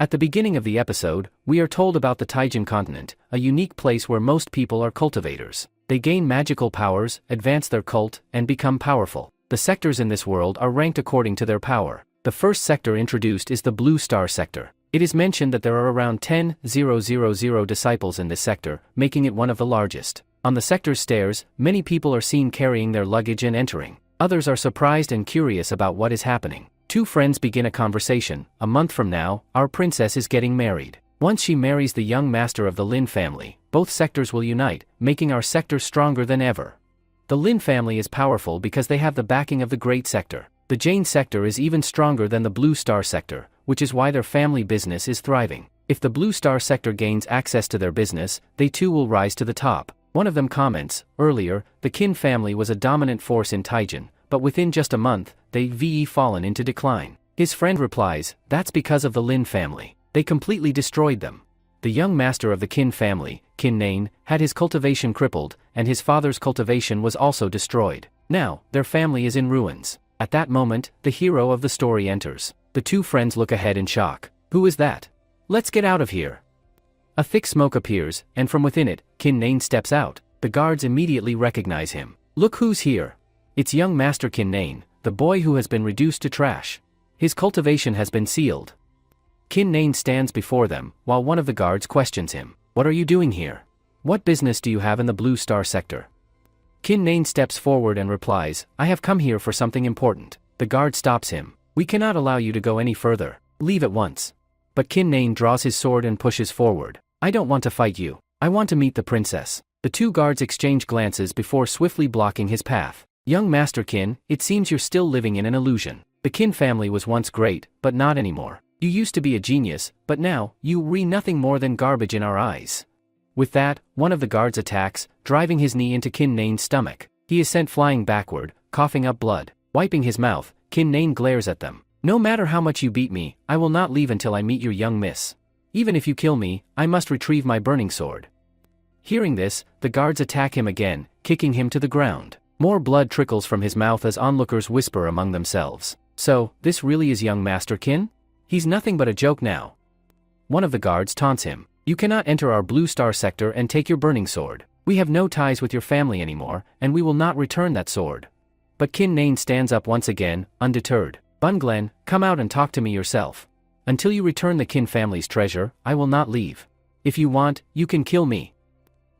At the beginning of the episode, we are told about the Taijin continent, a unique place where most people are cultivators. They gain magical powers, advance their cult, and become powerful. The sectors in this world are ranked according to their power. The first sector introduced is the Blue Star sector. It is mentioned that there are around 10,000 disciples in this sector, making it one of the largest. On the sector's stairs, many people are seen carrying their luggage and entering. Others are surprised and curious about what is happening. Two friends begin a conversation. A month from now, our princess is getting married. Once she marries the young master of the Lin family, both sectors will unite, making our sector stronger than ever. The Lin family is powerful because they have the backing of the Great Sector. The Jane sector is even stronger than the Blue Star sector, which is why their family business is thriving. If the Blue Star sector gains access to their business, they too will rise to the top. One of them comments, earlier, the Qin family was a dominant force in Taijin, but within just a month, they've fallen into decline. His friend replies, that's because of the Lin family. They completely destroyed them. The young master of the Qin family, Qin Nain, had his cultivation crippled, and his father's cultivation was also destroyed. Now, their family is in ruins. At that moment, the hero of the story enters. The two friends look ahead in shock. Who is that? Let's get out of here. A thick smoke appears, and from within it, Qin Nain steps out. The guards immediately recognize him. Look who's here. It's young Master Qin Nain, the boy who has been reduced to trash. His cultivation has been sealed. Qin Nain stands before them, while one of the guards questions him. What are you doing here? What business do you have in the Blue Star sector? Qin Nain steps forward and replies, I have come here for something important. The guard stops him. We cannot allow you to go any further. Leave at once. But Qin Nain draws his sword and pushes forward. I don't want to fight you. I want to meet the princess. The two guards exchange glances before swiftly blocking his path. Young Master Qin, it seems you're still living in an illusion. The Qin family was once great, but not anymore. You used to be a genius, but now, you're nothing more than garbage in our eyes. With that, one of the guards attacks, driving his knee into Qin Nain's stomach. He is sent flying backward, coughing up blood. Wiping his mouth, Qin Nain glares at them. No matter how much you beat me, I will not leave until I meet your young miss. Even if you kill me, I must retrieve my burning sword. Hearing this, the guards attack him again, kicking him to the ground. More blood trickles from his mouth as onlookers whisper among themselves. So, this really is young Master Qin? He's nothing but a joke now. One of the guards taunts him. You cannot enter our Blue Star sector and take your burning sword. We have no ties with your family anymore, and we will not return that sword. But Qin Nain stands up once again, undeterred. Bunglen, come out and talk to me yourself. Until you return the Qin family's treasure, I will not leave. If you want, you can kill me.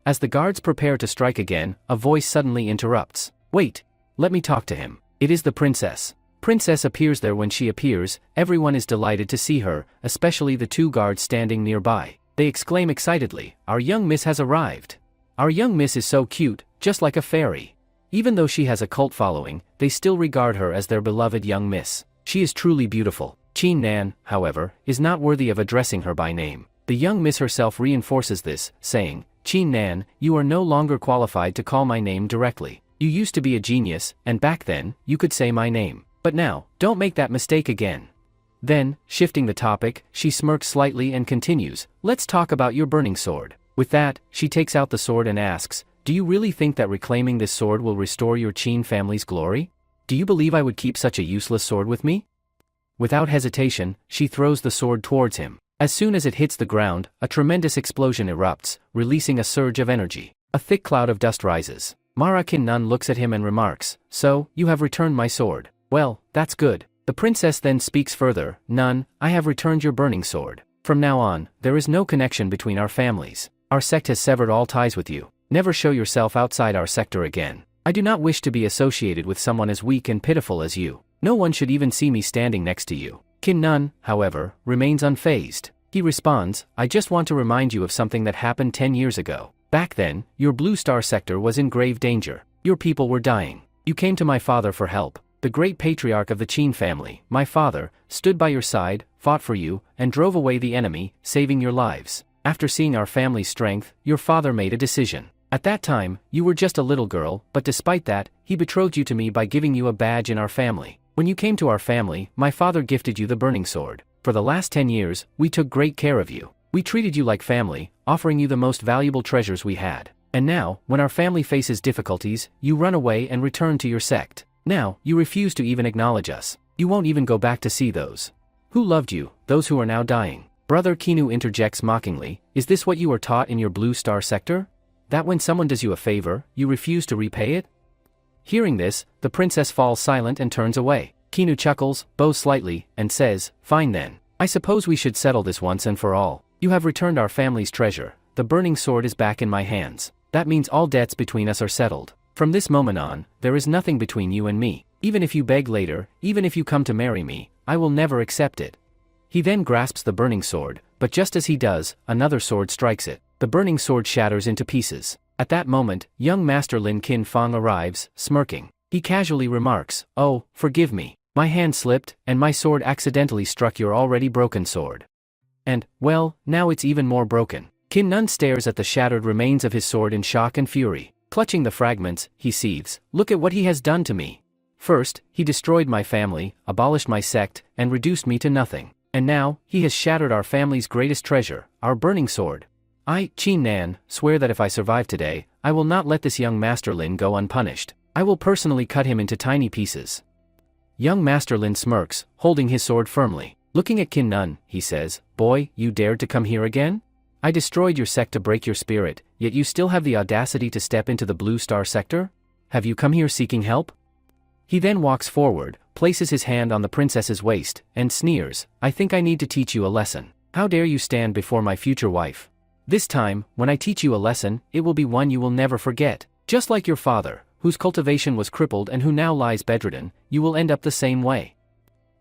As the guards prepare to strike again, a voice suddenly interrupts. Wait, let me talk to him. It is the princess. Princess appears there. When she appears, everyone is delighted to see her, especially the two guards standing nearby. They exclaim excitedly, our young miss has arrived. Our young miss is so cute, just like a fairy. Even though she has a cult following, they still regard her as their beloved young miss. She is truly beautiful. Qin Nan, however, is not worthy of addressing her by name. The young miss herself reinforces this, saying, Qin Nan, you are no longer qualified to call my name directly. You used to be a genius, and back then, you could say my name. But now, don't make that mistake again. Then, shifting the topic, she smirks slightly and continues, let's talk about your burning sword. With that, she takes out the sword and asks, do you really think that reclaiming this sword will restore your Qin family's glory? Do you believe I would keep such a useless sword with me? Without hesitation, she throws the sword towards him. As soon as it hits the ground, a tremendous explosion erupts, releasing a surge of energy. A thick cloud of dust rises. Qin Nun looks at him and remarks, so, you have returned my sword. Well, that's good. The princess then speaks further, Nun, I have returned your burning sword. From now on, there is no connection between our families. Our sect has severed all ties with you. Never show yourself outside our sector again. I do not wish to be associated with someone as weak and pitiful as you. No one should even see me standing next to you. Qin Nun, however, remains unfazed. He responds, I just want to remind you of something that happened 10 years ago. Back then, your Blue Star sector was in grave danger. Your people were dying. You came to my father for help. The great patriarch of the Qin family, my father, stood by your side, fought for you, and drove away the enemy, saving your lives. After seeing our family's strength, your father made a decision. At that time, you were just a little girl, but despite that, he betrothed you to me by giving you a badge in our family. When you came to our family, my father gifted you the burning sword. For the last 10 years, we took great care of you. We treated you like family, offering you the most valuable treasures we had. And now, when our family faces difficulties, you run away and return to your sect. Now, you refuse to even acknowledge us. You won't even go back to see those who loved you, those who are now dying. Brother Kinu interjects mockingly, is this what you are taught in your blue star sector? That when someone does you a favor, you refuse to repay it? Hearing this, the princess falls silent and turns away. Kinu chuckles, bows slightly, and says, fine then. I suppose we should settle this once and for all. You have returned our family's treasure. The burning sword is back in my hands. That means all debts between us are settled. From this moment on, there is nothing between you and me. Even if you beg later, even if you come to marry me, I will never accept it. He then grasps the burning sword, but just as he does, another sword strikes it. The burning sword shatters into pieces. At that moment, young Master Lin Kin Fong arrives, smirking. He casually remarks, oh, forgive me. My hand slipped, and my sword accidentally struck your already broken sword. And, well, now it's even more broken. Kin Nun stares at the shattered remains of his sword in shock and fury. Clutching the fragments, he seethes, look at what he has done to me. First, he destroyed my family, abolished my sect, and reduced me to nothing. And now, he has shattered our family's greatest treasure, our burning sword. I, Qin Nan, swear that if I survive today, I will not let this young Master Lin go unpunished. I will personally cut him into tiny pieces. Young Master Lin smirks, holding his sword firmly. Looking at Qin Nun, he says, boy, you dared to come here again? I destroyed your sect to break your spirit, yet you still have the audacity to step into the blue star sector? Have you come here seeking help? He then walks forward, places his hand on the princess's waist, and sneers, I think I need to teach you a lesson. How dare you stand before my future wife? This time, when I teach you a lesson, it will be one you will never forget. Just like your father, whose cultivation was crippled and who now lies bedridden, you will end up the same way.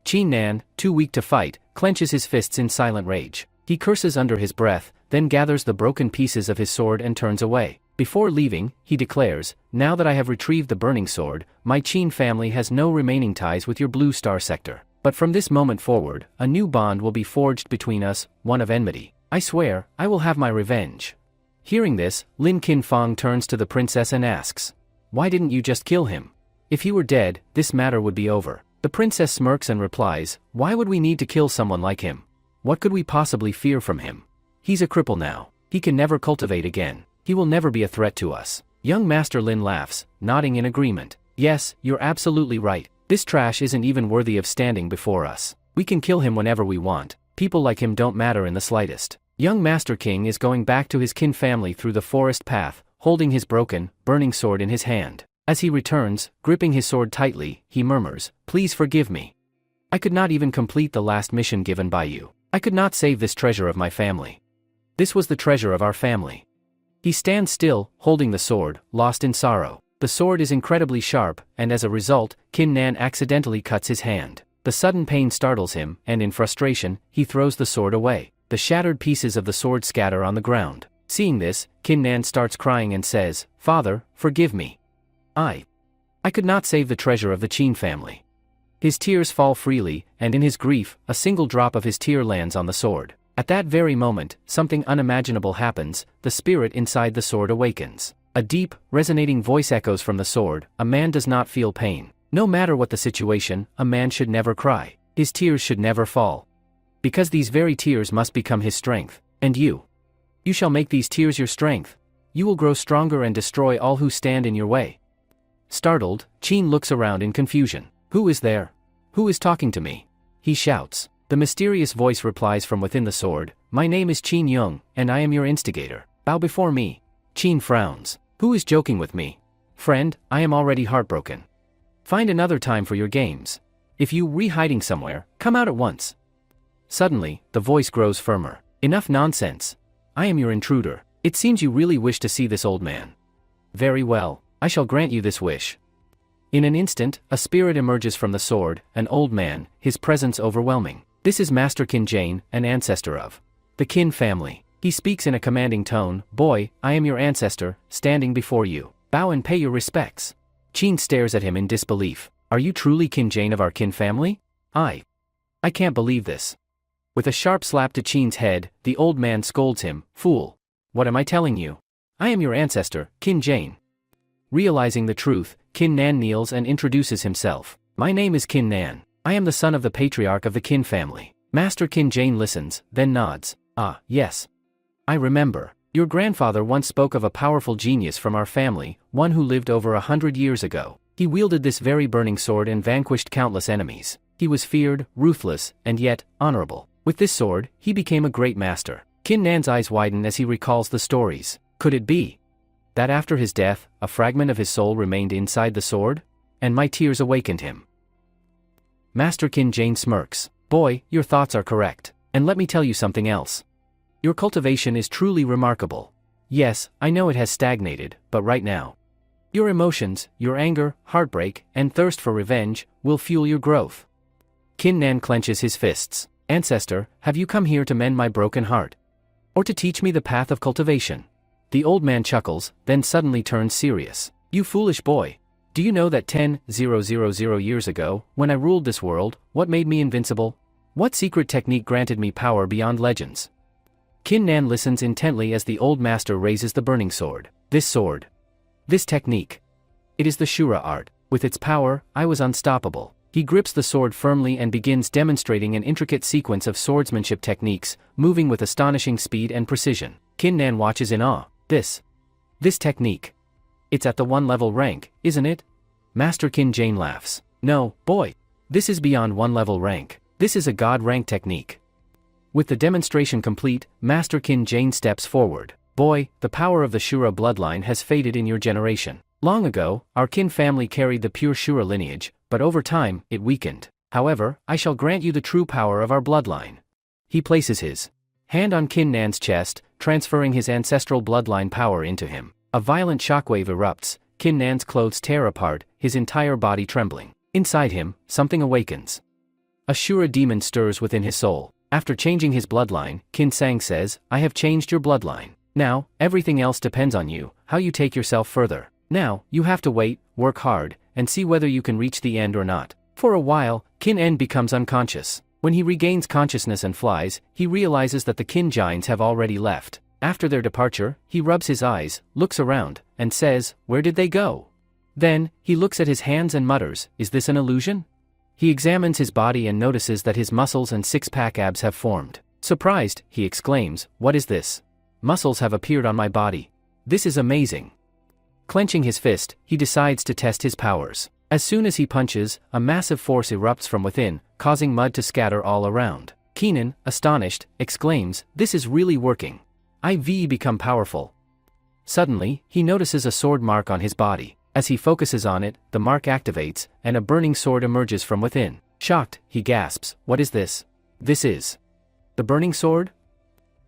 Qin Nan, too weak to fight, clenches his fists in silent rage. He curses under his breath, then gathers the broken pieces of his sword and turns away. Before leaving, he declares, now that I have retrieved the burning sword, my Qin family has no remaining ties with your blue star sector. But from this moment forward, a new bond will be forged between us, one of enmity. I swear, I will have my revenge. Hearing this, Lin Kin Fong turns to the princess and asks, why didn't you just kill him? If he were dead, this matter would be over. The princess smirks and replies, why would we need to kill someone like him? What could we possibly fear from him? He's a cripple now. He can never cultivate again. He will never be a threat to us. Young Master Lin laughs, nodding in agreement. Yes, you're absolutely right. This trash isn't even worthy of standing before us. We can kill him whenever we want. People like him don't matter in the slightest. Young Master King is going back to his kin family through the forest path, holding his broken, burning sword in his hand. As he returns, gripping his sword tightly, he murmurs, please forgive me. I could not even complete the last mission given by you. I could not save this treasure of my family. This was the treasure of our family. He stands still, holding the sword, lost in sorrow. The sword is incredibly sharp, and as a result, Qin Nan accidentally cuts his hand. The sudden pain startles him, and in frustration, he throws the sword away. The shattered pieces of the sword scatter on the ground. Seeing this, Qin Nan starts crying and says, Father, forgive me. I could not save the treasure of the Qin family. His tears fall freely, and in his grief, a single drop of his tear lands on the sword. At that very moment, something unimaginable happens, the spirit inside the sword awakens. A deep, resonating voice echoes from the sword, a man does not feel pain. No matter what the situation, a man should never cry. His tears should never fall. Because these very tears must become his strength. And you shall make these tears your strength. You will grow stronger and destroy all who stand in your way. Startled, Qin looks around in confusion. Who is there? Who is talking to me? He shouts. The mysterious voice replies from within the sword, my name is Qin Yung, and I am your instigator. Bow before me. Qin frowns. Who is joking with me? Friend, I am already heartbroken. Find another time for your games. If you re-hiding somewhere, come out at once. Suddenly, the voice grows firmer. Enough nonsense. I am your intruder. It seems you really wish to see this old man. Very well, I shall grant you this wish. In an instant, a spirit emerges from the sword, an old man, his presence overwhelming. This is Master Qin Jane, an ancestor of the Qin family. He speaks in a commanding tone, boy, I am your ancestor, standing before you. Bow and pay your respects. Qin stares at him in disbelief. Are you truly Qin Jane of our Qin family? I can't believe this. With a sharp slap to Qin's head, the old man scolds him, fool. What am I telling you? I am your ancestor, Qin Jane. Realizing the truth, Qin Nan kneels and introduces himself. My name is Qin Nan. I am the son of the patriarch of the Qin family. Master Qin Jane listens, then nods. Ah, yes. I remember. Your grandfather once spoke of a powerful genius from our family, one who lived over 100 years ago. He wielded this very burning sword and vanquished countless enemies. He was feared, ruthless, and yet, honorable. With this sword, he became a great master. Kin Nan's eyes widen as he recalls the stories. Could it be that after his death, a fragment of his soul remained inside the sword? And my tears awakened him. Master Kin Jane smirks. Boy, your thoughts are correct. And let me tell you something else. Your cultivation is truly remarkable. Yes, I know it has stagnated, but right now, your emotions, your anger, heartbreak, and thirst for revenge, will fuel your growth. Kin Nan clenches his fists. Ancestor, have you come here to mend my broken heart? Or to teach me the path of cultivation? The old man chuckles, then suddenly turns serious. You foolish boy. Do you know that 10,000 years ago, when I ruled this world, what made me invincible? What secret technique granted me power beyond legends? Kin Nan listens intently as the old master raises the burning sword. This sword. This technique. It is the Shura art. With its power, I was unstoppable. He grips the sword firmly and begins demonstrating an intricate sequence of swordsmanship techniques, moving with astonishing speed and precision. Kin Nan watches in awe. This technique. It's at the 1-level rank, isn't it? Master Kin Jane laughs. No, boy. This is beyond 1-level rank. This is a god rank technique. With the demonstration complete, Master Kin Jane steps forward. Boy, the power of the Shura bloodline has faded in your generation. Long ago, our Kin family carried the pure Shura lineage, but over time, it weakened. However, I shall grant you the true power of our bloodline. He places his hand on Kin Nan's chest, transferring his ancestral bloodline power into him. A violent shockwave erupts, Kin Nan's clothes tear apart, his entire body trembling. Inside him, something awakens. A Shura demon stirs within his soul. After changing his bloodline, Kin Sang says, I have changed your bloodline. Now, everything else depends on you, how you take yourself further. Now, you have to wait, work hard, and see whether you can reach the end or not. For a while, Kin N becomes unconscious. When he regains consciousness and flies, he realizes that the Kin Giants have already left. After their departure, he rubs his eyes, looks around, and says, where did they go? Then, he looks at his hands and mutters, is this an illusion? He examines his body and notices that his muscles and six-pack abs have formed. Surprised, he exclaims, what is this? Muscles have appeared on my body. This is amazing. Clenching his fist, he decides to test his powers. As soon as he punches, a massive force erupts from within, causing mud to scatter all around. Keenan, astonished, exclaims, this is really working. I've become powerful. Suddenly, he notices a sword mark on his body. As he focuses on it, the mark activates, and a burning sword emerges from within. Shocked, he gasps, what is this? This is the burning sword?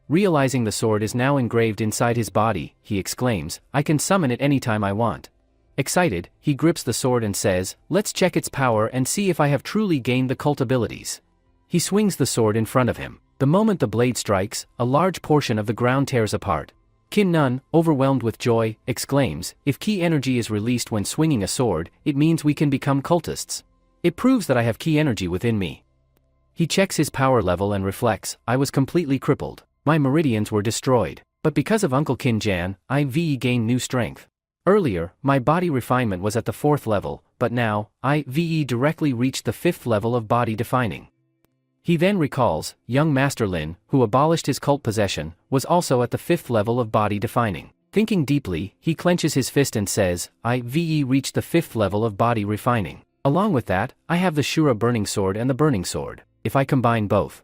Realizing the sword is now engraved inside his body, he exclaims, I can summon it anytime I want. Excited, he grips the sword and says, let's check its power and see if I have truly gained the cult abilities. He swings the sword in front of him. The moment the blade strikes, a large portion of the ground tears apart. Kin Nun, overwhelmed with joy, exclaims, if ki energy is released when swinging a sword, it means we can become cultists. It proves that I have ki energy within me. He checks his power level and reflects, I was completely crippled. My meridians were destroyed. But because of Uncle Kin Jan, I've gained new strength. Earlier, my body refinement was at the 4th level, but now, I've directly reached the 5th level of body defining. He then recalls, young Master Lin, who abolished his cult possession, was also at the 5th level of body defining. Thinking deeply, he clenches his fist and says, I've reached the 5th level of body refining. Along with that, I have the Shura burning sword and the burning sword. If I combine both,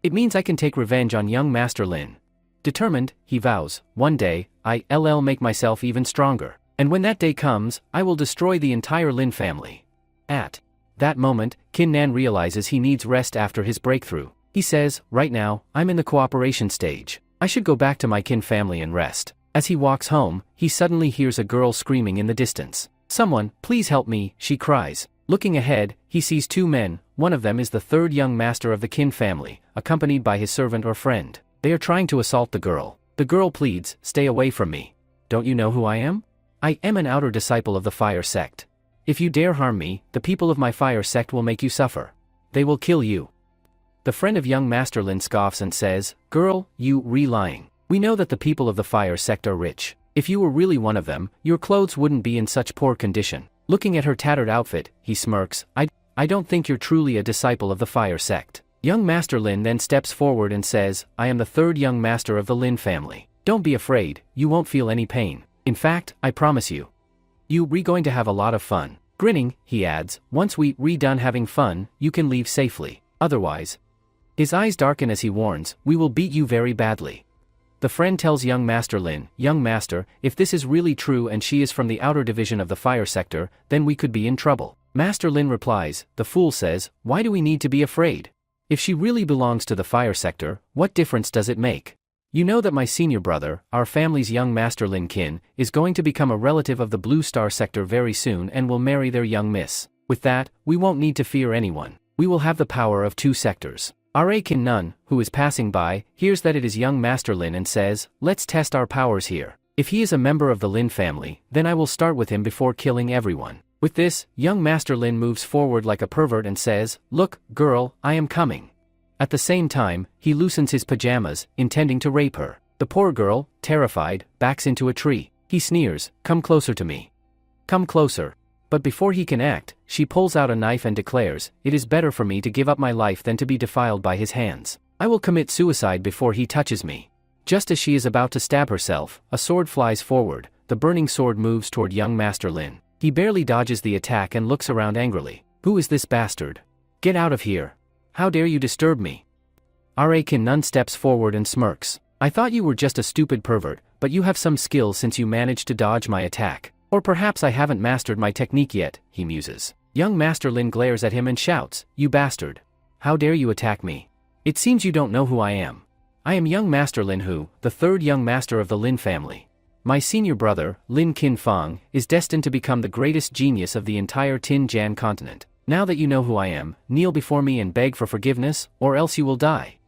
it means I can take revenge on young Master Lin. Determined, he vows, one day, I'll make myself even stronger. And when that day comes, I will destroy the entire Lin family. At that moment, Kin Nan realizes he needs rest after his breakthrough. He says, right now, I'm in the cooperation stage. I should go back to my Kin family and rest. As he walks home, he suddenly hears a girl screaming in the distance. Someone, please help me, she cries. Looking ahead, he sees 2 men, one of them is the 3rd young master of the Kin family, accompanied by his servant or friend. They are trying to assault the girl. The girl pleads, stay away from me. Don't you know who I am? I am an outer disciple of the fire sect. If you dare harm me, the people of my fire sect will make you suffer. They will kill you. The friend of young Master Lin scoffs and says, girl, you lying. We know that the people of the fire sect are rich. If you were really one of them, your clothes wouldn't be in such poor condition. Looking at her tattered outfit, he smirks, I don't think you're truly a disciple of the fire sect. Young Master Lin then steps forward and says, I am the 3rd young master of the Lin family. Don't be afraid, you won't feel any pain. In fact, I promise you. We're going to have a lot of fun. Grinning, he adds, once we're done having fun, you can leave safely. Otherwise, His eyes darken as he warns, "We will beat you very badly." The friend tells young Master Lin, "Young Master, if this is really true and she is from the outer division of the fire sector, then we could be in trouble." Master Lin replies, "The fool says, why do we need to be afraid? If she really belongs to the fire sector, what difference does it make? You know that my senior brother, our family's young Master Lin Kin, is going to become a relative of the Blue Star sector very soon and will marry their young miss. With that, we won't need to fear anyone. We will have the power of 2 sectors." Ra Kin Nun, who is passing by, hears that it is young Master Lin and says, "Let's test our powers here. If he is a member of the Lin family, then I will start with him before killing everyone." With this, young Master Lin moves forward like a pervert and says, "Look, girl, I am coming." At the same time, he loosens his pajamas, intending to rape her. The poor girl, terrified, backs into a tree. He sneers, "Come closer to me. Come closer." But before he can act, she pulls out a knife and declares, "It is better for me to give up my life than to be defiled by his hands. I will commit suicide before he touches me." Just as she is about to stab herself, a sword flies forward. The burning sword moves toward young Master Lin. He barely dodges the attack and looks around angrily. "Who is this bastard? Get out of here. How dare you disturb me?" Ra Kin Nun steps forward and smirks. "I thought you were just a stupid pervert, but you have some skill since you managed to dodge my attack. Or perhaps I haven't mastered my technique yet," he muses. Young Master Lin glares at him and shouts, "You bastard. How dare you attack me? It seems you don't know who I am. I am young Master Lin Hu, the 3rd young master of the Lin family. My senior brother, Lin Kin Fang, is destined to become the greatest genius of the entire Tin Jan continent. Now that you know who I am, kneel before me and beg for forgiveness, or else you will die."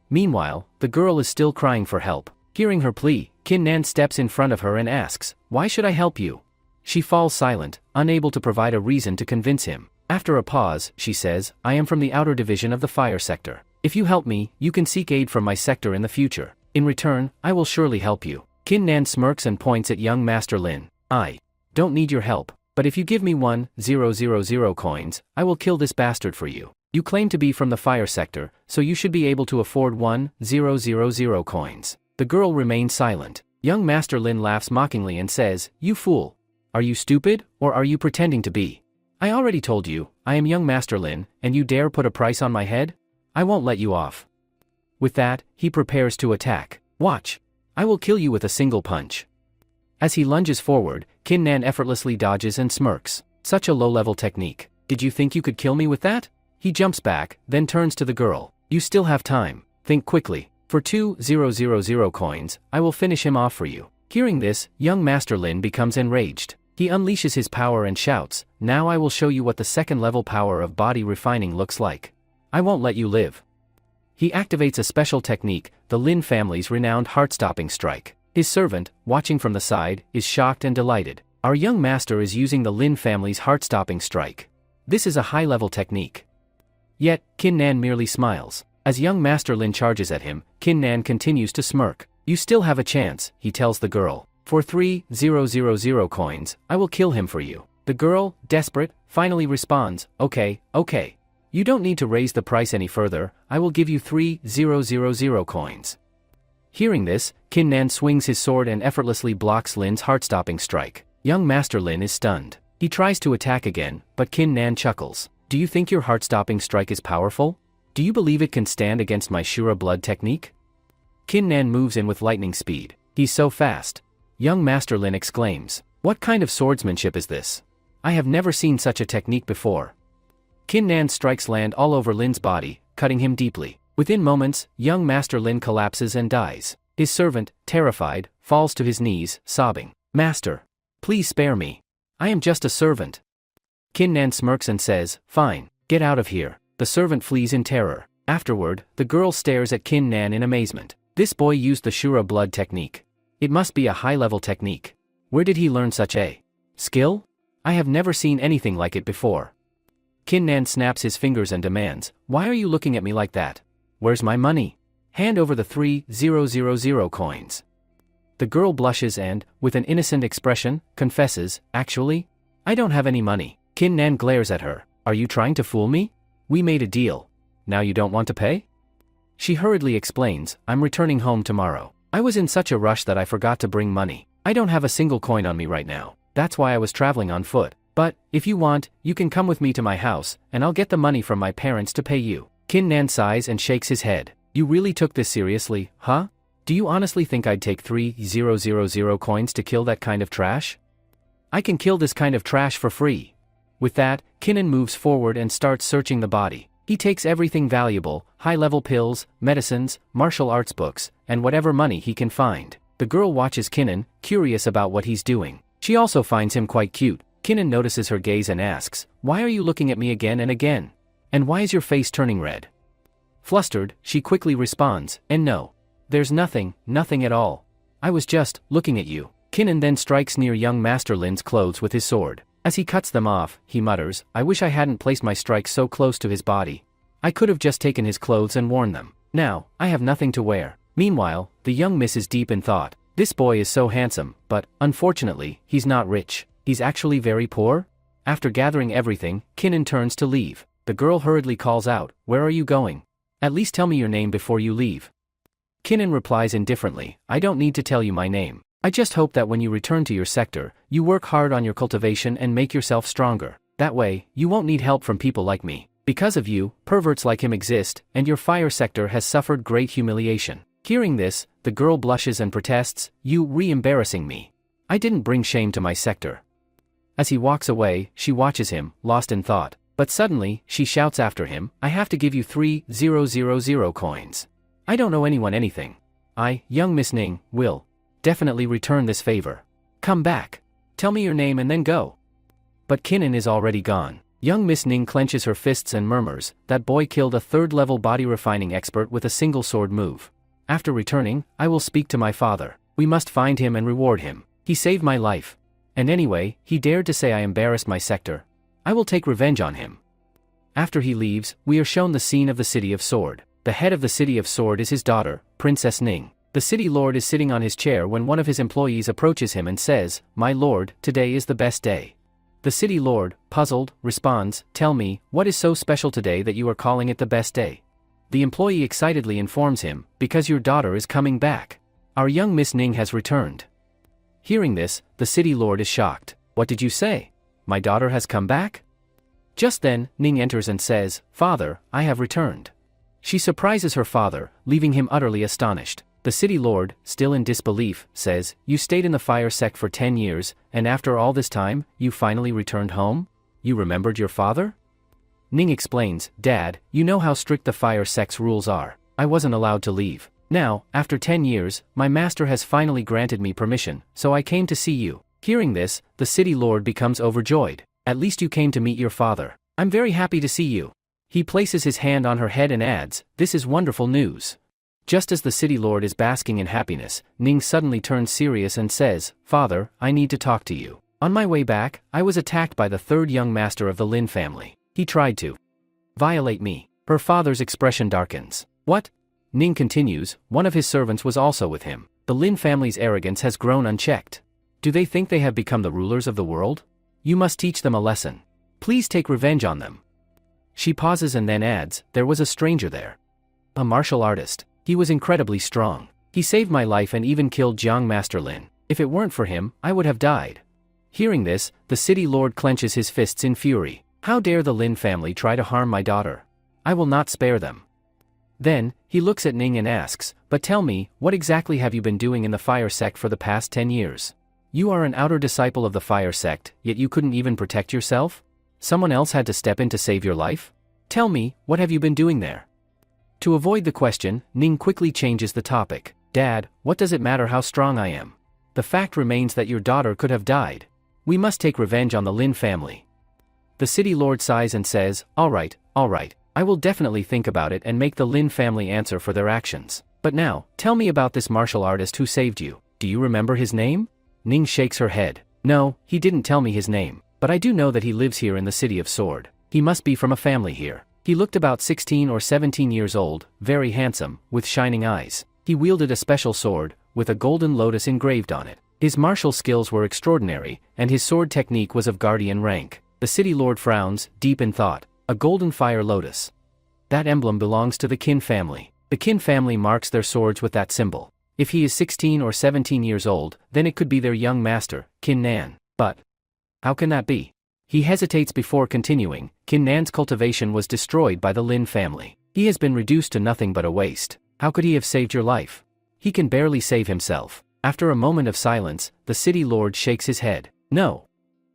Meanwhile, the girl is still crying for help. Hearing her plea, Kin Nan steps in front of her and asks, "Why should I help you?" She falls silent, unable to provide a reason to convince him. After a pause, she says, "I am from the outer division of the fire sector. If you help me, you can seek aid from my sector in the future. In return, I will surely help you." Kin Nan smirks and points at young Master Lin. "I don't need your help, but if you give me 1,000 coins, I will kill this bastard for you. You claim to be from the fire sector, so you should be able to afford 1,000 coins." The girl remains silent. Young Master Lin laughs mockingly and says, "You fool. Are you stupid, or are you pretending to be? I already told you, I am young Master Lin, and you dare put a price on my head? I won't let you off." With that, he prepares to attack. "Watch. I will kill you with a single punch." As he lunges forward, Kin Nan effortlessly dodges and smirks. "Such a low-level technique. Did you think you could kill me with that?" He jumps back, then turns to the girl. "You still have time. Think quickly. For 2,000 coins, I will finish him off for you." Hearing this, young Master Lin becomes enraged. He unleashes his power and shouts, "Now I will show you what the 2nd-level power of body refining looks like. I won't let you live." He activates a special technique, the Lin family's renowned heart-stopping strike. His servant, watching from the side, is shocked and delighted. Our young master is using the Lin family's heart-stopping strike. This is a high-level technique. Yet, Kin Nan merely smiles. As young Master Lin charges at him, Kin Nan continues to smirk. "You still have a chance," he tells the girl. "For 3,000 coins, I will kill him for you." The girl, desperate, finally responds, Okay. You don't need to raise the price any further, I will give you 3,000 coins." Hearing this, Kin Nan swings his sword and effortlessly blocks Lin's heart-stopping strike. Young Master Lin is stunned. He tries to attack again, but Kin Nan chuckles. "Do you think your heart-stopping strike is powerful? Do you believe it can stand against my Shura blood technique?" Kin Nan moves in with lightning speed. "He's so fast." Young Master Lin exclaims, "What kind of swordsmanship is this? I have never seen such a technique before." Kin Nan's strikes land all over Lin's body, cutting him deeply. Within moments, young Master Lin collapses and dies. His servant, terrified, falls to his knees, sobbing, "Master, please spare me. I am just a servant." Kin Nan smirks and says, "Fine, get out of here." The servant flees in terror. Afterward, the girl stares at Kin Nan in amazement. This boy used the Shura blood technique. It must be a high-level technique. Where did he learn such a skill? I have never seen anything like it before. Kin Nan snaps his fingers and demands, "Why are you looking at me like that? Where's my money? Hand over the 3,000 coins." The girl blushes and, with an innocent expression, confesses, "Actually, I don't have any money." Kin Nan glares at her. "Are you trying to fool me? We made a deal. Now you don't want to pay?" She hurriedly explains, "I'm returning home tomorrow. I was in such a rush that I forgot to bring money. I don't have a single coin on me right now. That's why I was traveling on foot. But, if you want, you can come with me to my house, and I'll get the money from my parents to pay you." Kin Nan sighs and shakes his head. You really took this seriously, huh? Do you honestly think I'd take 3,000 coins to kill that kind of trash? I can kill this kind of trash for free. With that, Kinnan moves forward and starts searching the body. He takes everything valuable, high-level pills, medicines, martial arts books, and whatever money he can find. The girl watches Kinnan, curious about what he's doing. She also finds him quite cute. Kinnan notices her gaze and asks, "Why are you looking at me again and again? And why is your face turning red?" Flustered, she quickly responds, "And no. There's nothing at all. I was just looking at you." Kinnan then strikes near young Master Lin's clothes with his sword. As he cuts them off, he mutters, "I wish I hadn't placed my strike so close to his body. I could have just taken his clothes and worn them. Now, I have nothing to wear." Meanwhile, the young miss is deep in thought. This boy is so handsome, but, unfortunately, he's not rich. He's actually very poor? After gathering everything, Kinnan turns to leave. The girl hurriedly calls out, "Where are you going? At least tell me your name before you leave." Kinnan replies indifferently, "I don't need to tell you my name. I just hope that when you return to your sector, you work hard on your cultivation and make yourself stronger. That way, you won't need help from people like me. Because of you, perverts like him exist, and your fire sector has suffered great humiliation." Hearing this, the girl blushes and protests, "You re-embarrassing me. I didn't bring shame to my sector." As he walks away, she watches him, lost in thought. But suddenly, she shouts after him, "I have to give you 3,000 coins. I don't owe anyone anything. I, young Miss Ning, will definitely return this favor. Come back. Tell me your name and then go." But Kinnan is already gone. Young Miss Ning clenches her fists and murmurs, "That boy killed a third-level body refining expert with a single sword move. After returning, I will speak to my father. We must find him and reward him. He saved my life. And anyway, he dared to say I embarrassed my sector. I will take revenge on him." After he leaves, we are shown the scene of the City of Sword. The head of the City of Sword is his daughter, Princess Ning. The city lord is sitting on his chair when one of his employees approaches him and says, "My lord, today is the best day." The city lord, puzzled, responds, "Tell me, what is so special today that you are calling it the best day?" The employee excitedly informs him, "Because your daughter is coming back. Our young Miss Ning has returned." Hearing this, the city lord is shocked. "What did you say? My daughter has come back?" Just then, Ning enters and says, "Father, I have returned." She surprises her father, leaving him utterly astonished. The city lord, still in disbelief, says, "You stayed in the fire sect for 10 years, and after all this time, you finally returned home? You remembered your father?" Ning explains, "Dad, you know how strict the fire sect's rules are. I wasn't allowed to leave. Now, after 10 years, my master has finally granted me permission, so I came to see you." Hearing this, the city lord becomes overjoyed. "At least you came to meet your father. I'm very happy to see you." He places his hand on her head and adds, "This is wonderful news." Just as the city lord is basking in happiness, Ning suddenly turns serious and says, "Father, I need to talk to you. On my way back, I was attacked by the third young master of the Lin family. He tried to violate me." Her father's expression darkens. "What?" Ning continues, "One of his servants was also with him. The Lin family's arrogance has grown unchecked. Do they think they have become the rulers of the world? You must teach them a lesson. Please take revenge on them." She pauses and then adds, "There was a stranger there. A martial artist. He was incredibly strong. He saved my life and even killed Jiang Master Lin. If it weren't for him, I would have died." Hearing this, the city lord clenches his fists in fury. "How dare the Lin family try to harm my daughter? I will not spare them." Then, he looks at Ning and asks, "But tell me, what exactly have you been doing in the fire sect for the past 10 years? You are an outer disciple of the fire sect, yet you couldn't even protect yourself? Someone else had to step in to save your life? Tell me, what have you been doing there?" To avoid the question, Ning quickly changes the topic. "Dad, what does it matter how strong I am? The fact remains that your daughter could have died. We must take revenge on the Lin family." The city lord sighs and says, all right, I will definitely think about it and make the Lin family answer for their actions. But now, tell me about this martial artist who saved you. Do you remember his name?" Ning shakes her head. "No, he didn't tell me his name, but I do know that he lives here in the City of Sword. He must be from a family here. He looked about 16 or 17 years old, very handsome, with shining eyes. He wielded a special sword, with a golden lotus engraved on it. His martial skills were extraordinary, and his sword technique was of guardian rank." The city lord frowns, deep in thought. "A golden fire lotus. That emblem belongs to the Qin family. The Qin family marks their swords with that symbol. If he is 16 or 17 years old, then it could be their young master, Qin Nan. But how can that be?" He hesitates before continuing. "Qin Nan's cultivation was destroyed by the Lin family. He has been reduced to nothing but a waste. How could he have saved your life? He can barely save himself. After a moment of silence, the city lord shakes his head. No.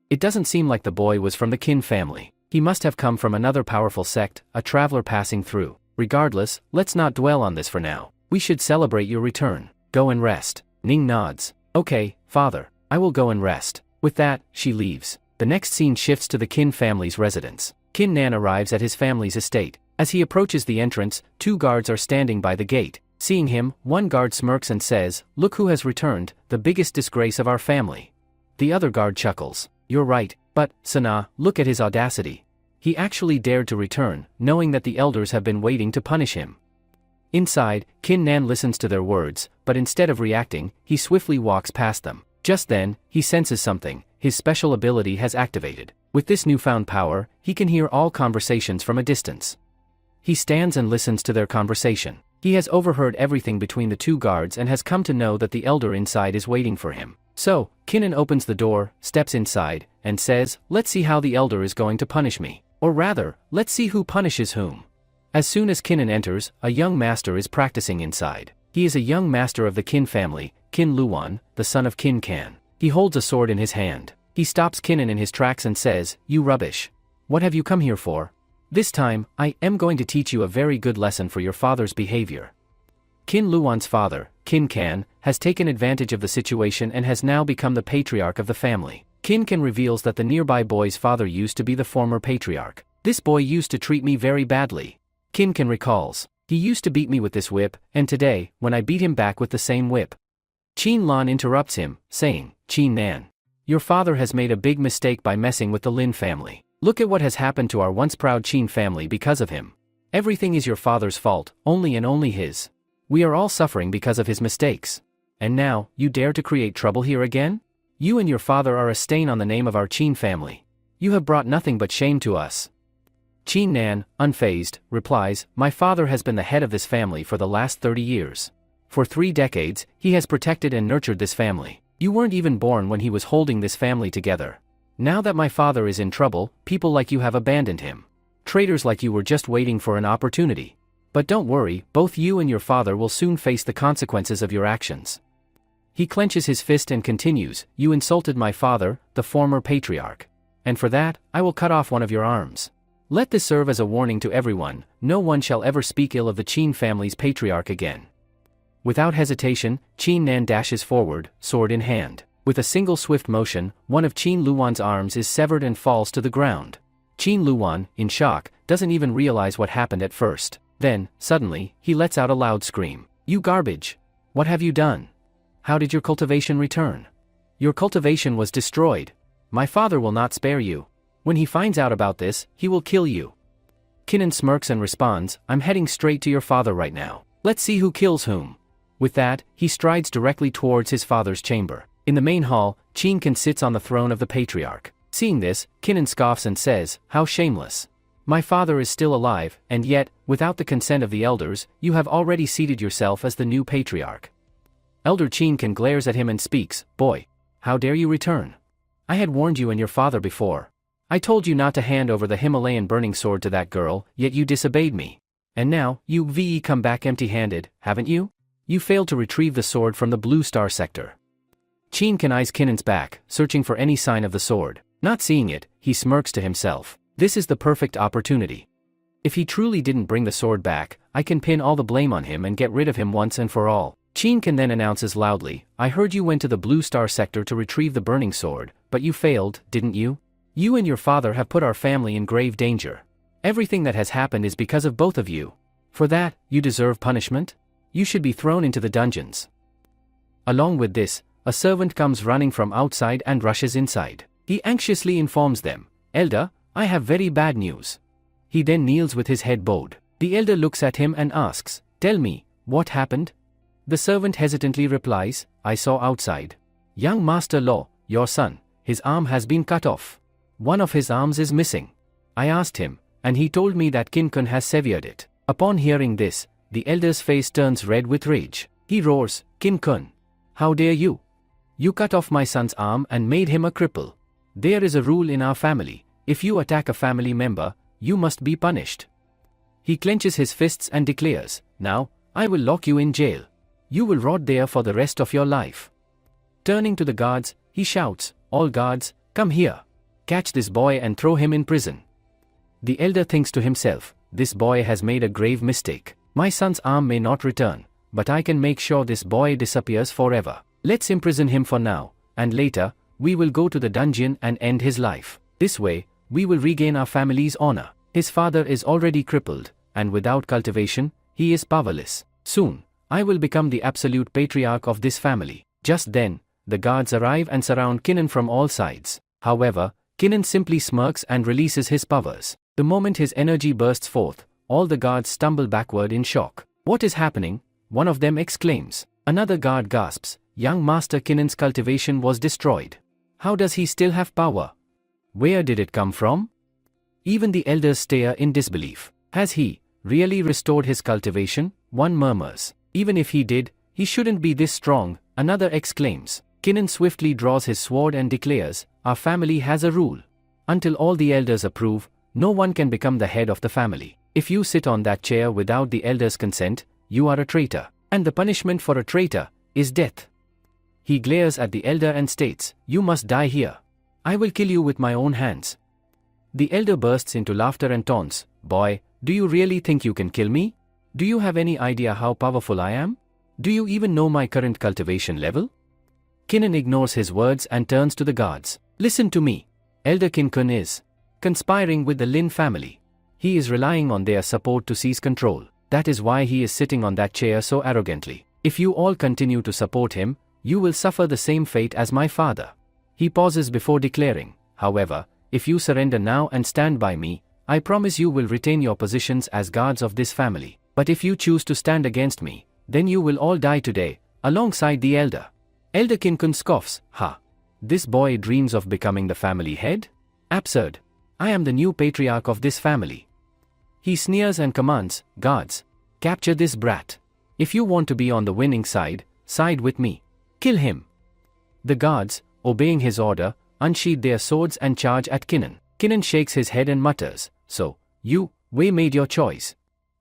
It doesn't seem like the boy was from the Kin family. He must have come from another powerful sect, a traveler passing through. Regardless, let's not dwell on this for now. We should celebrate your return. Go and rest. Ning nods. Okay, father. I will go and rest. With that, she leaves. The next scene shifts to the Kin family's residence. Kin Nan arrives at his family's estate. As he approaches the entrance, 2 guards are standing by the gate. Seeing him, one guard smirks and says, "Look who has returned, the biggest disgrace of our family." The other guard chuckles. "You're right, but, Sana, look at his audacity. He actually dared to return, knowing that the elders have been waiting to punish him." Inside, Kin Nan listens to their words, but instead of reacting, he swiftly walks past them. Just then, he senses something. His special ability has activated. With this newfound power, he can hear all conversations from a distance. He stands and listens to their conversation. He has overheard everything between the 2 guards and has come to know that the elder inside is waiting for him. So, Kinnan opens the door, steps inside, and says, "Let's see how the elder is going to punish me. Or rather, let's see who punishes whom." As soon as Kinnan enters, a young master is practicing inside. He is a young master of the Kin family, Kin Luan, the son of Kin Kan. He holds a sword in his hand. He stops Kinnan in his tracks and says, "You rubbish. What have you come here for? This time, I am going to teach you a very good lesson for your father's behavior." Kin Luan's father, Kin Kan, has taken advantage of the situation and has now become the patriarch of the family. Kin Kan reveals that the nearby boy's father used to be the former patriarch. "This boy used to treat me very badly." Kin Kan recalls. "He used to beat me with this whip, and today, when I beat him back with the same whip." Chin Lan interrupts him, saying, "Chin Nan, your father has made a big mistake by messing with the Lin family. Look at what has happened to our once proud Chin family because of him. Everything is your father's fault, only and only his. We are all suffering because of his mistakes. And now, you dare to create trouble here again? You and your father are a stain on the name of our Chin family. You have brought nothing but shame to us." Chin Nan, unfazed, replies, "My father has been the head of this family for the last 30 years. For 3 decades, he has protected and nurtured this family. You weren't even born when he was holding this family together. Now that my father is in trouble, people like you have abandoned him. Traitors like you were just waiting for an opportunity. But don't worry, both you and your father will soon face the consequences of your actions." He clenches his fist and continues, "You insulted my father, the former patriarch. And for that, I will cut off one of your arms. Let this serve as a warning to everyone, no one shall ever speak ill of the Chin family's patriarch again." Without hesitation, Chin Nan dashes forward, sword in hand. With a single swift motion, one of Chin Luan's arms is severed and falls to the ground. Chin Luan, in shock, doesn't even realize what happened at first. Then, suddenly, he lets out a loud scream. "You garbage! What have you done? How did your cultivation return? Your cultivation was destroyed. My father will not spare you. When he finds out about this, he will kill you." Kinnan smirks and responds, "I'm heading straight to your father right now. Let's see who kills whom." With that, he strides directly towards his father's chamber. In the main hall, Chin Kan sits on the throne of the patriarch. Seeing this, Kinnan scoffs and says, "How shameless. My father is still alive, and yet, without the consent of the elders, you have already seated yourself as the new patriarch." Elder Chin Kan glares at him and speaks, "Boy, how dare you return? I had warned you and your father before. I told you not to hand over the Himalayan burning sword to that girl, yet you disobeyed me. And now, you've come back empty-handed, haven't you? You failed to retrieve the sword from the Blue Star sector." Chin Kan eyes Kinnan's back, searching for any sign of the sword. Not seeing it, he smirks to himself. This is the perfect opportunity. If he truly didn't bring the sword back, I can pin all the blame on him and get rid of him once and for all. Chin Kan then announces loudly, "I heard you went to the Blue Star sector to retrieve the burning sword, but you failed, didn't you? You and your father have put our family in grave danger. Everything that has happened is because of both of you. For that, you deserve punishment? You should be thrown into the dungeons." Along with this, a servant comes running from outside and rushes inside. He anxiously informs them, "Elder, I have very bad news." He then kneels with his head bowed. The elder looks at him and asks, "Tell me, what happened?" The servant hesitantly replies, "I saw outside. Young Master Law, your son, his arm has been cut off. One of his arms is missing. I asked him, and he told me that Kin Kun has severed it." Upon hearing this, the elder's face turns red with rage. He roars, "Kin Kun! How dare you? You cut off my son's arm and made him a cripple. There is a rule in our family, if you attack a family member, you must be punished." He clenches his fists and declares, "Now, I will lock you in jail. You will rot there for the rest of your life." Turning to the guards, he shouts, "All guards, come here. Catch this boy and throw him in prison." The elder thinks to himself, "This boy has made a grave mistake. My son's arm may not return, but I can make sure this boy disappears forever. Let's imprison him for now, and later, we will go to the dungeon and end his life. This way, we will regain our family's honor." His father is already crippled, and without cultivation, he is powerless. "Soon, I will become the absolute patriarch of this family." Just then, the guards arrive and surround Kinnan from all sides. However, Kinnan simply smirks and releases his powers. The moment his energy bursts forth, all the guards stumble backward in shock. "What is happening?" one of them exclaims. Another guard gasps, "Young Master Kinnan's cultivation was destroyed. How does he still have power? Where did it come from?" Even the elders stare in disbelief. "Has he really restored his cultivation?" one murmurs. "Even if he did, he shouldn't be this strong," another exclaims. Kinnan swiftly draws his sword and declares, "Our family has a rule. Until all the elders approve, no one can become the head of the family. If you sit on that chair without the elders' consent, you are a traitor, and the punishment for a traitor is death." He glares at the elder and states, "You must die here. I will kill you with my own hands." The elder bursts into laughter and taunts, "Boy, do you really think you can kill me? Do you have any idea how powerful I am? Do you even know my current cultivation level?" Kinnan ignores his words and turns to the guards. "Listen to me. Elder Kinkun is conspiring with the Lin family. He is relying on their support to seize control. That is why he is sitting on that chair so arrogantly. If you all continue to support him, you will suffer the same fate as my father." He pauses before declaring, "However, if you surrender now and stand by me, I promise you will retain your positions as guards of this family. But if you choose to stand against me, then you will all die today, alongside the elder." Elder Kinkun scoffs, "Ha! This boy dreams of becoming the family head? Absurd. I am the new patriarch of this family." He sneers and commands, "Guards, capture this brat. If you want to be on the winning side, side with me. Kill him." The guards, obeying his order, unsheathe their swords and charge at Kinnan. Kinnan shakes his head and mutters, "So, you, Wei made your choice."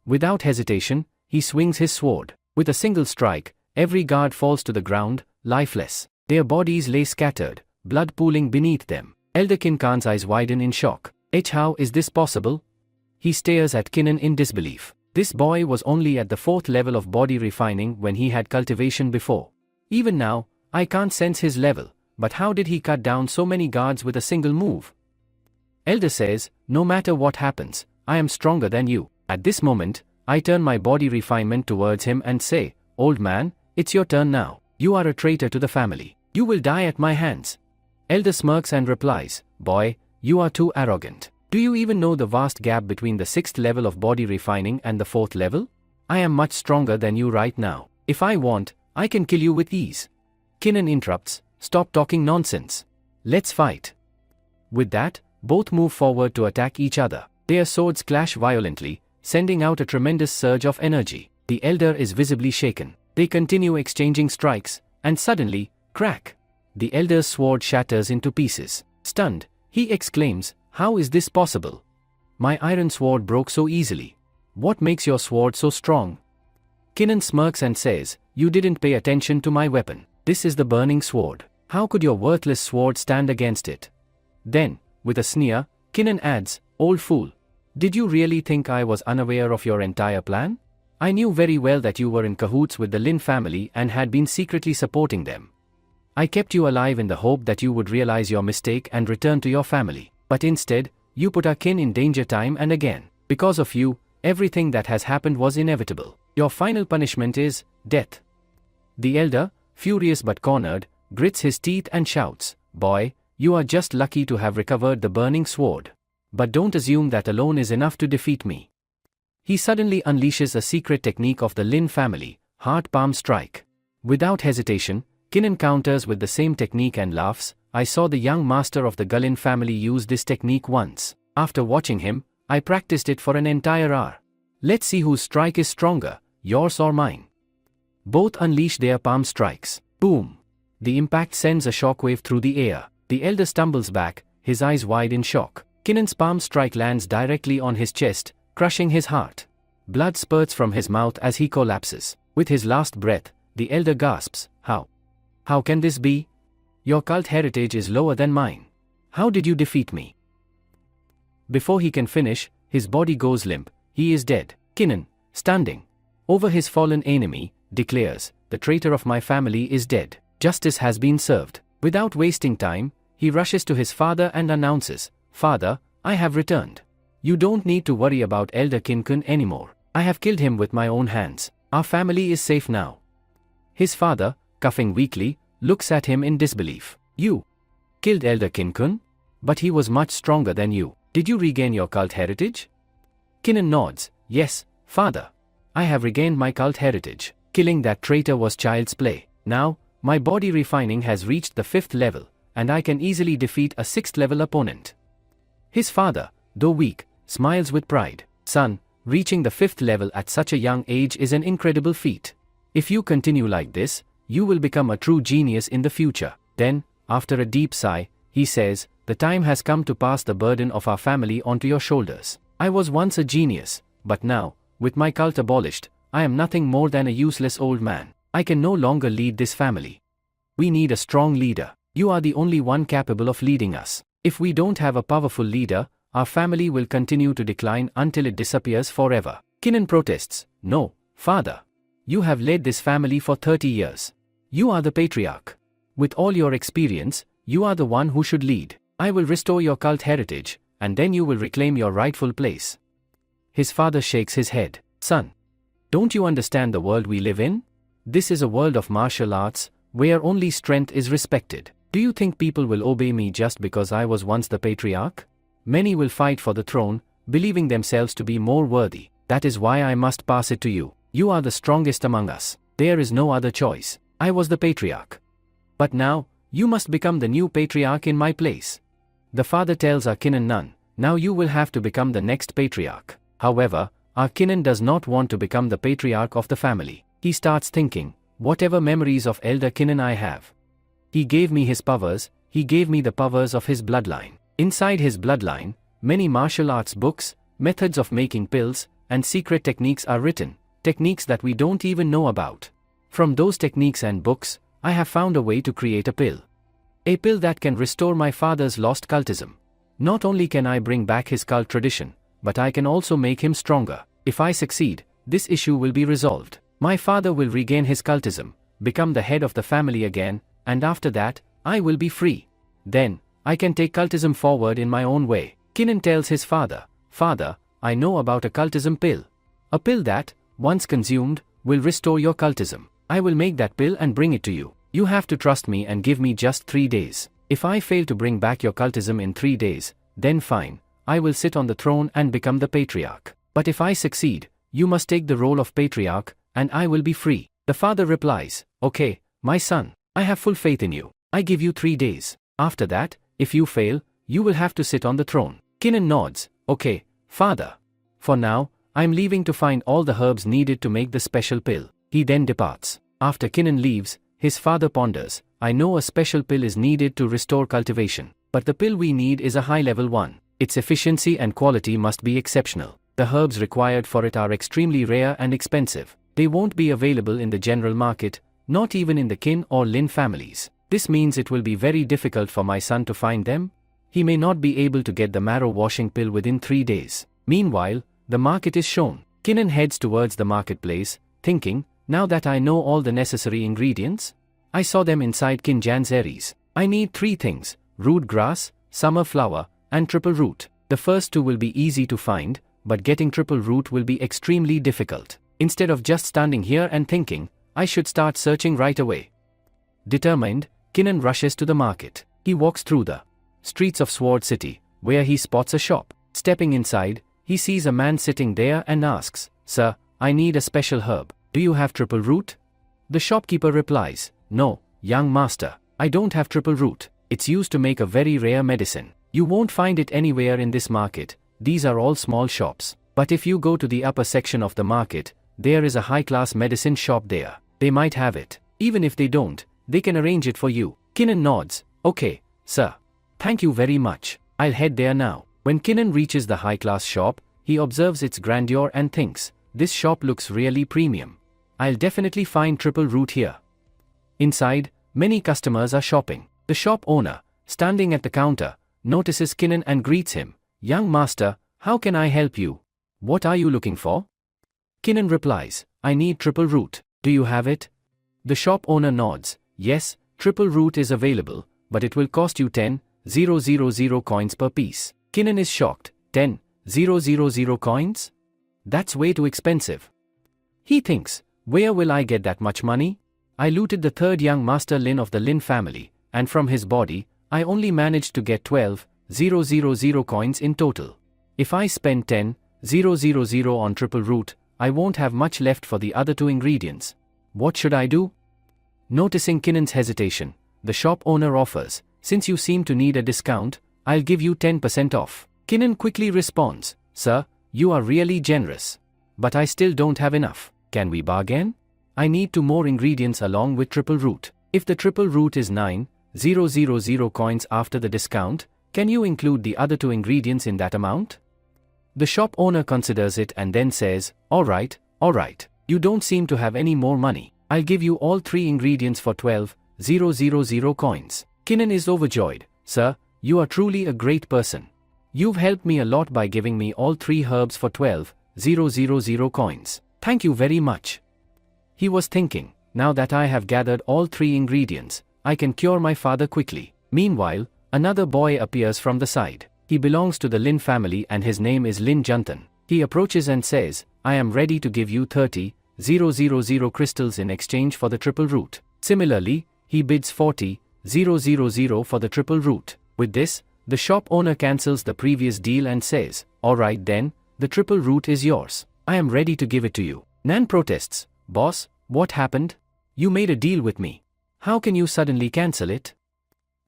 Without hesitation, he swings his sword. With a single strike, every guard falls to the ground, lifeless. Their bodies lay scattered, blood pooling beneath them. Elder Kinkan's eyes widen in shock. How is this possible?" He stares at Kinnan in disbelief. This boy was only at the 4th level of body refining when he had cultivation before. Even now, I can't sense his level, but how did he cut down so many guards with a single move? Elder says, "No matter what happens, I am stronger than you." At this moment, I turn my body refinement towards him and say, "Old man, it's your turn now. You are a traitor to the family. You will die at my hands." Elder smirks and replies, "Boy, you are too arrogant. Do you even know the vast gap between the 6th level of body refining and the 4th level? I am much stronger than you right now. If I want, I can kill you with ease." Kinnan interrupts, "Stop talking nonsense. Let's fight." With that, both move forward to attack each other. Their swords clash violently, sending out a tremendous surge of energy. The elder is visibly shaken. They continue exchanging strikes, and suddenly, crack! The elder's sword shatters into pieces. Stunned, he exclaims, "How is this possible? My iron sword broke so easily. What makes your sword so strong?" Kinnan smirks and says, "You didn't pay attention to my weapon. This is the burning sword. How could your worthless sword stand against it?" Then, with a sneer, Kinnan adds, "Old fool. Did you really think I was unaware of your entire plan? I knew very well that you were in cahoots with the Lin family and had been secretly supporting them. I kept you alive in the hope that you would realize your mistake and return to your family. But instead, you put our kin in danger time and again. Because of you, everything that has happened was inevitable. Your final punishment is death." The elder, furious but cornered, grits his teeth and shouts, "Boy, you are just lucky to have recovered the burning sword. But don't assume that alone is enough to defeat me." He suddenly unleashes a secret technique of the Lin family, Heart Palm Strike. Without hesitation, Kinnan counters with the same technique and laughs, "I saw the young master of the Gullin family use this technique once. After watching him, I practiced it for an entire hour. Let's see whose strike is stronger, yours or mine." Both unleash their palm strikes. Boom! The impact sends a shockwave through the air. The elder stumbles back, his eyes wide in shock. Kinnan's palm strike lands directly on his chest, crushing his heart. Blood spurts from his mouth as he collapses. With his last breath, the elder gasps, How? How can this be? Your cult heritage is lower than mine. How did you defeat me? Before he can finish, his body goes limp. He is dead. Kinnan, standing over his fallen enemy, declares, The traitor of my family is dead. Justice has been served. Without wasting time, he rushes to his father and announces, Father, I have returned. You don't need to worry about Elder Kinkun anymore. I have killed him with my own hands. Our family is safe now. His father, coughing weakly, looks at him in disbelief. You killed Elder Kinkun? But he was much stronger than you. Did you regain your cult heritage? Kinnan nods. Yes, father. I have regained my cult heritage. Killing that traitor was child's play. Now, my body refining has reached the 5th level, and I can easily defeat a 6th level opponent. His father, though weak, smiles with pride. Son, reaching the 5th level at such a young age is an incredible feat. If you continue like this, you will become a true genius in the future. Then, after a deep sigh, he says, The time has come to pass the burden of our family onto your shoulders. I was once a genius, but now, with my cult abolished, I am nothing more than a useless old man. I can no longer lead this family. We need a strong leader. You are the only one capable of leading us. If we don't have a powerful leader, our family will continue to decline until it disappears forever. Kinnan protests, No, father. You have led this family for 30 years. You are the patriarch. With all your experience, you are the one who should lead. I will restore your cult heritage, and then you will reclaim your rightful place. His father shakes his head. Son, don't you understand the world we live in? This is a world of martial arts, where only strength is respected. Do you think people will obey me just because I was once the patriarch? Many will fight for the throne, believing themselves to be more worthy. That is why I must pass it to you. You are the strongest among us. There is no other choice. I was the patriarch. But now, you must become the new patriarch in my place. The father tells our Kinnan Nun, Now you will have to become the next patriarch. However, our Kinnan does not want to become the patriarch of the family. He starts thinking, whatever memories of Elder Kinnan I have. He gave me his powers, he gave me the powers of his bloodline. Inside his bloodline, many martial arts books, methods of making pills, and secret techniques are written, techniques that we don't even know about. From those techniques and books, I have found a way to create a pill. A pill that can restore my father's lost cultism. Not only can I bring back his cult tradition, but I can also make him stronger. If I succeed, this issue will be resolved. My father will regain his cultism, become the head of the family again, and after that, I will be free. Then, I can take cultism forward in my own way. Kinnan tells his father, Father, I know about a cultism pill. A pill that, once consumed, will restore your cultism. I will make that pill and bring it to you. You have to trust me and give me just 3 days. If I fail to bring back your cultism in 3 days, then fine, I will sit on the throne and become the patriarch. But if I succeed, you must take the role of patriarch, and I will be free. The father replies, Okay, my son, I have full faith in you. I give you 3 days. After that, if you fail, you will have to sit on the throne. Kinnan nods, Okay, father. For now, I'm leaving to find all the herbs needed to make the special pill. He then departs. After Kinnan leaves, his father ponders, I know a special pill is needed to restore cultivation, but the pill we need is a high-level one. Its efficiency and quality must be exceptional. The herbs required for it are extremely rare and expensive. They won't be available in the general market, not even in the Kin or Lin families. This means it will be very difficult for my son to find them. He may not be able to get the marrow washing pill within 3 days. Meanwhile, the market is shown. Kinnan heads towards the marketplace, thinking, Now that I know all the necessary ingredients, I saw them inside Kin Janzeri's. I need 3 things, root grass, summer flower, and triple root. The first 2 will be easy to find, but getting triple root will be extremely difficult. Instead of just standing here and thinking, I should start searching right away. Determined, Kinnan rushes to the market. He walks through the streets of Sword City, where he spots a shop. Stepping inside, he sees a man sitting there and asks, Sir, I need a special herb. Do you have triple root? The shopkeeper replies, No, young master, I don't have triple root. It's used to make a very rare medicine. You won't find it anywhere in this market. These are all small shops. But if you go to the upper section of the market, there is a high-class medicine shop there. They might have it. Even if they don't, they can arrange it for you. Kinnan nods, Okay, sir. Thank you very much. I'll head there now. When Kinnan reaches the high-class shop, he observes its grandeur and thinks, this shop looks really premium. I'll definitely find triple root here. Inside, many customers are shopping. The shop owner, standing at the counter, notices Kinnan and greets him. Young master, how can I help you? What are you looking for? Kinnan replies, I need triple root. Do you have it? The shop owner nods. Yes, triple root is available, but it will cost you 10,000 coins per piece. Kinnan is shocked. 10,000 coins? That's way too expensive. He thinks, where will I get that much money? I looted the third young master Lin of the Lin family, and from his body, I only managed to get 12,000 coins in total. If I spend 10,000 on triple root, I won't have much left for the other two ingredients. What should I do? Noticing Kinnan's hesitation, the shop owner offers, since you seem to need a discount, I'll give you 10% off. Kinnan quickly responds, Sir, you are really generous. But I still don't have enough. Can we bargain? I need 2 more ingredients along with triple root. If the triple root is 9,000 coins after the discount, can you include the other 2 ingredients in that amount? The shop owner considers it and then says, Alright, you don't seem to have any more money. I'll give you all 3 ingredients for 12,000 coins. Kinnan is overjoyed. Sir, you are truly a great person. You've helped me a lot by giving me all 3 herbs for 12,000 coins. Thank you very much. He was thinking, now that I have gathered all 3 ingredients, I can cure my father quickly. Meanwhile, another boy appears from the side. He belongs to the Lin family and his name is Lin Juntan. He approaches and says, I am ready to give you 30,000 crystals in exchange for the triple root. Similarly, he bids 40,000 for the triple root. With this, the shop owner cancels the previous deal and says, Alright then, the triple root is yours. I am ready to give it to you. Nan protests, Boss, what happened? You made a deal with me. How can you suddenly cancel it?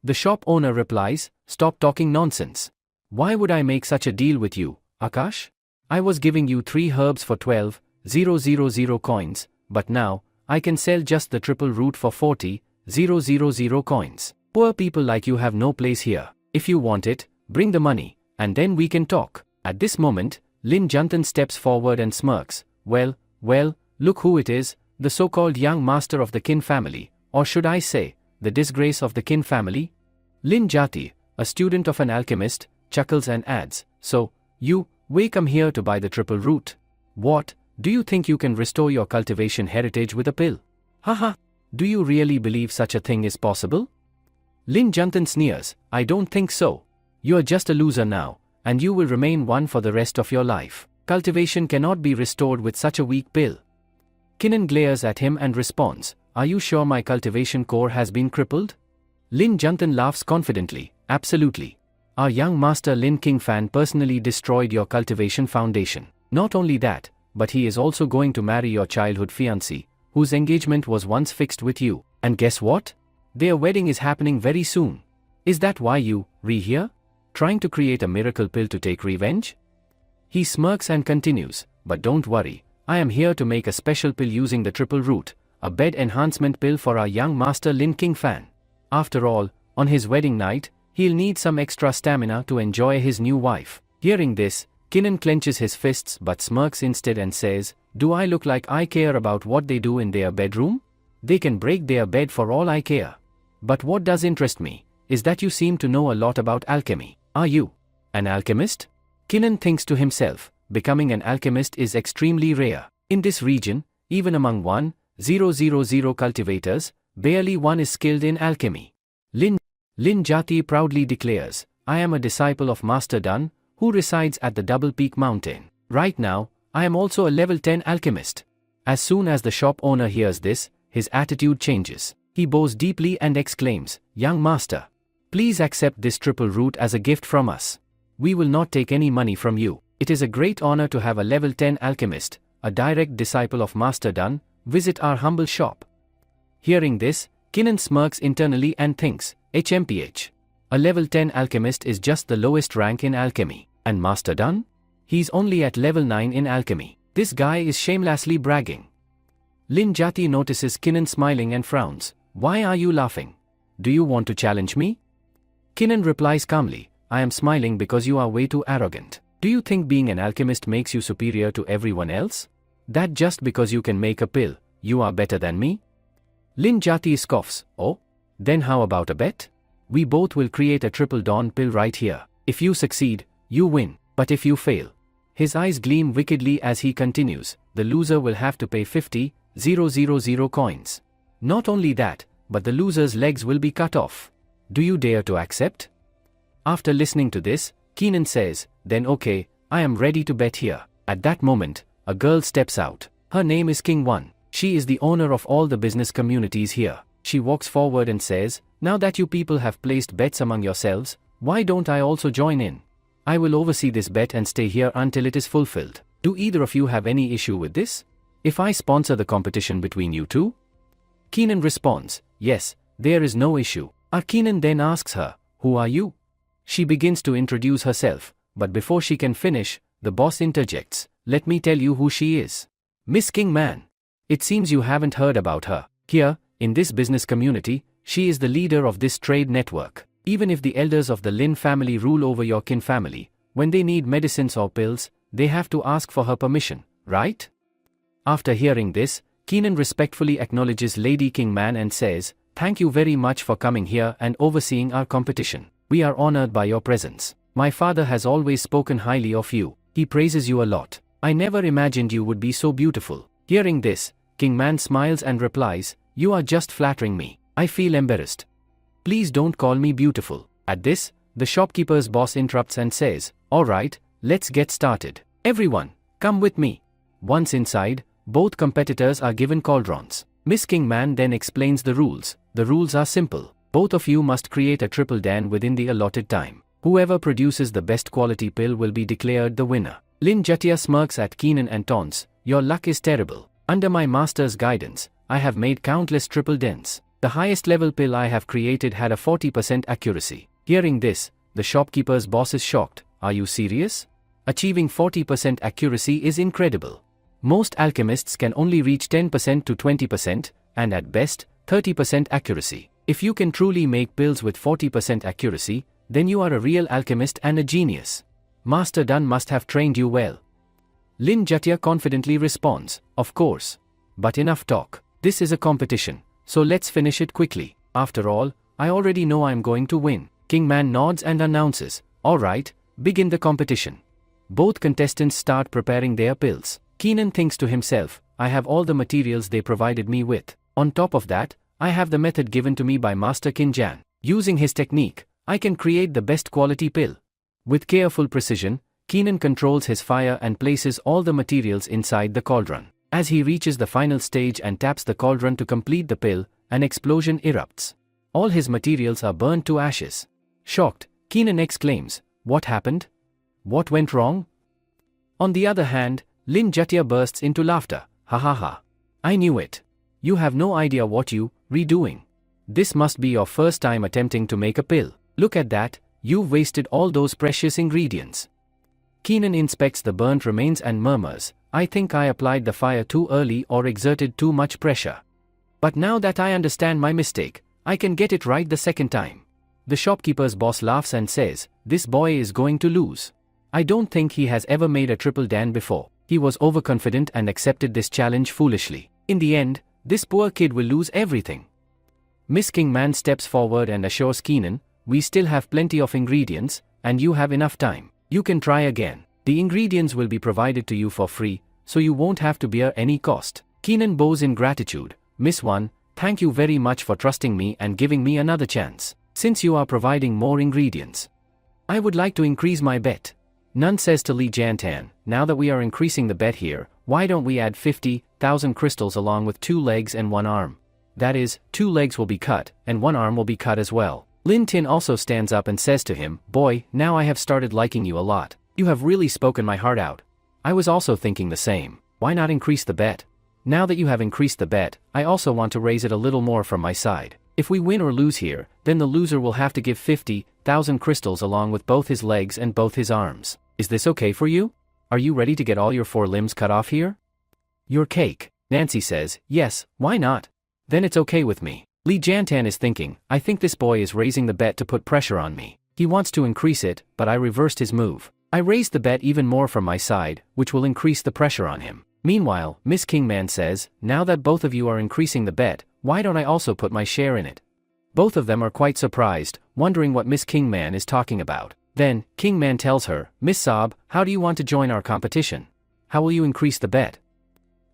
The shop owner replies, Stop talking nonsense. Why would I make such a deal with you, Akash? I was giving you 3 herbs for 12,000 coins, but now, I can sell just the triple root for 40,000 coins. Poor people like you have no place here. If you want it, bring the money, and then we can talk. At this moment, Lin Juntan steps forward and smirks. Well, look who it is, the so-called young master of the Kin family, or should I say, the disgrace of the Kin family? Lin Jati, a student of an alchemist, chuckles and adds, So, you, come here to buy the triple root. What, do you think you can restore your cultivation heritage with a pill? Haha, do you really believe such a thing is possible? Lin Juntan sneers, I don't think so. You're just a loser now, and you will remain one for the rest of your life. Cultivation cannot be restored with such a weak pill. Kinnan glares at him and responds, Are you sure my cultivation core has been crippled? Lin Juntan laughs confidently, Absolutely. Our young master Lin King Fan personally destroyed your cultivation foundation. Not only that, but he is also going to marry your childhood fiancée, whose engagement was once fixed with you. And guess what? Their wedding is happening very soon. Is that why you, here? Trying to create a miracle pill to take revenge? He smirks and continues, But don't worry, I am here to make a special pill using the triple root, a bed enhancement pill for our young master Lin King Fan. After all, on his wedding night, he'll need some extra stamina to enjoy his new wife. Hearing this, Kinnan clenches his fists but smirks instead and says, Do I look like I care about what they do in their bedroom? They can break their bed for all I care. But what does interest me, is that you seem to know a lot about alchemy. Are you an alchemist? Kinnan thinks to himself, becoming an alchemist is extremely rare. In this region, even among 1,000 cultivators, barely one is skilled in alchemy. Lin Jati proudly declares, I am a disciple of Master Dun, who resides at the Double Peak Mountain. Right now, I am also a level 10 alchemist. As soon as the shop owner hears this, his attitude changes. He bows deeply and exclaims, Young master, please accept this triple root as a gift from us. We will not take any money from you. It is a great honor to have a level 10 alchemist, a direct disciple of Master Dun, visit our humble shop. Hearing this, Kinnan smirks internally and thinks, HMPH. A level 10 alchemist is just the lowest rank in alchemy. And Master Dun? He's only at level 9 in alchemy. This guy is shamelessly bragging. Lin Jati notices Kinnan smiling and frowns. Why are you laughing? Do you want to challenge me? Kinnan replies calmly, I am smiling because you are way too arrogant. Do you think being an alchemist makes you superior to everyone else? That just because you can make a pill, you are better than me? Lin Jati scoffs. Oh? Then how about a bet? We both will create a triple dawn pill right here. If you succeed, you win. But if you fail. His eyes gleam wickedly as he continues. The loser will have to pay 50,000 coins. Not only that, but the loser's legs will be cut off. Do you dare to accept? After listening to this, Keenan says, then okay, I am ready to bet here. At that moment, a girl steps out. Her name is King One. She is the owner of all the business communities here. She walks forward and says, now that you people have placed bets among yourselves, why don't I also join in? I will oversee this bet and stay here until it is fulfilled. Do either of you have any issue with this? If I sponsor the competition between you two? Keenan responds, yes, there is no issue. Keenan then asks her, who are you? She begins to introduce herself, but before she can finish, the boss interjects, let me tell you who she is. Miss Kingman. It seems you haven't heard about her. Here, in this business community, she is the leader of this trade network. Even if the elders of the Lin family rule over your kin family, when they need medicines or pills, they have to ask for her permission, right? After hearing this, Keenan respectfully acknowledges Lady Kingman and says, thank you very much for coming here and overseeing our competition. We are honored by your presence. My father has always spoken highly of you. He praises you a lot. I never imagined you would be so beautiful. Hearing this, Kingman smiles and replies, you are just flattering me. I feel embarrassed. Please don't call me beautiful. At this, the shopkeeper's boss interrupts and says, alright, let's get started. Everyone, come with me. Once inside, both competitors are given cauldrons. Miss Kingman then explains the rules. The rules are simple. Both of you must create a triple dan within the allotted time. Whoever produces the best quality pill will be declared the winner. Lin Jatia smirks at Keenan and taunts, your luck is terrible. Under my master's guidance, I have made countless triple dens. The highest level pill I have created had a 40% accuracy. Hearing this, the shopkeeper's boss is shocked. Are you serious? Achieving 40% accuracy is incredible. Most alchemists can only reach 10% to 20%, and at best, 30% accuracy. If you can truly make pills with 40% accuracy, then you are a real alchemist and a genius. Master Dun must have trained you well. Lin Jatia confidently responds, of course. But enough talk. This is a competition. So let's finish it quickly. After all, I already know I'm going to win. Kingman nods and announces, alright, begin the competition. Both contestants start preparing their pills. Keenan thinks to himself, I have all the materials they provided me with. On top of that, I have the method given to me by Master Kinjan. Using his technique, I can create the best quality pill. With careful precision, Keenan controls his fire and places all the materials inside the cauldron. As he reaches the final stage and taps the cauldron to complete the pill, an explosion erupts. All his materials are burned to ashes. Shocked, Keenan exclaims, what happened? What went wrong? On the other hand, Lin Jatia bursts into laughter. Ha ha ha. I knew it. You have no idea what you redoing. This must be your first time attempting to make a pill. Look at that, you've wasted all those precious ingredients. Keenan inspects the burnt remains and murmurs, I think I applied the fire too early or exerted too much pressure. But now that I understand my mistake, I can get it right the second time. The shopkeeper's boss laughs and says, this boy is going to lose. I don't think he has ever made a triple dan before. He was overconfident and accepted this challenge foolishly. In the end, this poor kid will lose everything. Miss Kingman steps forward and assures Keenan, we still have plenty of ingredients, and you have enough time. You can try again. The ingredients will be provided to you for free, so you won't have to bear any cost. Keenan bows in gratitude. Miss One, thank you very much for trusting me and giving me another chance. Since you are providing more ingredients, I would like to increase my bet. Nun says to Li Jantan, now that we are increasing the bet here, why don't we add 50,000 crystals along with 2 legs and 1 arm? That is, 2 legs will be cut, and 1 arm will be cut as well. Lin Tin also stands up and says to him, boy, now I have started liking you a lot. You have really spoken my heart out. I was also thinking the same. Why not increase the bet? Now that you have increased the bet, I also want to raise it a little more from my side. If we win or lose here, then the loser will have to give 50,000 crystals along with both his legs and both his arms. Is this okay for you? Are you ready to get all your 4 limbs cut off here? Your cake. Nancy says, yes, why not? Then it's okay with me. Li Jantan is thinking, I think this boy is raising the bet to put pressure on me. He wants to increase it, but I reversed his move. I raised the bet even more from my side, which will increase the pressure on him. Meanwhile, Miss Kingman says, now that both of you are increasing the bet, why don't I also put my share in it? Both of them are quite surprised, wondering what Miss Kingman is talking about. Then, Kingman tells her, Miss Saab, how do you want to join our competition? How will you increase the bet?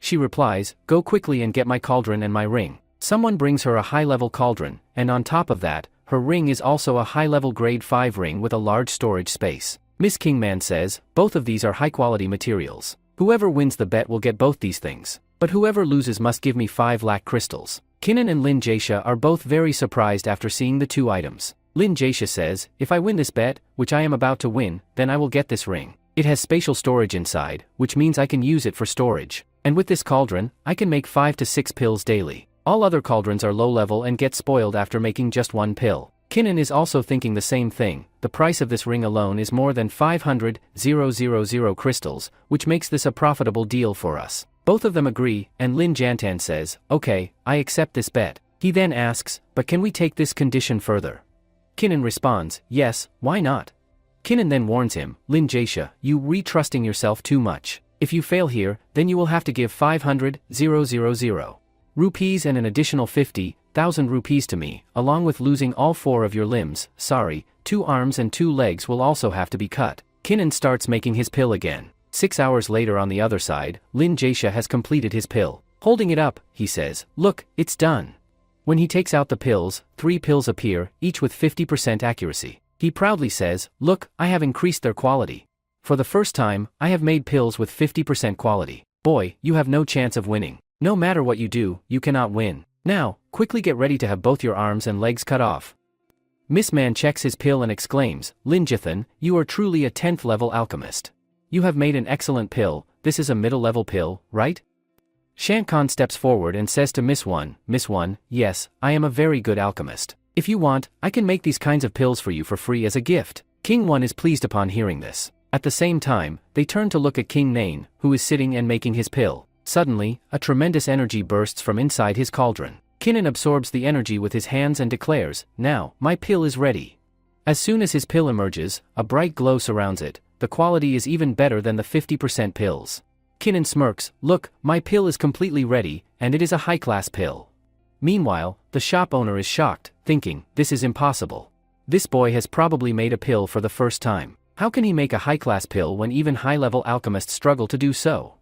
She replies, go quickly and get my cauldron and my ring. Someone brings her a high-level cauldron, and on top of that, her ring is also a high-level grade 5 ring with a large storage space. Miss Kingman says, both of these are high-quality materials. Whoever wins the bet will get both these things. But whoever loses must give me 5 lakh crystals. Kinnan and Lin Jaesha are both very surprised after seeing the 2 items. Lin Jaesha says, if I win this bet, which I am about to win, then I will get this ring. It has spatial storage inside, which means I can use it for storage. And with this cauldron, I can make 5 to 6 pills daily. All other cauldrons are low level and get spoiled after making just 1 pill. Kinnan is also thinking the same thing. The price of this ring alone is more than 500,000 crystals, which makes this a profitable deal for us. Both of them agree, and Lin Jantan says, okay, I accept this bet. He then asks, but can we take this condition further? Kinnan responds, yes, why not? Kinnan then warns him, Lin Jaesha, you re-trusting yourself too much. If you fail here, then you will have to give 500,000 rupees and an additional 50,000 rupees to me, along with losing all 4 of your limbs. Sorry, 2 arms and 2 legs will also have to be cut. Kinnan starts making his pill again. 6 hours later on the other side, Lin Jaesha has completed his pill. Holding it up, he says, look, it's done. When he takes out the pills, 3 pills appear, each with 50% accuracy. He proudly says, look, I have increased their quality. For the first time, I have made pills with 50% quality. Boy, you have no chance of winning. No matter what you do, you cannot win. Now, quickly get ready to have both your arms and legs cut off. Miss Man checks his pill and exclaims, Lin Jithan, you are truly a 10th level alchemist. You have made an excellent pill. This is a middle level pill, right? Shan Khan steps forward and says to Miss One, yes, I am a very good alchemist. If you want, I can make these kinds of pills for you for free as a gift. King One is pleased upon hearing this. At the same time, they turn to look at King Nain, who is sitting and making his pill. Suddenly, a tremendous energy bursts from inside his cauldron. Kinnan absorbs the energy with his hands and declares, now, my pill is ready. As soon as his pill emerges, a bright glow surrounds it. The quality is even better than the 50% pills. Kinnan smirks, look, my pill is completely ready, and it is a high-class pill. Meanwhile, the shop owner is shocked, thinking, this is impossible. This boy has probably made a pill for the first time. How can he make a high-class pill when even high-level alchemists struggle to do so?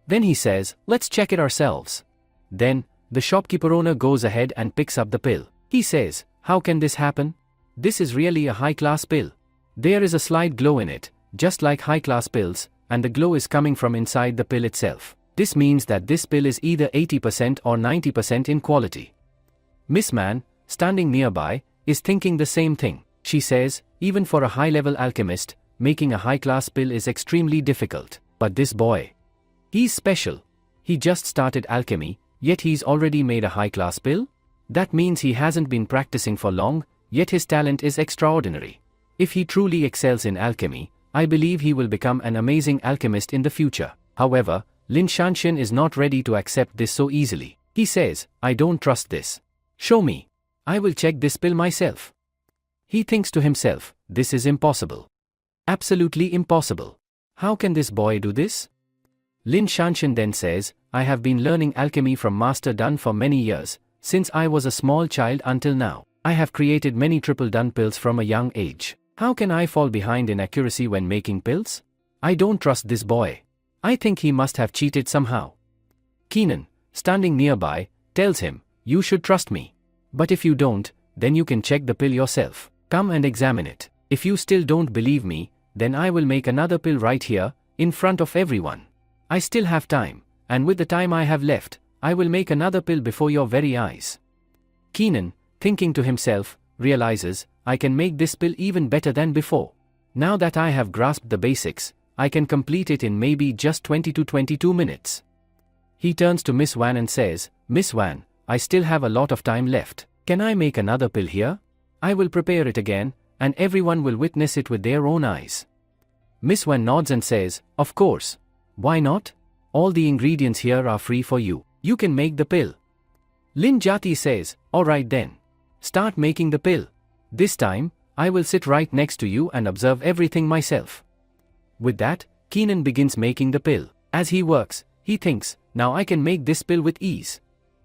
Then he says, let's check it ourselves. Then, the shopkeeper owner goes ahead and picks up the pill. He says, how can this happen? This is really a high-class pill. There is a slight glow in it, just like high-class pills, and the glow is coming from inside the pill itself. This means that this pill is either 80% or 90% in quality. Miss Man, standing nearby, is thinking the same thing. She says, even for a high-level alchemist, making a high-class pill is extremely difficult. But this boy, he's special. He just started alchemy, yet he's already made a high-class pill? That means he hasn't been practicing for long, yet his talent is extraordinary. If he truly excels in alchemy, I believe he will become an amazing alchemist in the future. However, Lin Shanshan is not ready to accept this so easily. He says, I don't trust this. Show me. I will check this pill myself. He thinks to himself, this is impossible. Absolutely impossible. How can this boy do this? Lin Shanshan then says, I have been learning alchemy from Master Dun for many years, since I was a small child until now. I have created many triple Dun pills from a young age. How can I fall behind in accuracy when making pills? I don't trust this boy. I think he must have cheated somehow. Keenan, standing nearby, tells him, you should trust me. But if you don't, then you can check the pill yourself. Come and examine it. If you still don't believe me, then I will make another pill right here, in front of everyone. I still have time, and with the time I have left, I will make another pill before your very eyes. Keenan, thinking to himself, realizes, I can make this pill even better than before. Now that I have grasped the basics, I can complete it in maybe just 20 to 22 minutes. He turns to Miss Wan and says, Miss Wan, I still have a lot of time left. Can I make another pill here? I will prepare it again, and everyone will witness it with their own eyes. Miss Wan nods and says, of course. Why not? All the ingredients here are free for you. You can make the pill. Lin Jati says, alright then. Start making the pill. This time, I will sit right next to you and observe everything myself. With that, Keenan begins making the pill. As he works, He thinks, now I can make this pill with ease.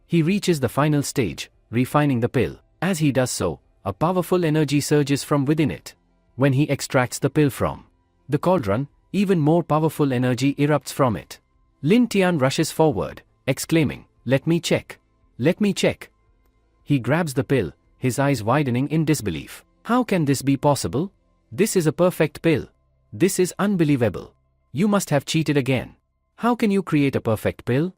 He reaches the final stage, refining the pill. As he does so, a powerful energy surges from within it. When he extracts the pill from the cauldron, even more powerful energy erupts from it. Lin Tian rushes forward, exclaiming, "Let me check. Let me check." He grabs the pill, his eyes widening in disbelief. How can this be possible? This is a perfect pill. This is unbelievable. You must have cheated again. How can you create a perfect pill?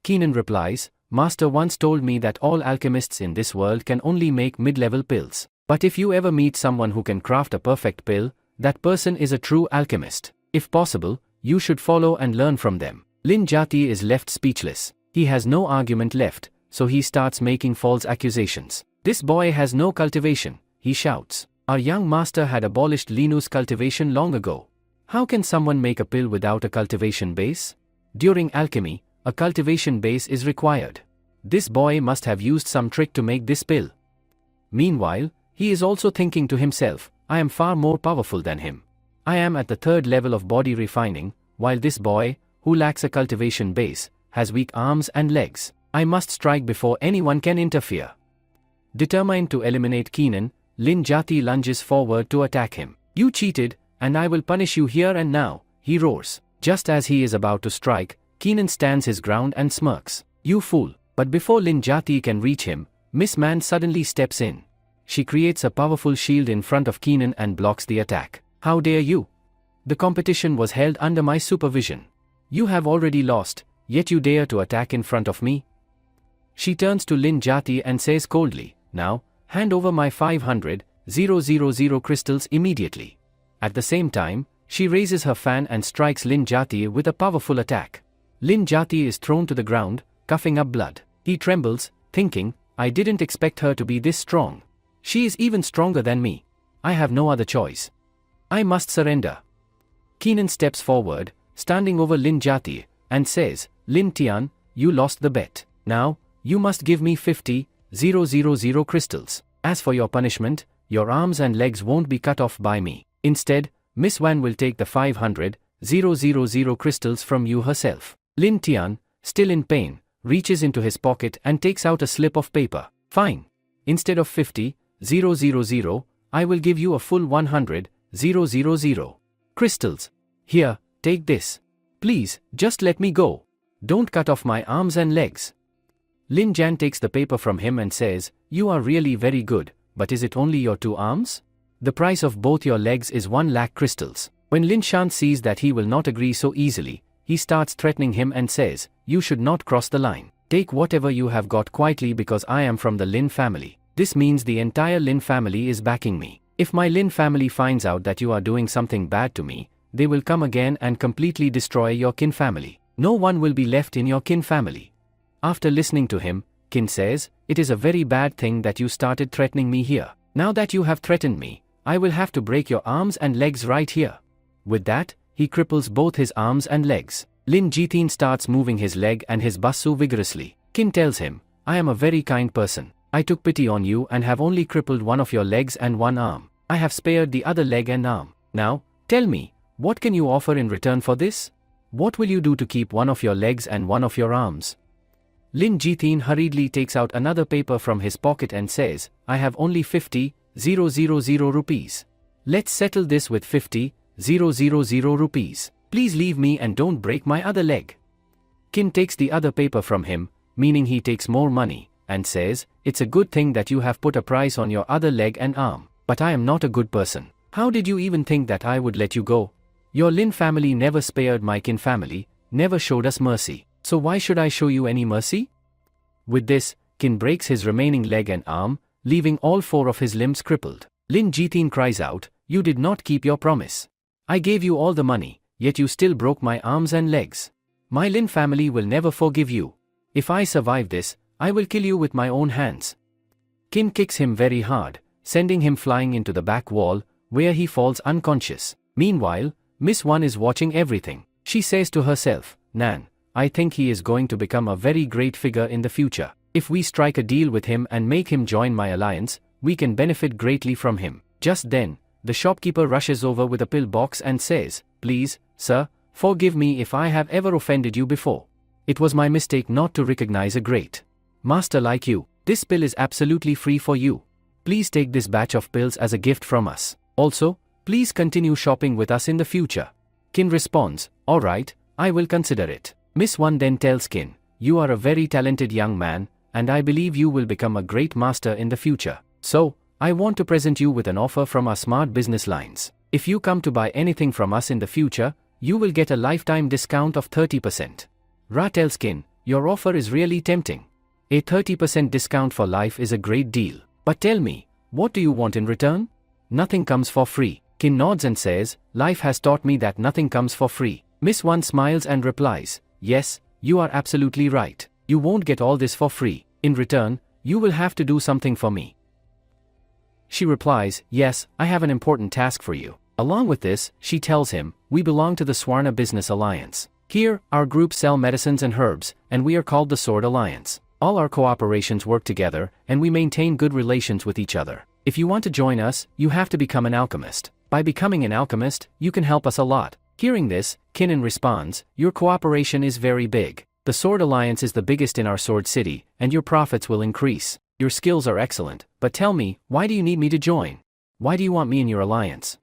Keenan replies, "Master once told me that all alchemists in this world can only make mid-level pills. But if you ever meet someone who can craft a perfect pill, that person is a true alchemist. If possible, you should follow and learn from them." Lin Jati is left speechless. He has no argument left, so he starts making false accusations. "This boy has no cultivation," he shouts. "Our young master had abolished Linu's cultivation long ago. How can someone make a pill without a cultivation base? During alchemy, a cultivation base is required. This boy must have used some trick to make this pill." Meanwhile, he is also thinking to himself, "I am far more powerful than him. I am at the 3rd level of body refining, while this boy, who lacks a cultivation base, has weak arms and legs. I must strike before anyone can interfere." Determined to eliminate Keenan, Lin Jati lunges forward to attack him. "You cheated, and I will punish you here and now," he roars. Just as he is about to strike, Keenan stands his ground and smirks. "You fool." But before Lin Jati can reach him, Miss Man suddenly steps in. She creates a powerful shield in front of Keenan and blocks the attack. "How dare you? The competition was held under my supervision. You have already lost, yet you dare to attack in front of me?" She turns to Lin Jati and says coldly, "Now, hand over my 500,000 crystals immediately." At the same time, she raises her fan and strikes Lin Jati with a powerful attack. Lin Jati is thrown to the ground, coughing up blood. He trembles, thinking, "I didn't expect her to be this strong. She is even stronger than me. I have no other choice. I must surrender." Keenan steps forward, standing over Lin Jati, and says, "Lin Tian, you lost the bet. Now, you must give me 50,000 crystals. As for your punishment, your arms and legs won't be cut off by me. Instead, Miss Wan will take the 500,000 crystals from you herself." Lin Tian, still in pain, reaches into his pocket and takes out a slip of paper. "Fine. Instead of 50,000, I will give you a full 100,000 crystals. Here, take this. Please, just let me go. Don't cut off my arms and legs." Lin Jan takes the paper from him and says, "You are really very good, but is it only your 2 arms? The price of both your legs is 1 lakh crystals." When Lin Shan sees that he will not agree so easily, he starts threatening him and says, "You should not cross the line. Take whatever you have got quietly because I am from the Lin family. This means the entire Lin family is backing me. If my Lin family finds out that you are doing something bad to me, they will come again and completely destroy your kin family. No one will be left in your kin family." After listening to him, Kin says, "It is a very bad thing that you started threatening me here. Now that you have threatened me, I will have to break your arms and legs right here." With that, he cripples both his arms and legs. Lin Jitin starts moving his leg and his basu vigorously. Kin tells him, "I am a very kind person. I took pity on you and have only crippled one of your legs and 1 arm. I have spared the other leg and arm. Now, tell me, what can you offer in return for this? What will you do to keep one of your legs and one of your arms?" Lin Jitin hurriedly takes out another paper from his pocket and says, "I have only 50,000 rupees. Let's settle this with 50,000 rupees. Please leave me and don't break my other leg." Kin takes the other paper from him, meaning he takes more money, and says, "It's a good thing that you have put a price on your other leg and arm, but I am not a good person. How did you even think that I would let you go? Your Lin family never spared my kin family, never showed us mercy. So why should I show you any mercy?" With this, Kin breaks his remaining leg and arm, leaving all 4 of his limbs crippled. Lin Jitin cries out, "You did not keep your promise. I gave you all the money, yet you still broke my arms and legs. My Lin family will never forgive you. If I survive this, I will kill you with my own hands." Kin kicks him very hard, sending him flying into the back wall, where he falls unconscious. Meanwhile, Miss One is watching everything. She says to herself, "Nan, I think he is going to become a very great figure in the future. If we strike a deal with him and make him join my alliance, we can benefit greatly from him." Just then, the shopkeeper rushes over with a pill box and says, "Please, sir, Forgive me if I have ever offended you before. It was my mistake not to recognize a great master like you. This pill is absolutely free for you. Please take this batch of pills as a gift from us. Also, please continue shopping with us in the future. Kin responds, alright, I will consider it. Miss One then tells Kin, you are a very talented young man, and I believe you will become a great master in the future. So, I want to present you with an offer from our smart business lines. If you come to buy anything from us in the future, you will get a lifetime discount of 30%. Ra tells Kin, your offer is really tempting. A 30% discount for life is a great deal. But tell me, what do you want in return? Nothing comes for free. Kin nods and says, life has taught me that nothing comes for free. Miss One smiles and replies, yes, you are absolutely right. You won't get all this for free. In return, you will have to do something for me. She replies, yes, I have an important task for you. Along with this, she tells him, we belong to the Swarna Business Alliance. Here, our group sell medicines and herbs, and we are called the Sword Alliance. All our cooperations work together, and we maintain good relations with each other. If you want to join us, you have to become an alchemist. By becoming an alchemist, you can help us a lot. Hearing this, Kinnan responds, your cooperation is very big. The Sword Alliance is the biggest in our Sword City, and your profits will increase. Your skills are excellent, but tell me, why do you need me to join? Why do you want me in your alliance?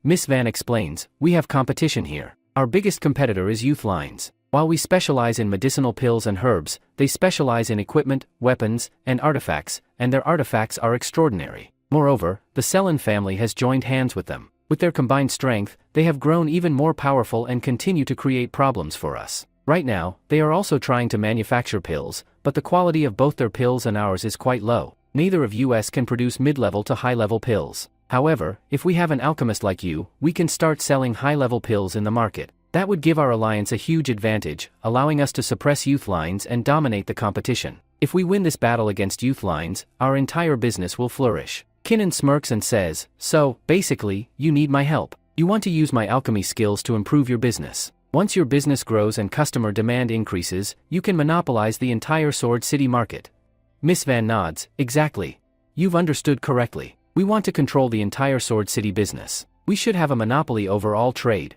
Miss Van explains, we have competition here. Our biggest competitor is Youth Lines. While we specialize in medicinal pills and herbs, they specialize in equipment, weapons, and artifacts, and their artifacts are extraordinary. Moreover, the Selen family has joined hands with them. With their combined strength, they have grown even more powerful and continue to create problems for us. Right now, they are also trying to manufacture pills, but the quality of both their pills and ours is quite low. Neither of us can produce mid-level to high-level pills. However, if we have an alchemist like you, we can start selling high-level pills in the market. That would give our alliance a huge advantage, allowing us to suppress Youth Lines and dominate the competition. If we win this battle against Youth Lines, our entire business will flourish. Kinnan smirks and says, so, basically, you need my help. You want to use my alchemy skills to improve your business. Once your business grows and customer demand increases, you can monopolize the entire Sword City market. Miss Van nods, exactly. You've understood correctly. We want to control the entire Sword City business. We should have a monopoly over all trade.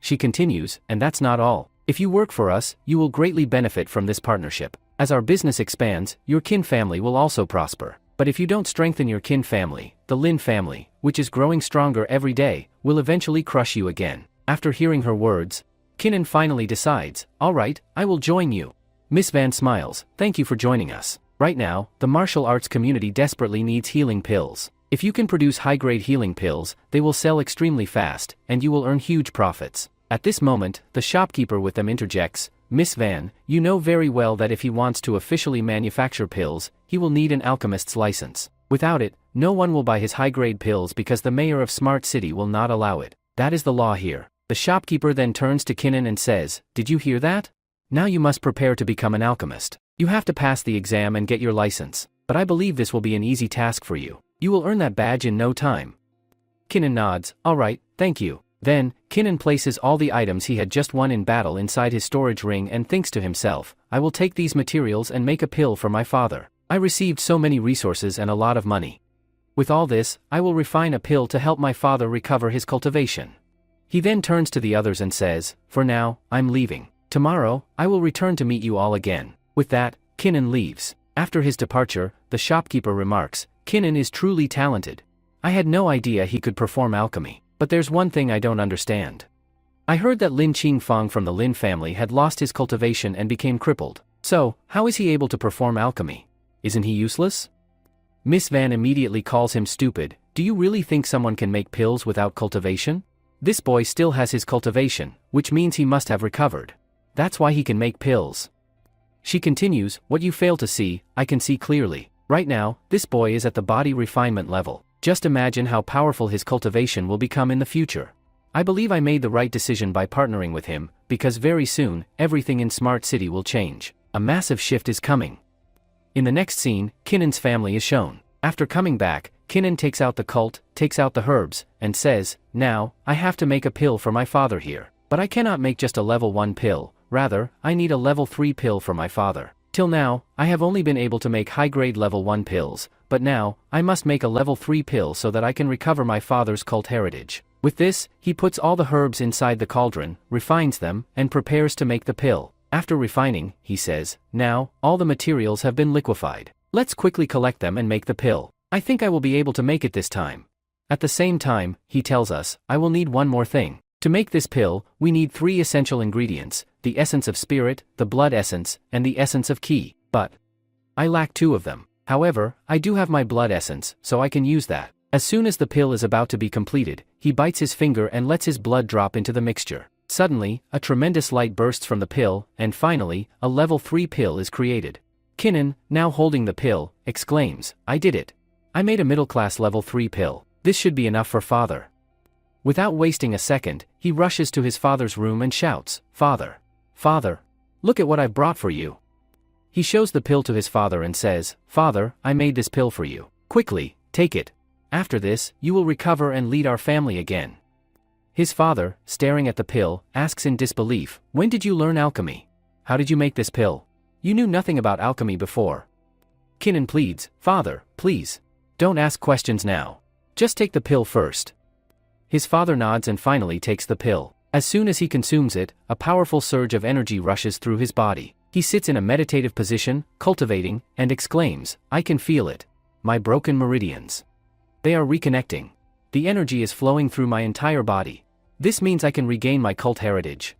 She continues, and that's not all. If you work for us, you will greatly benefit from this partnership. As our business expands, your kin family will also prosper. But if you don't strengthen your kin family, the Lin family, which is growing stronger every day, will eventually crush you again. After hearing her words, Kinnan finally decides, alright, I will join you. Miss Van smiles, thank you for joining us. Right now, the martial arts community desperately needs healing pills. If you can produce high-grade healing pills, they will sell extremely fast, and you will earn huge profits. At this moment, the shopkeeper with them interjects, Miss Van, you know very well that if he wants to officially manufacture pills, he will need an alchemist's license. Without it, no one will buy his high-grade pills because the mayor of Smart City will not allow it. That is the law here. The shopkeeper then turns to Kinnan and says, did you hear that? Now you must prepare to become an alchemist. You have to pass the exam and get your license, but I believe this will be an easy task for you. You will earn that badge in no time. Kinnan nods, alright, thank you. Then, Kinnan places all the items he had just won in battle inside his storage ring and thinks to himself, I will take these materials and make a pill for my father. I received so many resources and a lot of money. With all this, I will refine a pill to help my father recover his cultivation. He then turns to the others and says, for now, I'm leaving. Tomorrow, I will return to meet you all again. With that, Kinnan leaves. After his departure, the shopkeeper remarks, Kinnan is truly talented. I had no idea he could perform alchemy, but there's one thing I don't understand. I heard that Lin Qingfang from the Lin family had lost his cultivation and became crippled. So, how is he able to perform alchemy? Isn't he useless? Miss Van immediately calls him stupid. Do you really think someone can make pills without cultivation? This boy still has his cultivation, which means he must have recovered. That's why he can make pills. She continues, what you fail to see, I can see clearly. Right now, this boy is at the body refinement level. Just imagine how powerful his cultivation will become in the future. I believe I made the right decision by partnering with him, because very soon, everything in Smart City will change. A massive shift is coming. In the next scene, Kinnan's family is shown. After coming back, Kinnan takes out the cult, takes out the herbs, and says, now, I have to make a pill for my father here. But I cannot make just a level 1 pill, rather, I need a level 3 pill for my father. Till now, I have only been able to make high-grade level 1 pills, but now, I must make a level 3 pill so that I can recover my father's cult heritage. With this, he puts all the herbs inside the cauldron, refines them, and prepares to make the pill. After refining, he says, now, all the materials have been liquefied. Let's quickly collect them and make the pill. I think I will be able to make it this time. At the same time, he tells us, I will need one more thing. To make this pill, we need 3 essential ingredients, the essence of spirit, the blood essence, and the essence of ki. But I lack 2 of them. However, I do have my blood essence, so I can use that. As soon as the pill is about to be completed, he bites his finger and lets his blood drop into the mixture. Suddenly, a tremendous light bursts from the pill, and finally, a level 3 pill is created. Kinnan, now holding the pill, exclaims, I did it. I made a middle-class level 3 pill. This should be enough for father. Without wasting a second, he rushes to his father's room and shouts, Father! Father! Look at what I've brought for you. He shows the pill to his father and says, Father, I made this pill for you. Quickly, take it. After this, you will recover and lead our family again. His father, staring at the pill, asks in disbelief, when did you learn alchemy? How did you make this pill? You knew nothing about alchemy before. Kinnan pleads, Father, please. Don't ask questions now. Just take the pill first. His father nods and finally takes the pill. As soon as he consumes it, a powerful surge of energy rushes through his body. He sits in a meditative position, cultivating, and exclaims, I can feel it. My broken meridians. They are reconnecting. The energy is flowing through my entire body. This means I can regain my cult heritage.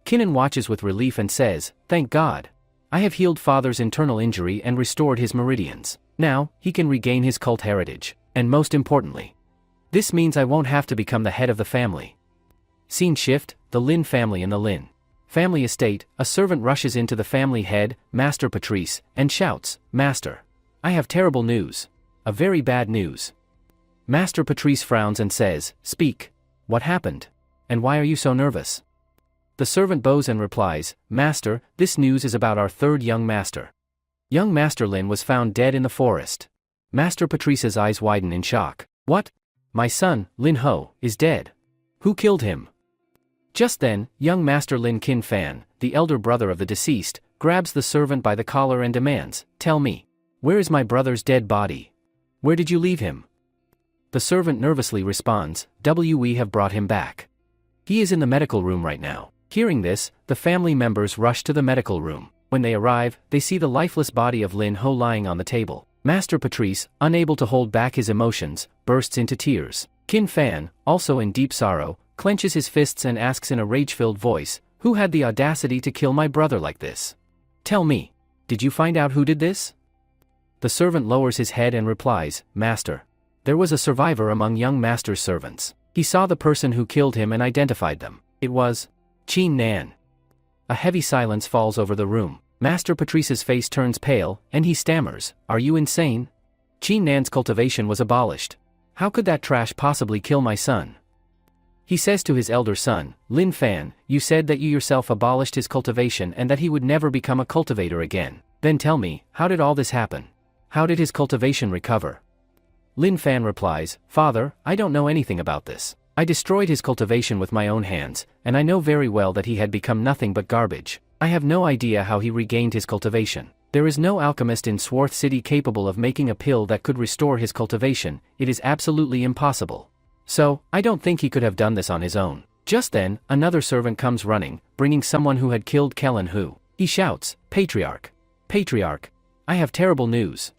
Kinnan watches with relief and says, Thank God. I have healed father's internal injury and restored his meridians. Now, he can regain his cult heritage. And most importantly, this means I won't have to become the head of the family. Scene shift, the Lin family in the Lin family estate. A servant rushes into the family head, Master Patrice, and shouts, Master, I have terrible news. A very bad news. Master Patrice frowns and says, Speak. What happened? And why are you so nervous? The servant bows and replies, Master, this news is about our 3rd young master. Young Master Lin was found dead in the forest. Master Patrice's eyes widen in shock. What? My son, Lin Ho, is dead. Who killed him? Just then, young Master Lin Kin Fan, the elder brother of the deceased, grabs the servant by the collar and demands, Tell me. Where is my brother's dead body? Where did you leave him? The servant nervously responds, We have brought him back. He is in the medical room right now. Hearing this, the family members rush to the medical room. When they arrive, they see the lifeless body of Lin Ho lying on the table. Master Patrice, unable to hold back his emotions, bursts into tears. Kin Fan, also in deep sorrow, clenches his fists and asks in a rage-filled voice, Who had the audacity to kill my brother like this? Tell me, did you find out who did this? The servant lowers his head and replies, Master. There was a survivor among young master's servants. He saw the person who killed him and identified them. It was Qin Nan. A heavy silence falls over the room. Master Patrice's face turns pale, and he stammers, Are you insane? Qin Nan's cultivation was abolished. How could that trash possibly kill my son? He says to his elder son, Lin Fan, you said that you yourself abolished his cultivation and that he would never become a cultivator again. Then tell me, how did all this happen? How did his cultivation recover? Lin Fan replies, Father, I don't know anything about this. I destroyed his cultivation with my own hands, and I know very well that he had become nothing but garbage. I have no idea how he regained his cultivation. There is no alchemist in Swarth City capable of making a pill that could restore his cultivation. It is absolutely impossible. So, I don't think he could have done this on his own. Just then, another servant comes running, bringing someone who had killed Kellen Hu. He shouts, Patriarch! Patriarch! I have terrible news.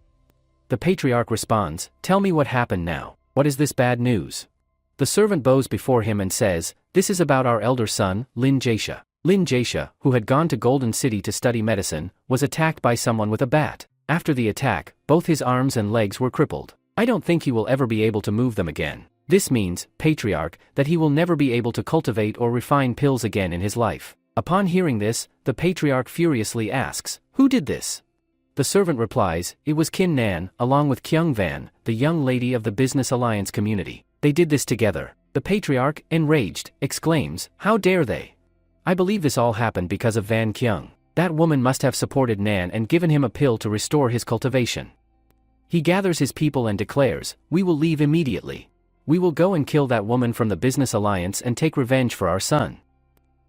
The Patriarch responds, Tell me what happened now. What is this bad news? The servant bows before him and says, This is about our elder son, Lin Jaisha. Lin Jaisha, who had gone to Golden City to study medicine, was attacked by someone with a bat. After the attack, both his arms and legs were crippled. I don't think he will ever be able to move them again. This means, Patriarch, that he will never be able to cultivate or refine pills again in his life. Upon hearing this, the Patriarch furiously asks, Who did this? The servant replies, It was Kin Nan, along with Kyung Van, the young lady of the Business Alliance community. They did this together. The Patriarch, enraged, exclaims, How dare they? I believe this all happened because of Van Kyung. That woman must have supported Nan and given him a pill to restore his cultivation. He gathers his people and declares, We will leave immediately. We will go and kill that woman from the Business Alliance and take revenge for our son.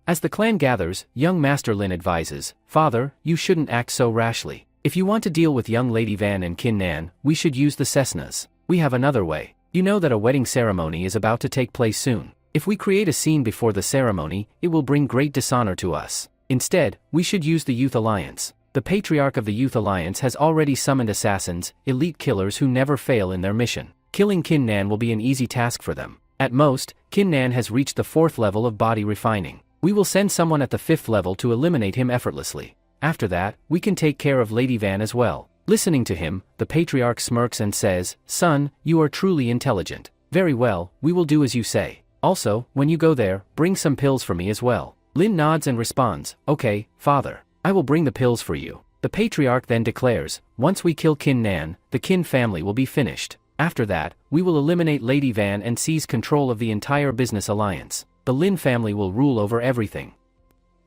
As the clan gathers, young Master Lin advises, Father, you shouldn't act so rashly. If you want to deal with young Lady Van and Kin Nan, we should use the Cessnas. We have another way. You know that a wedding ceremony is about to take place soon. If we create a scene before the ceremony, it will bring great dishonor to us. Instead, we should use the Youth Alliance. The Patriarch of the Youth Alliance has already summoned assassins, elite killers who never fail in their mission. Killing Kin Nan will be an easy task for them. At most, Kin Nan has reached the 4th level of body refining. We will send someone at the 5th level to eliminate him effortlessly. After that, we can take care of Lady Van as well. Listening to him, the Patriarch smirks and says, "Son, you are truly intelligent. Very well, we will do as you say. Also, when you go there, bring some pills for me as well." Lin nods and responds, "Okay, father. I will bring the pills for you." The Patriarch then declares, "Once we kill Kin Nan, the Kin family will be finished. After that, we will eliminate Lady Van and seize control of the entire business alliance. The Lin family will rule over everything."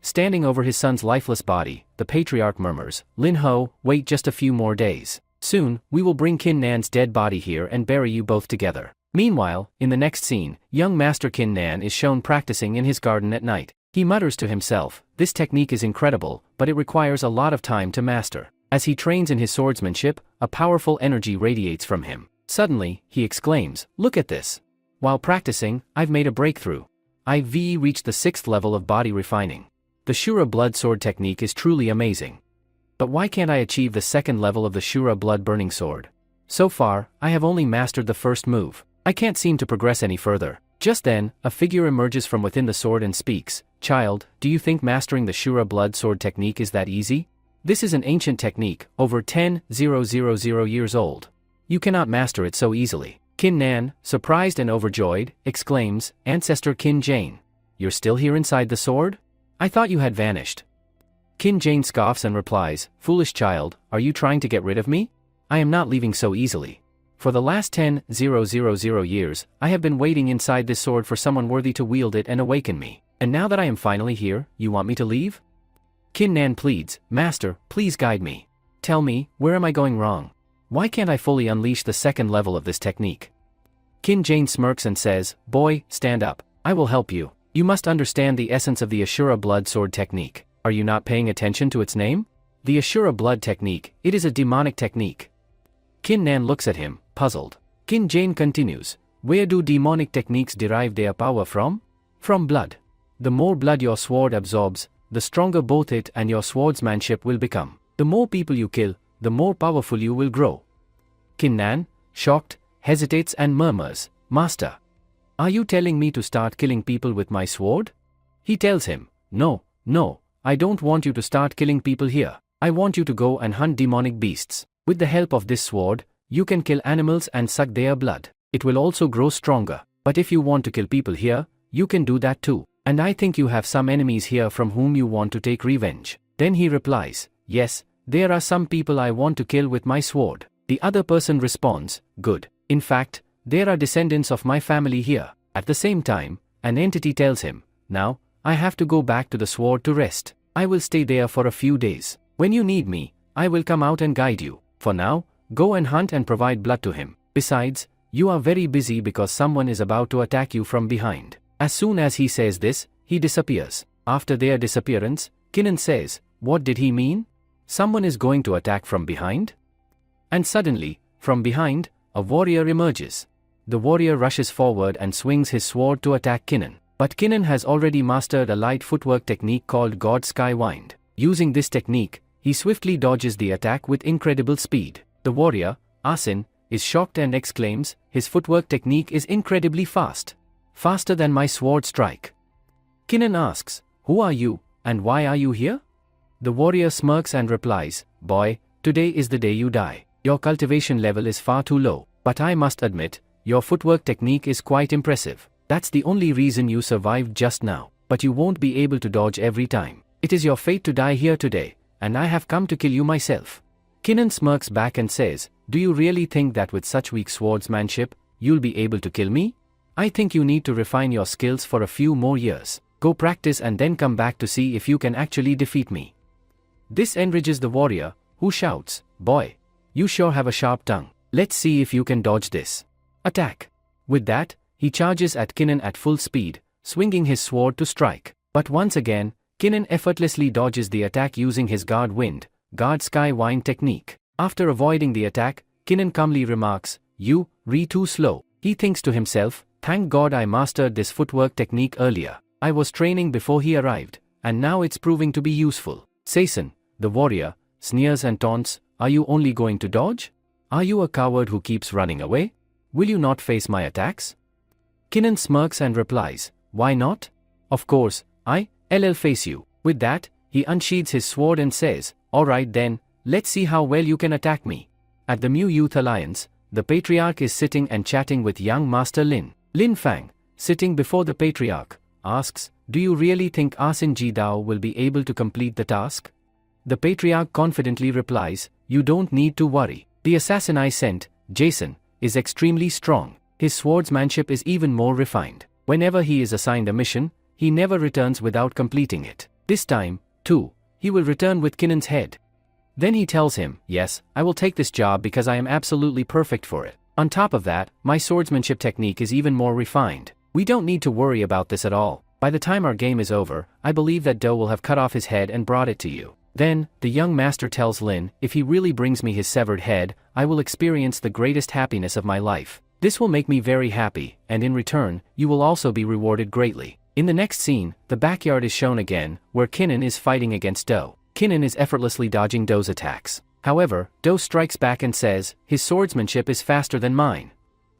Standing over his son's lifeless body, the Patriarch murmurs, "Lin Ho, wait just a few more days. Soon, we will bring Kin Nan's dead body here and bury you both together." Meanwhile, in the next scene, young Master Kin Nan is shown practicing in his garden at night. He mutters to himself, "This technique is incredible, but it requires a lot of time to master." As he trains in his swordsmanship, a powerful energy radiates from him. Suddenly, he exclaims, "Look at this. While practicing, I've made a breakthrough. I've reached the 6th level of body refining. The Shura blood sword technique is truly amazing. But why can't I achieve the 2nd level of the Shura blood burning sword? So far, I have only mastered the first move. I can't seem to progress any further." Just then, a figure emerges from within the sword and speaks, "Child, do you think mastering the Shura blood sword technique is that easy? This is an ancient technique, over 10,000 years old. You cannot master it so easily." Kin Nan, surprised and overjoyed, exclaims, "Ancestor Kin Jane. You're still here inside the sword? I thought you had vanished." Kin Jane scoffs and replies, "Foolish child, are you trying to get rid of me? I am not leaving so easily. For the last 10,000 years, I have been waiting inside this sword for someone worthy to wield it and awaken me. And now that I am finally here, you want me to leave?" Kin Nan pleads, "Master, please guide me. Tell me, where am I going wrong? Why can't I fully unleash the 2nd level of this technique?" Kin Jane smirks and says, "Boy, stand up. I will help you. You must understand the essence of the Ashura blood sword technique. Are you not paying attention to its name? The Ashura blood technique, it is a demonic technique." Kin Nan looks at him, puzzled. Kin Jane continues, "Where do demonic techniques derive their power from? From blood. The more blood your sword absorbs, the stronger both it and your swordsmanship will become. The more people you kill, the more powerful you will grow." Kin Nan, shocked, hesitates and murmurs, "Master, are you telling me to start killing people with my sword?" He tells him, No, I don't want you to start killing people here. I want you to go and hunt demonic beasts. With the help of this sword, you can kill animals and suck their blood. It will also grow stronger. But if you want to kill people here, you can do that too. And I think you have some enemies here from whom you want to take revenge." Then he replies, "Yes, there are some people I want to kill with my sword." The other person responds, "Good. In fact, there are descendants of my family here." At the same time, an entity tells him, "Now, I have to go back to the sword to rest. I will stay there for a few days. When you need me, I will come out and guide you. For now, go and hunt and provide blood to him. Besides, you are very busy because someone is about to attack you from behind." As soon as he says this, he disappears. After their disappearance, Kinnan says, "What did he mean? Someone is going to attack from behind?" And suddenly, from behind, a warrior emerges. The warrior rushes forward and swings his sword to attack Kinnan. But Kinnan has already mastered a light footwork technique called God Sky Wind. Using this technique, he swiftly dodges the attack with incredible speed. The warrior, Asin, is shocked and exclaims, "His footwork technique is incredibly fast. Faster than my sword strike." Kinnan asks, "Who are you, and why are you here?" The warrior smirks and replies, "Boy, today is the day you die. Your cultivation level is far too low, but I must admit, your footwork technique is quite impressive. That's the only reason you survived just now, but you won't be able to dodge every time. It is your fate to die here today, and I have come to kill you myself." Kinnan smirks back and says, "Do you really think that with such weak swordsmanship, you'll be able to kill me? I think you need to refine your skills for a few more years. Go practice and then come back to see if you can actually defeat me." This enrages the warrior, who shouts, "Boy, you sure have a sharp tongue. Let's see if you can dodge this. Attack." With that, he charges at Kinnan at full speed, swinging his sword to strike. But once again, Kinnan effortlessly dodges the attack using his God Wind, God Sky Wind technique. After avoiding the attack, Kinnan calmly remarks, "You, too slow." He thinks to himself, thank God I mastered this footwork technique earlier. I was training before he arrived, and now it's proving to be useful. Saison, the warrior, sneers and taunts, are you only going to dodge? Are you a coward who keeps running away? Will you not face my attacks? Kinnan smirks and replies, why not? Of course, I'll face you. With that, he unsheathes his sword and says, alright then, let's see how well you can attack me. At the Mu Youth Alliance, the Patriarch is sitting and chatting with young Master Lin. Lin Fang, sitting before the Patriarch, asks, do you really think Asin Ji Dao will be able to complete the task? The Patriarch confidently replies, you don't need to worry. The assassin I sent, Jason, is extremely strong. His swordsmanship is even more refined. Whenever he is assigned a mission, he never returns without completing it. This time, too, he will return with Kinnan's head. Then he tells him, yes, I will take this job because I am absolutely perfect for it. On top of that, my swordsmanship technique is even more refined. We don't need to worry about this at all. By the time our game is over, I believe that Do will have cut off his head and brought it to you. Then, the young master tells Lin, if he really brings me his severed head, I will experience the greatest happiness of my life. This will make me very happy, and in return, you will also be rewarded greatly. In the next scene, the backyard is shown again, where Kinnan is fighting against Do. Kinnan is effortlessly dodging Do's attacks. However, Do strikes back and says, his swordsmanship is faster than mine.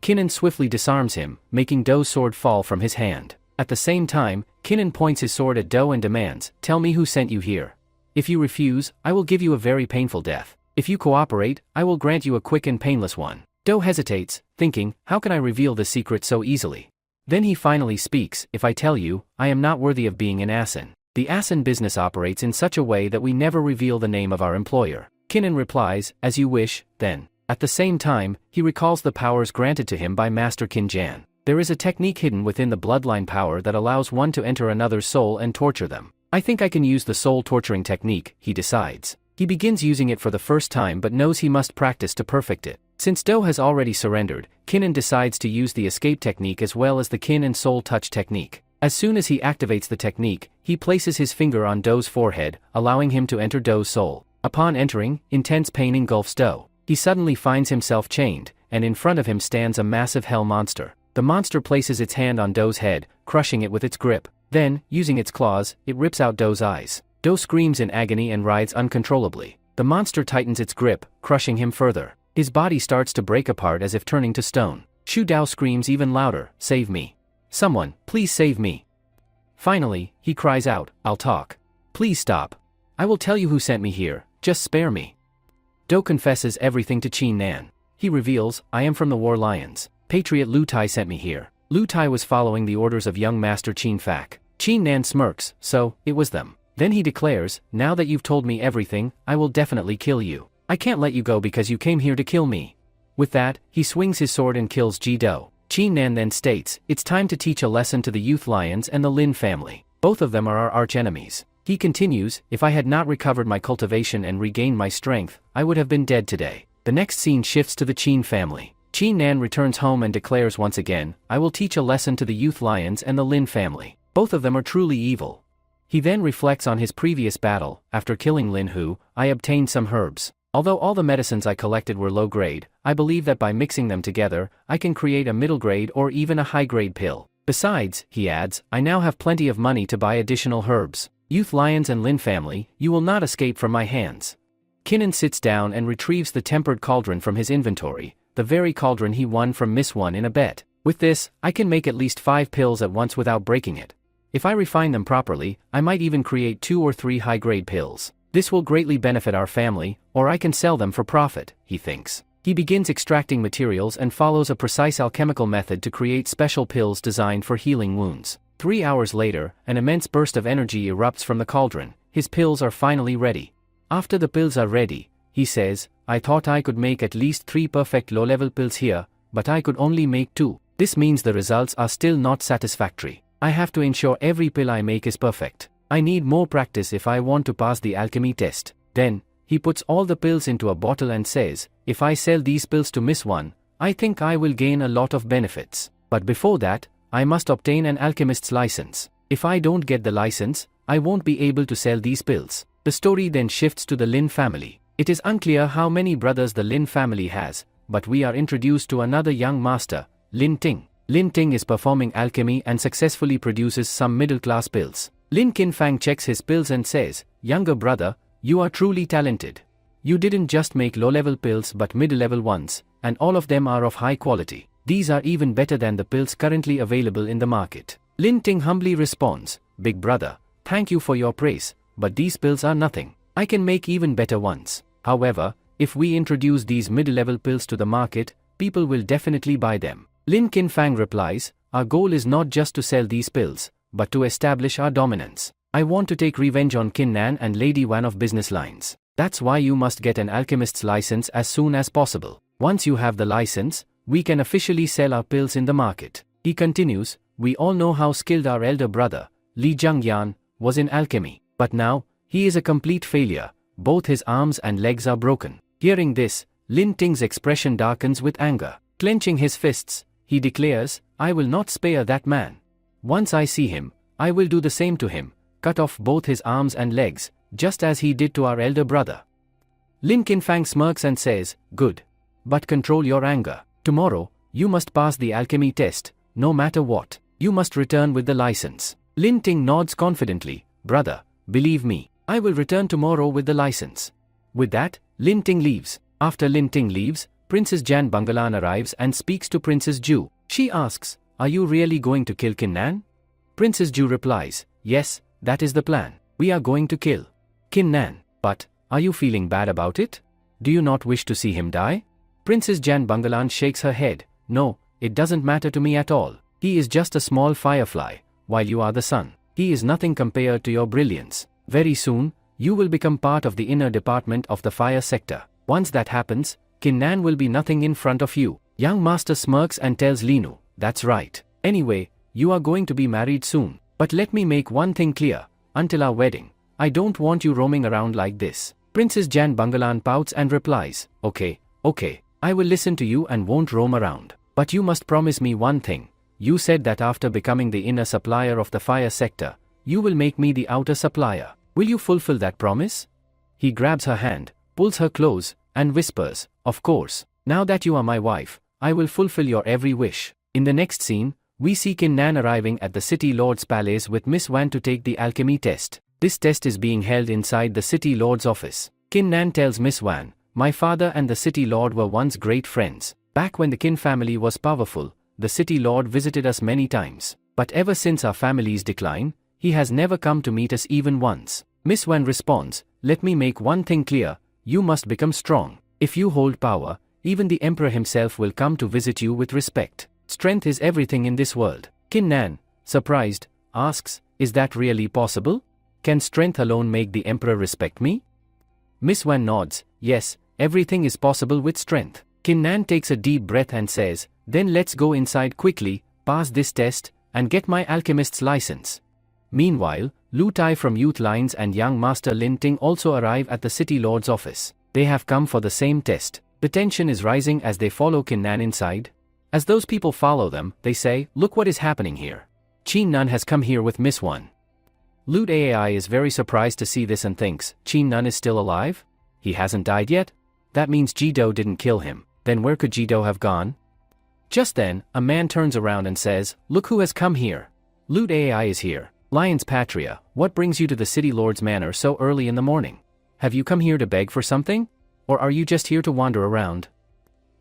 Kinnan swiftly disarms him, making Do's sword fall from his hand. At the same time, Kinnan points his sword at Do and demands, tell me who sent you here. If you refuse, I will give you a very painful death. If you cooperate, I will grant you a quick and painless one. Do hesitates, thinking, how can I reveal the secret so easily? Then he finally speaks, if I tell you, I am not worthy of being an Asin. The Asin business operates in such a way that we never reveal the name of our employer. Kinnan replies, as you wish, then. At the same time, he recalls the powers granted to him by Master Qin Jan. There is a technique hidden within the bloodline power that allows one to enter another's soul and torture them. I think I can use the soul torturing technique, he decides. He begins using it for the first time but knows he must practice to perfect it. Since Do has already surrendered, Kinnan decides to use the escape technique as well as the Kin and soul touch technique. As soon as he activates the technique, he places his finger on Do's forehead, allowing him to enter Do's soul. Upon entering, intense pain engulfs Do. He suddenly finds himself chained, and in front of him stands a massive hell monster. The monster places its hand on Do's head, crushing it with its grip. Then, using its claws, it rips out Do's eyes. Do screams in agony and writhes uncontrollably. The monster tightens its grip, crushing him further. His body starts to break apart as if turning to stone. Shu Dao screams even louder, save me. Someone, please save me. Finally, he cries out, I'll talk. Please stop. I will tell you who sent me here, just spare me. Do confesses everything to Qin Nan. He reveals, I am from the War Lions. Patriot Lu Tai sent me here. Lu Tai was following the orders of young Master Qin Fak. Qin Nan smirks, so, it was them. Then he declares, now that you've told me everything, I will definitely kill you. I can't let you go because you came here to kill me. With that, he swings his sword and kills Ji Do. Qin Nan then states, it's time to teach a lesson to the Youth Lions and the Lin family. Both of them are our arch-enemies. He continues, if I had not recovered my cultivation and regained my strength, I would have been dead today. The next scene shifts to the Qin family. Qin Nan returns home and declares once again, I will teach a lesson to the Youth Lions and the Lin family. Both of them are truly evil. He then reflects on his previous battle. After killing Lin Hu, I obtained some herbs. Although all the medicines I collected were low grade, I believe that by mixing them together, I can create a middle grade or even a high grade pill. Besides, he adds, I now have plenty of money to buy additional herbs. Youth Lions and Lin family, you will not escape from my hands. Kinnan sits down and retrieves the tempered cauldron from his inventory, the very cauldron he won from Miss One in a bet. With this, I can make at least 5 pills at once without breaking it. If I refine them properly, I might even create 2 or 3 high-grade pills. This will greatly benefit our family, or I can sell them for profit, he thinks. He begins extracting materials and follows a precise alchemical method to create special pills designed for healing wounds. 3 hours later, an immense burst of energy erupts from the cauldron. His pills are finally ready. After the pills are ready, he says, I thought I could make at least 3 perfect low-level pills here, but I could only make 2. This means the results are still not satisfactory. I have to ensure every pill I make is perfect. I need more practice if I want to pass the alchemy test. Then, he puts all the pills into a bottle and says, if I sell these pills to Miss One, I think I will gain a lot of benefits. But before that, I must obtain an alchemist's license. If I don't get the license, I won't be able to sell these pills. The story then shifts to the Lin family. It is unclear how many brothers the Lin family has, but we are introduced to another young master, Lin Ting. Lin Ting is performing alchemy and successfully produces some middle-class pills. Lin Qinfang checks his pills and says, "Younger brother, you are truly talented. You didn't just make low-level pills but middle-level ones, and all of them are of high quality. These are even better than the pills currently available in the market." Lin Ting humbly responds, "Big brother, thank you for your praise, but these pills are nothing. I can make even better ones. However, if we introduce these middle-level pills to the market, people will definitely buy them." Lin Qinfang replies, "Our goal is not just to sell these pills, but to establish our dominance. I want to take revenge on Qin Nan and Lady Wan of business lines. That's why you must get an alchemist's license as soon as possible. Once you have the license, we can officially sell our pills in the market." He continues, "We all know how skilled our elder brother, Li Zhangyan, was in alchemy. But now, he is a complete failure. Both his arms and legs are broken." Hearing this, Lin Ting's expression darkens with anger. Clenching his fists, he declares, "I will not spare that man. Once I see him, I will do the same to him, cut off both his arms and legs, just as he did to our elder brother." Lin Qinfang smirks and says, "Good. But control your anger. Tomorrow, you must pass the alchemy test, no matter what. You must return with the license." Lin Ting nods confidently, "Brother, believe me, I will return tomorrow with the license." With that, Lin Ting leaves. After Lin Ting leaves, Princess Jan Bungalan arrives and speaks to Princess Ju. She asks, "Are you really going to kill Qin Nan?" Princess Ju replies, "Yes, that is the plan. We are going to kill Qin Nan. But, are you feeling bad about it? Do you not wish to see him die?" Princess Jan Bungalan shakes her head, "No, it doesn't matter to me at all. He is just a small firefly, while you are the sun. He is nothing compared to your brilliance. Very soon, you will become part of the inner department of the fire sector. Once that happens, Qin Nan will be nothing in front of you." Young master smirks and tells Linu, "That's right. Anyway, you are going to be married soon. But let me make one thing clear, until our wedding, I don't want you roaming around like this." Princess Jan Bungalan pouts and replies, Okay, I will listen to you and won't roam around. But you must promise me one thing. You said that after becoming the inner supplier of the fire sector, you will make me the outer supplier. Will you fulfill that promise?" He grabs her hand, pulls her close, and whispers, "Of course. Now that you are my wife, I will fulfill your every wish." In the next scene, we see Qin Nan arriving at the City Lord's palace with Miss Wan to take the alchemy test. This test is being held inside the City Lord's office. Qin Nan tells Miss Wan, "My father and the City Lord were once great friends. Back when the Qin family was powerful, the City Lord visited us many times. But ever since our family's decline, he has never come to meet us even once." Miss Wan responds, "Let me make one thing clear, you must become strong. If you hold power, even the Emperor himself will come to visit you with respect. Strength is everything in this world." Qin Nan, surprised, asks, "Is that really possible? Can strength alone make the Emperor respect me?" Miss Wan nods, "Yes, everything is possible with strength." Qin Nan takes a deep breath and says, "Then let's go inside quickly, pass this test, and get my alchemist's license." Meanwhile, Lu Tai from Youth Lines and young master Lin Ting also arrive at the City Lord's office. They have come for the same test. The tension is rising as they follow Qin Nan inside. As those people follow them, they say, "Look what is happening here. Qin Nan has come here with Miss Wan." Lu Tai is very surprised to see this and thinks, "Qin Nan is still alive? He hasn't died yet? That means Jido didn't kill him. Then where could Jido have gone?" Just then, a man turns around and says, "Look who has come here. Lu Tai is here. Lion's Patria, what brings you to the City Lord's manor so early in the morning? Have you come here to beg for something? Or are you just here to wander around?"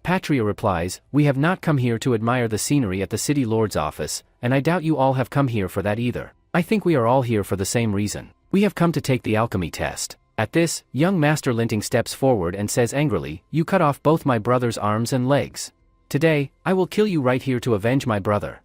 Patria replies, "We have not come here to admire the scenery at the City Lord's office, and I doubt you all have come here for that either. I think we are all here for the same reason. We have come to take the alchemy test." At this, young Master Linting steps forward and says angrily, "You cut off both my brother's arms and legs. Today, I will kill you right here to avenge my brother."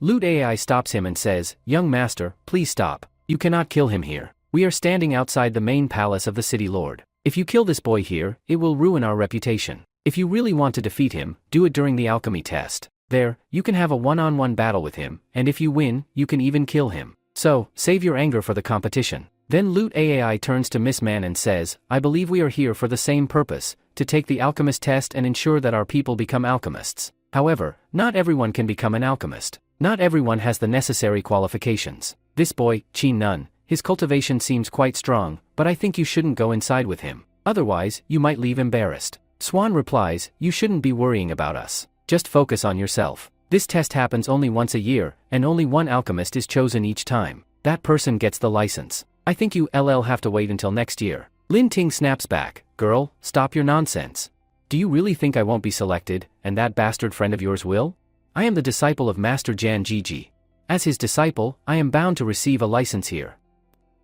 Lu Tai stops him and says, "Young master, please stop. You cannot kill him here. We are standing outside the main palace of the City Lord. If you kill this boy here, it will ruin our reputation. If you really want to defeat him, do it during the alchemy test. There, you can have a one-on-one battle with him, and if you win, you can even kill him. So, save your anger for the competition." Then Lu Tai turns to Miss Man and says, "I believe we are here for the same purpose, to take the alchemist test and ensure that our people become alchemists. However, not everyone can become an alchemist. Not everyone has the necessary qualifications. This boy, Qin Nan, his cultivation seems quite strong, but I think you shouldn't go inside with him. Otherwise, you might leave embarrassed." Swan replies, "You shouldn't be worrying about us. Just focus on yourself. This test happens only once a year, and only one alchemist is chosen each time. That person gets the license. I think you'll have to wait until next year. Lin Ting snaps back, girl, stop your nonsense. Do you really think I won't be selected, and that bastard friend of yours will? I am the disciple of Master Jan Gigi. As his disciple, I am bound to receive a license here.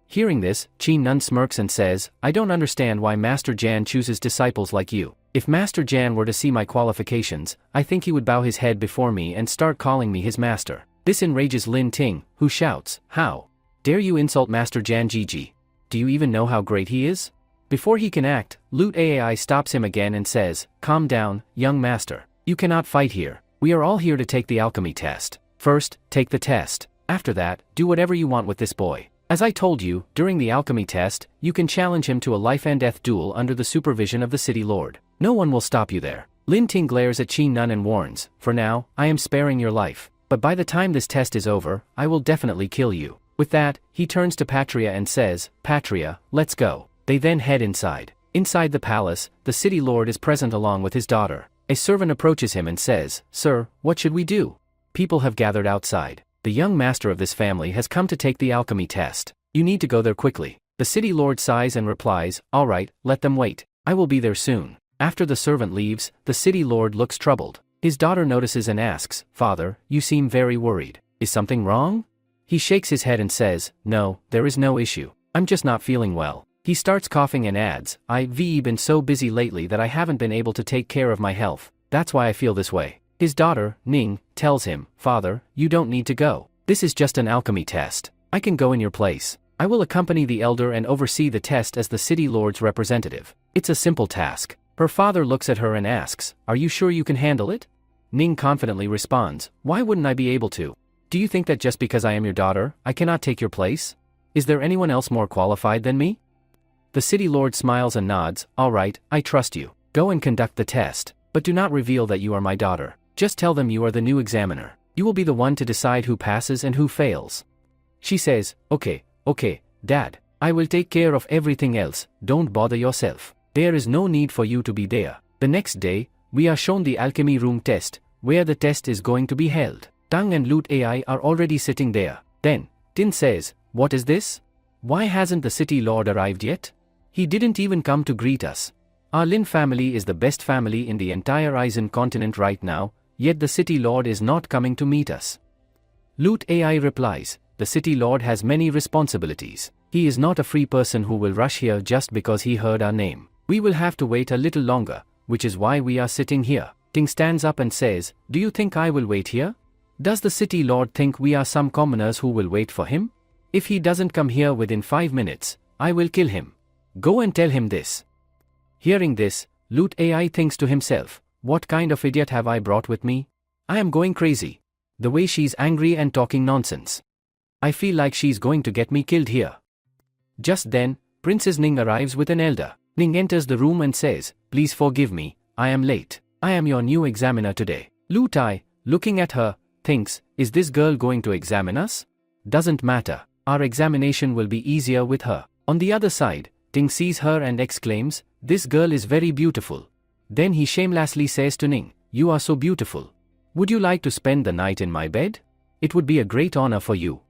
Hearing this, Qin Nun smirks and says, I don't understand why Master Jan chooses disciples like you. If Master Jan were to see my qualifications, I think he would bow his head before me and start calling me his master. This enrages Lin Ting, who shouts, how dare you insult Master Jan Gigi? Do you even know how great he is? Before he can act, Loot AI stops him again and says, calm down, young master. You cannot fight here. We are all here to take the alchemy test. First, take the test. After that, do whatever you want with this boy. As I told you, during the alchemy test, you can challenge him to a life and death duel under the supervision of the city lord. No one will stop you there. Lin Ting glares at Qin Nun and warns, for now, I am sparing your life. But by the time this test is over, I will definitely kill you. With that, he turns to Patria and says, Patria, let's go. They then head inside. Inside the palace, the city lord is present along with his daughter. A servant approaches him and says, Sir, what should we do? People have gathered outside. The young master of this family has come to take the alchemy test. You need to go there quickly. The city lord sighs and replies, all right, let them wait. I will be there soon. After the servant leaves, the city lord looks troubled. His daughter notices and asks, Father, you seem very worried. Is something wrong? He shakes his head and says, no, there is no issue. I'm just not feeling well. He starts coughing and adds, I've been so busy lately that I haven't been able to take care of my health. That's why I feel this way. His daughter, Ning, tells him, Father, you don't need to go. This is just an alchemy test. I can go in your place. I will accompany the elder and oversee the test as the city lord's representative. It's a simple task. Her father looks at her and asks, are you sure you can handle it? Ning confidently responds, why wouldn't I be able to? Do you think that just because I am your daughter, I cannot take your place? Is there anyone else more qualified than me? The city lord smiles and nods, all right, I trust you. Go and conduct the test, but do not reveal that you are my daughter. Just tell them you are the new examiner. You will be the one to decide who passes and who fails. She says, okay, Dad, I will take care of everything else, don't bother yourself. There is no need for you to be there. The next day, we are shown the alchemy room test, where the test is going to be held. Tang and Loot AI are already sitting there. Then, Tin says, what is this? Why hasn't the city lord arrived yet? He didn't even come to greet us. Our Lin family is the best family in the entire Aizen continent right now, yet the city lord is not coming to meet us. Loot AI replies, the city lord has many responsibilities. He is not a free person who will rush here just because he heard our name. We will have to wait a little longer, which is why we are sitting here. Ting stands up and says, do you think I will wait here? Does the city lord think we are some commoners who will wait for him? If he doesn't come here within 5 minutes, I will kill him. Go and tell him this. Hearing this, Loot AI thinks to himself, what kind of idiot have I brought with me? I am going crazy. The way she's angry and talking nonsense. I feel like she's going to get me killed here. Just then, Princess Ning arrives with an elder. Ning enters the room and says, please forgive me, I am late. I am your new examiner today. Loot AI, looking at her, thinks, is this girl going to examine us? Doesn't matter, our examination will be easier with her. On the other side, Ting sees her and exclaims, this girl is very beautiful. Then he shamelessly says to Ning, you are so beautiful. Would you like to spend the night in my bed? It would be a great honor for you.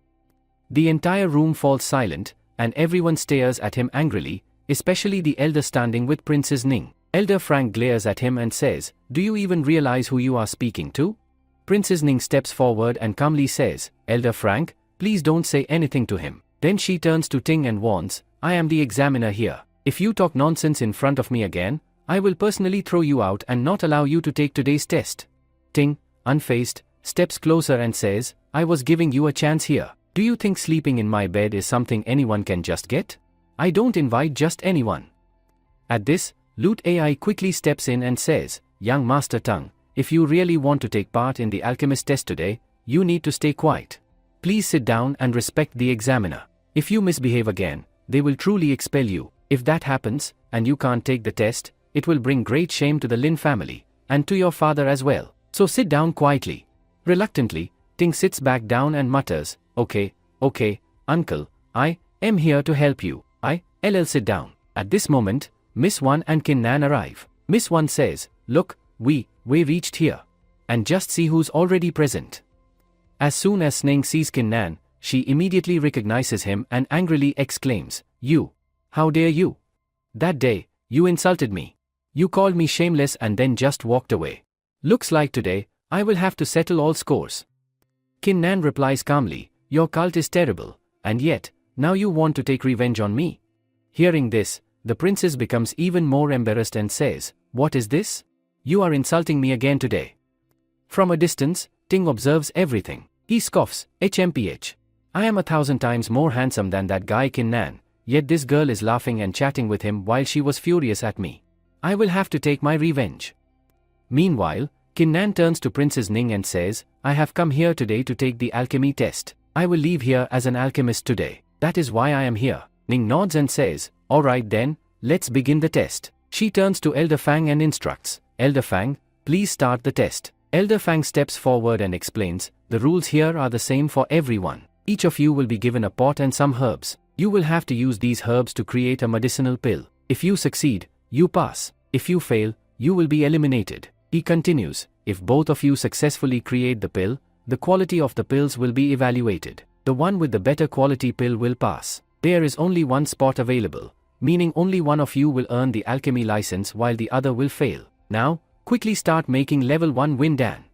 The entire room falls silent, and everyone stares at him angrily, especially the elder standing with Princess Ning. Elder Frank glares at him and says, do you even realize who you are speaking to? Princess Ning steps forward and calmly says, Elder Frank, please don't say anything to him. Then she turns to Ting and warns, I am the examiner here. If you talk nonsense in front of me again, I will personally throw you out and not allow you to take today's test. Ting, unfazed, steps closer and says, I was giving you a chance here. Do you think sleeping in my bed is something anyone can just get? I don't invite just anyone. At this, Loot AI quickly steps in and says, young Master Tang, if you really want to take part in the alchemist test today, you need to stay quiet. Please sit down and respect the examiner. If you misbehave again, they will truly expel you. If that happens, and you can't take the test, it will bring great shame to the Lin family, and to your father as well. So sit down quietly. Reluctantly, Ting sits back down and mutters, okay, uncle, I am here to help you. I'll sit down. At this moment, Miss Wan and Kin Nan arrive. Miss Wan says, look, we reached here. and just see who's already present. As soon as Sning sees Kin Nan, she immediately recognizes him and angrily exclaims, "You! How dare you! That day, you insulted me. You called me shameless and then just walked away. Looks like today, I will have to settle all scores." Kin Nan replies calmly, "Your cult is terrible, and yet, now you want to take revenge on me." Hearing this, the princess becomes even more embarrassed and says, "What is this? You are insulting me again today." From a distance, Ting observes everything. He scoffs, "HMPH. I am 1,000 times more handsome than that guy Kin Nan, yet this girl is laughing and chatting with him while she was furious at me. I will have to take my revenge." Meanwhile, Kin Nan turns to Princess Ning and says, "I have come here today to take the alchemy test. I will leave here as an alchemist today. That is why I am here." Ning nods and says, "Alright then, let's begin the test." She turns to Elder Fang and instructs, "Elder Fang, please start the test." Elder Fang steps forward and explains, "The rules here are the same for everyone. Each of you will be given a pot and some herbs. You will have to use these herbs to create a medicinal pill. If you succeed, you pass. If you fail, you will be eliminated." He continues, "If both of you successfully create the pill, the quality of the pills will be evaluated. The one with the better quality pill will pass. There is only one spot available, meaning only one of you will earn the alchemy license while the other will fail. Now, quickly start making level 1 Win Dan.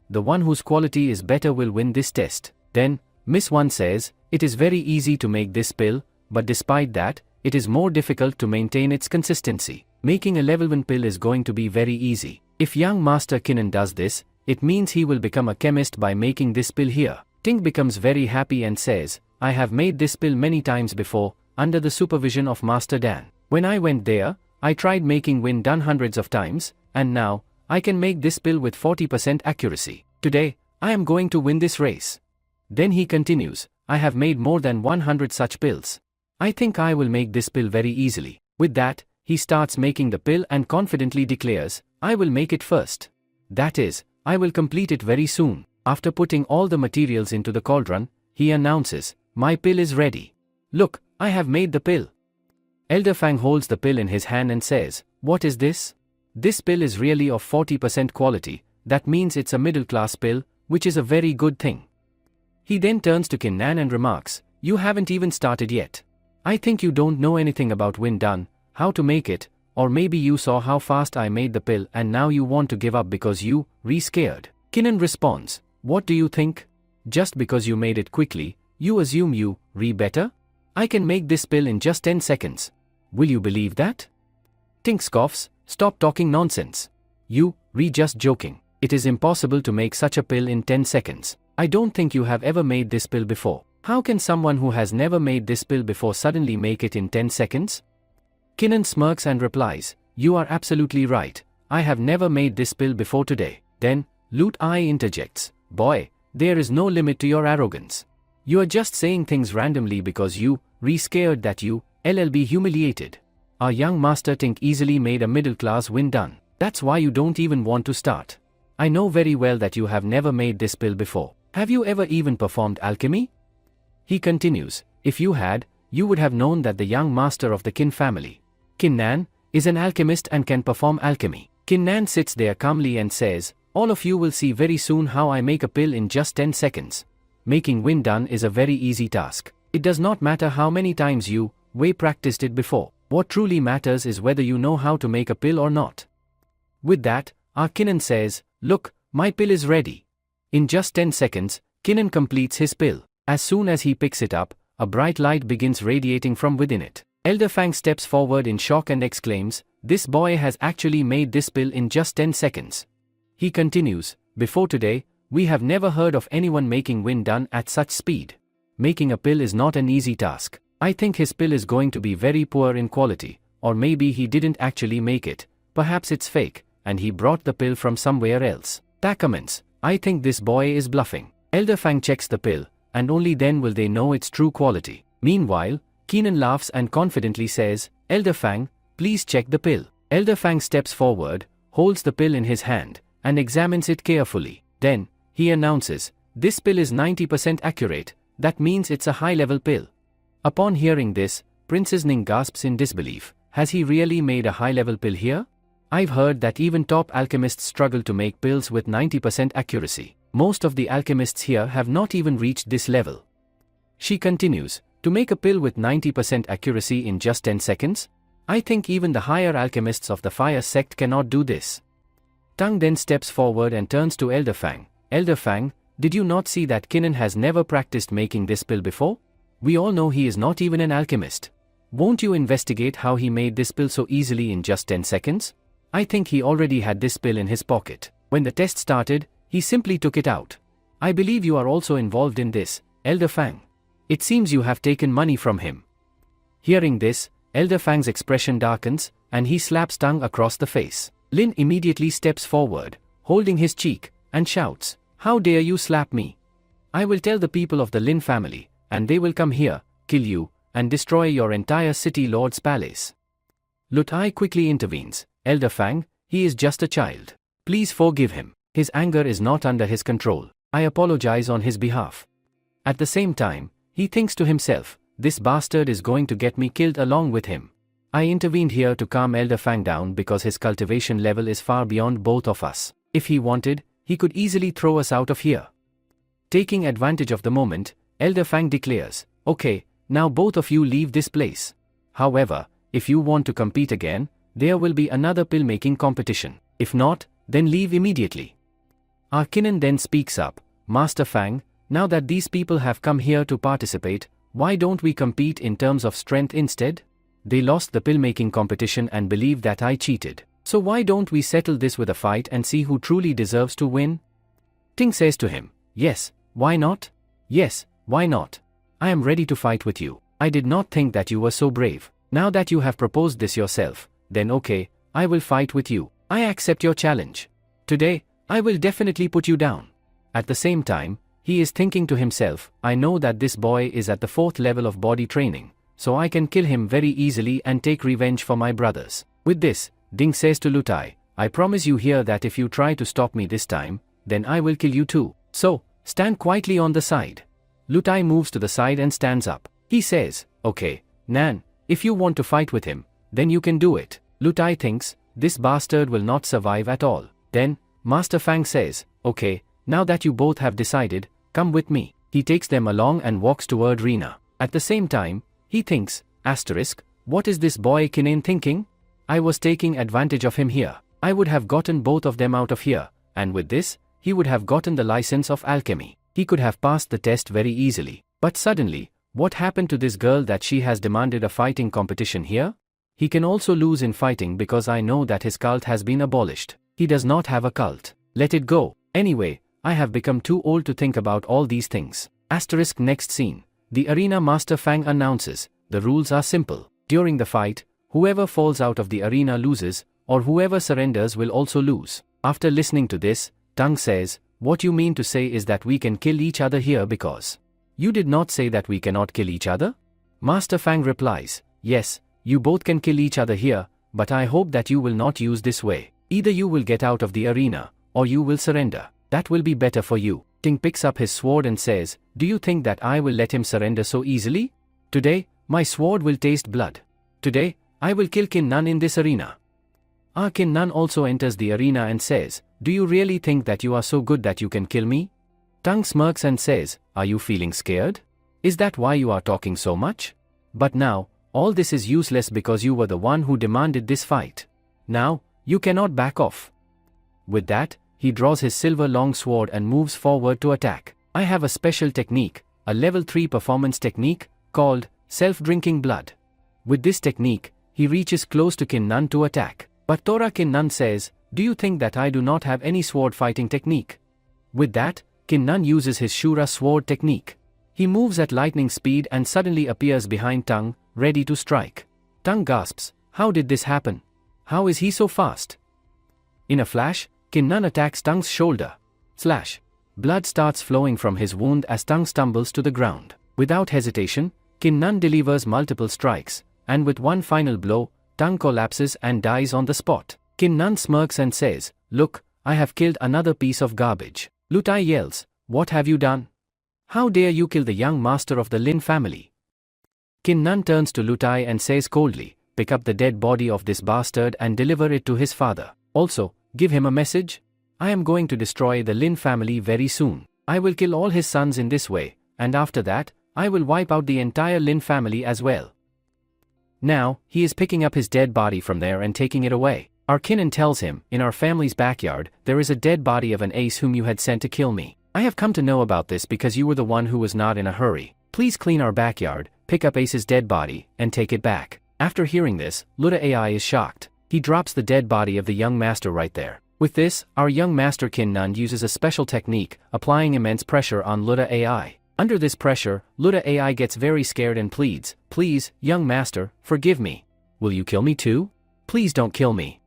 The one whose quality is better will win this test." Then, Miss One says, "It is very easy to make this pill, but despite that, it is more difficult to maintain its consistency. Making a level 1 pill is going to be very easy. If young Master Kinnan does this, it means he will become a chemist by making this pill here." Ting becomes very happy and says, "I have made this pill many times before, under the supervision of Master Dan. When I went there, I tried making Win Dan hundreds of times, and now, I can make this pill with 40% accuracy. Today, I am going to win this race." Then he continues, "I have made more than 100 such pills. I think I will make this pill very easily." With that, he starts making the pill and confidently declares, "I will make it first. That is, I will complete it very soon." After putting all the materials into the cauldron, he announces, "My pill is ready. Look, I have made the pill." Elder Fang holds the pill in his hand and says, "What is this? This pill is really of 40% quality, that means it's a middle-class pill, which is a very good thing." He then turns to Kin Nan and remarks, "You haven't even started yet. I think you don't know anything about Win Dan, how to make it, or maybe you saw how fast I made the pill and now you want to give up because you, scared." Kinnan responds, "What do you think? Just because you made it quickly, you assume you, better? I can make this pill in just 10 seconds. Will you believe that?" Ting scoffs, "Stop talking nonsense. You, just joking. It is impossible to make such a pill in 10 seconds. I don't think you have ever made this pill before. How can someone who has never made this pill before suddenly make it in 10 seconds? Kinnan smirks and replies, "You are absolutely right. I have never made this pill before today." Then, Loot Eye interjects, "Boy, there is no limit to your arrogance. You are just saying things randomly because you, scared that you, be humiliated. Our young master Tink easily made a middle-class Win Dan. That's why you don't even want to start. I know very well that you have never made this pill before. Have you ever even performed alchemy?" He continues, "If you had, you would have known that the young master of the Kin family, Kin Nan, is an alchemist and can perform alchemy." Kin Nan sits there calmly and says, "All of you will see very soon how I make a pill in just 10 seconds. Making Win Dan is a very easy task. It does not matter how many times you, practiced it before. What truly matters is whether you know how to make a pill or not." With that, our Kinnan says, "Look, my pill is ready." In just 10 seconds, Kinnan completes his pill. As soon as he picks it up, a bright light begins radiating from within it. Elder Fang steps forward in shock and exclaims, "This boy has actually made this pill in just 10 seconds. He continues, "Before today, we have never heard of anyone making Win Dan at such speed. Making a pill is not an easy task. I think his pill is going to be very poor in quality, or maybe he didn't actually make it. Perhaps it's fake, and he brought the pill from somewhere else." Ta comments, "I think this boy is bluffing." Elder Fang checks the pill, and only then will they know its true quality. Meanwhile, Keenan laughs and confidently says, "Elder Fang, please check the pill." Elder Fang steps forward, holds the pill in his hand, and examines it carefully. Then, he announces, "This pill is 90% accurate, that means it's a high-level pill." Upon hearing this, Princess Ning gasps in disbelief. Has he really made a high-level pill here? I've heard that even top alchemists struggle to make pills with 90% accuracy. Most of the alchemists here have not even reached this level. She continues, to make a pill with 90% accuracy in just 10 seconds? I think even the higher alchemists of the fire sect cannot do this. Tang then steps forward and turns to Elder Fang. Elder Fang, did you not see that Kinnan has never practiced making this pill before? We all know he is not even an alchemist. Won't you investigate how he made this pill so easily in just 10 seconds? I think he already had this pill in his pocket. When the test started, he simply took it out. I believe you are also involved in this, Elder Fang. It seems you have taken money from him. Hearing this, Elder Fang's expression darkens, and he slaps Tang across the face. Lin immediately steps forward, holding his cheek, and shouts, "How dare you slap me? I will tell the people of the Lin family, and they will come here, kill you, and destroy your entire city lord's palace." Lutai quickly intervenes. Elder Fang, he is just a child. Please forgive him. His anger is not under his control. I apologize on his behalf. At the same time, he thinks to himself, this bastard is going to get me killed along with him. I intervened here to calm Elder Fang down because his cultivation level is far beyond both of us. If he wanted, he could easily throw us out of here. Taking advantage of the moment, Elder Fang declares, okay, now both of you leave this place. However, if you want to compete again, there will be another pill-making competition. If not, then leave immediately. Kinnan then speaks up, Master Fang, now that these people have come here to participate, why don't we compete in terms of strength instead? They lost the pill-making competition and believe that I cheated. So why don't we settle this with a fight and see who truly deserves to win? Ting says to him, yes, why not? Yes, why not? I am ready to fight with you. I did not think that you were so brave. Now that you have proposed this yourself, then okay, I will fight with you. I accept your challenge. Today, I will definitely put you down. At the same time, he is thinking to himself, I know that this boy is at the 4th level of body training, so I can kill him very easily and take revenge for my brothers. With this, Ding says to Lutai, I promise you here that if you try to stop me this time, then I will kill you too. So, stand quietly on the side. Lutai moves to the side and stands up. He says, okay, Nan, if you want to fight with him, then you can do it. Lutai thinks, this bastard will not survive at all. Then, Master Fang says, okay, now that you both have decided, come with me. He takes them along and walks toward Rina. At the same time, he thinks, what is this boy Kinnan thinking? I was taking advantage of him here. I would have gotten both of them out of here, and with this, he would have gotten the license of alchemy. He could have passed the test very easily. But suddenly, what happened to this girl that she has demanded a fighting competition here? He can also lose in fighting because I know that his cult has been abolished. He does not have a cult. Let it go. Anyway, I have become too old to think about all these things. Next scene. The arena Master Fang announces, the rules are simple. During the fight, whoever falls out of the arena loses, or whoever surrenders will also lose. After listening to this, Tang says, what you mean to say is that we can kill each other here because you did not say that we cannot kill each other? Master Fang replies, yes, you both can kill each other here, but I hope that you will not use this way. Either you will get out of the arena, or you will surrender. That will be better for you. Ting picks up his sword and says, do you think that I will let him surrender so easily? Today, my sword will taste blood. Today, I will kill Kinnan in this arena. Kinnan also enters the arena and says, do you really think that you are so good that you can kill me? Tang smirks and says, are you feeling scared? Is that why you are talking so much? But now, all this is useless because you were the one who demanded this fight. Now, you cannot back off. With that, he draws his silver long sword and moves forward to attack. I have a special technique, a level 3 performance technique, called self-drinking blood. With this technique, he reaches close to Kinnan to attack. But Tora Kinnan says, do you think that I do not have any sword fighting technique? With that, Kinnan uses his Shura sword technique. He moves at lightning speed and suddenly appears behind Tang, ready to strike. Tang gasps, how did this happen? How is he so fast? In a flash, Kinnan attacks Tang's shoulder. Slash. Blood starts flowing from his wound as Tang stumbles to the ground. Without hesitation, Kinnan delivers multiple strikes, and with one final blow, Tang collapses and dies on the spot. Kinnan smirks and says, look, I have killed another piece of garbage. Lutai yells, what have you done? How dare you kill the young master of the Lin family? Kinnan turns to Lutai and says coldly, pick up the dead body of this bastard and deliver it to his father. Also, give him a message. I am going to destroy the Lin family very soon. I will kill all his sons in this way, and after that, I will wipe out the entire Lin family as well. Now, he is picking up his dead body from there and taking it away. Our kinnan tells him, in our family's backyard, there is a dead body of an ace whom you had sent to kill me. I have come to know about this because you were the one who was not in a hurry. Please clean our backyard, pick up Ace's dead body, and take it back. After hearing this, Luda AI is shocked. He drops the dead body of the young master right there. With this, our young master Kin Nun uses a special technique, applying immense pressure on Luda AI. Under this pressure, Luda AI gets very scared and pleads, "Please, young master, forgive me. Will you kill me too? Please don't kill me."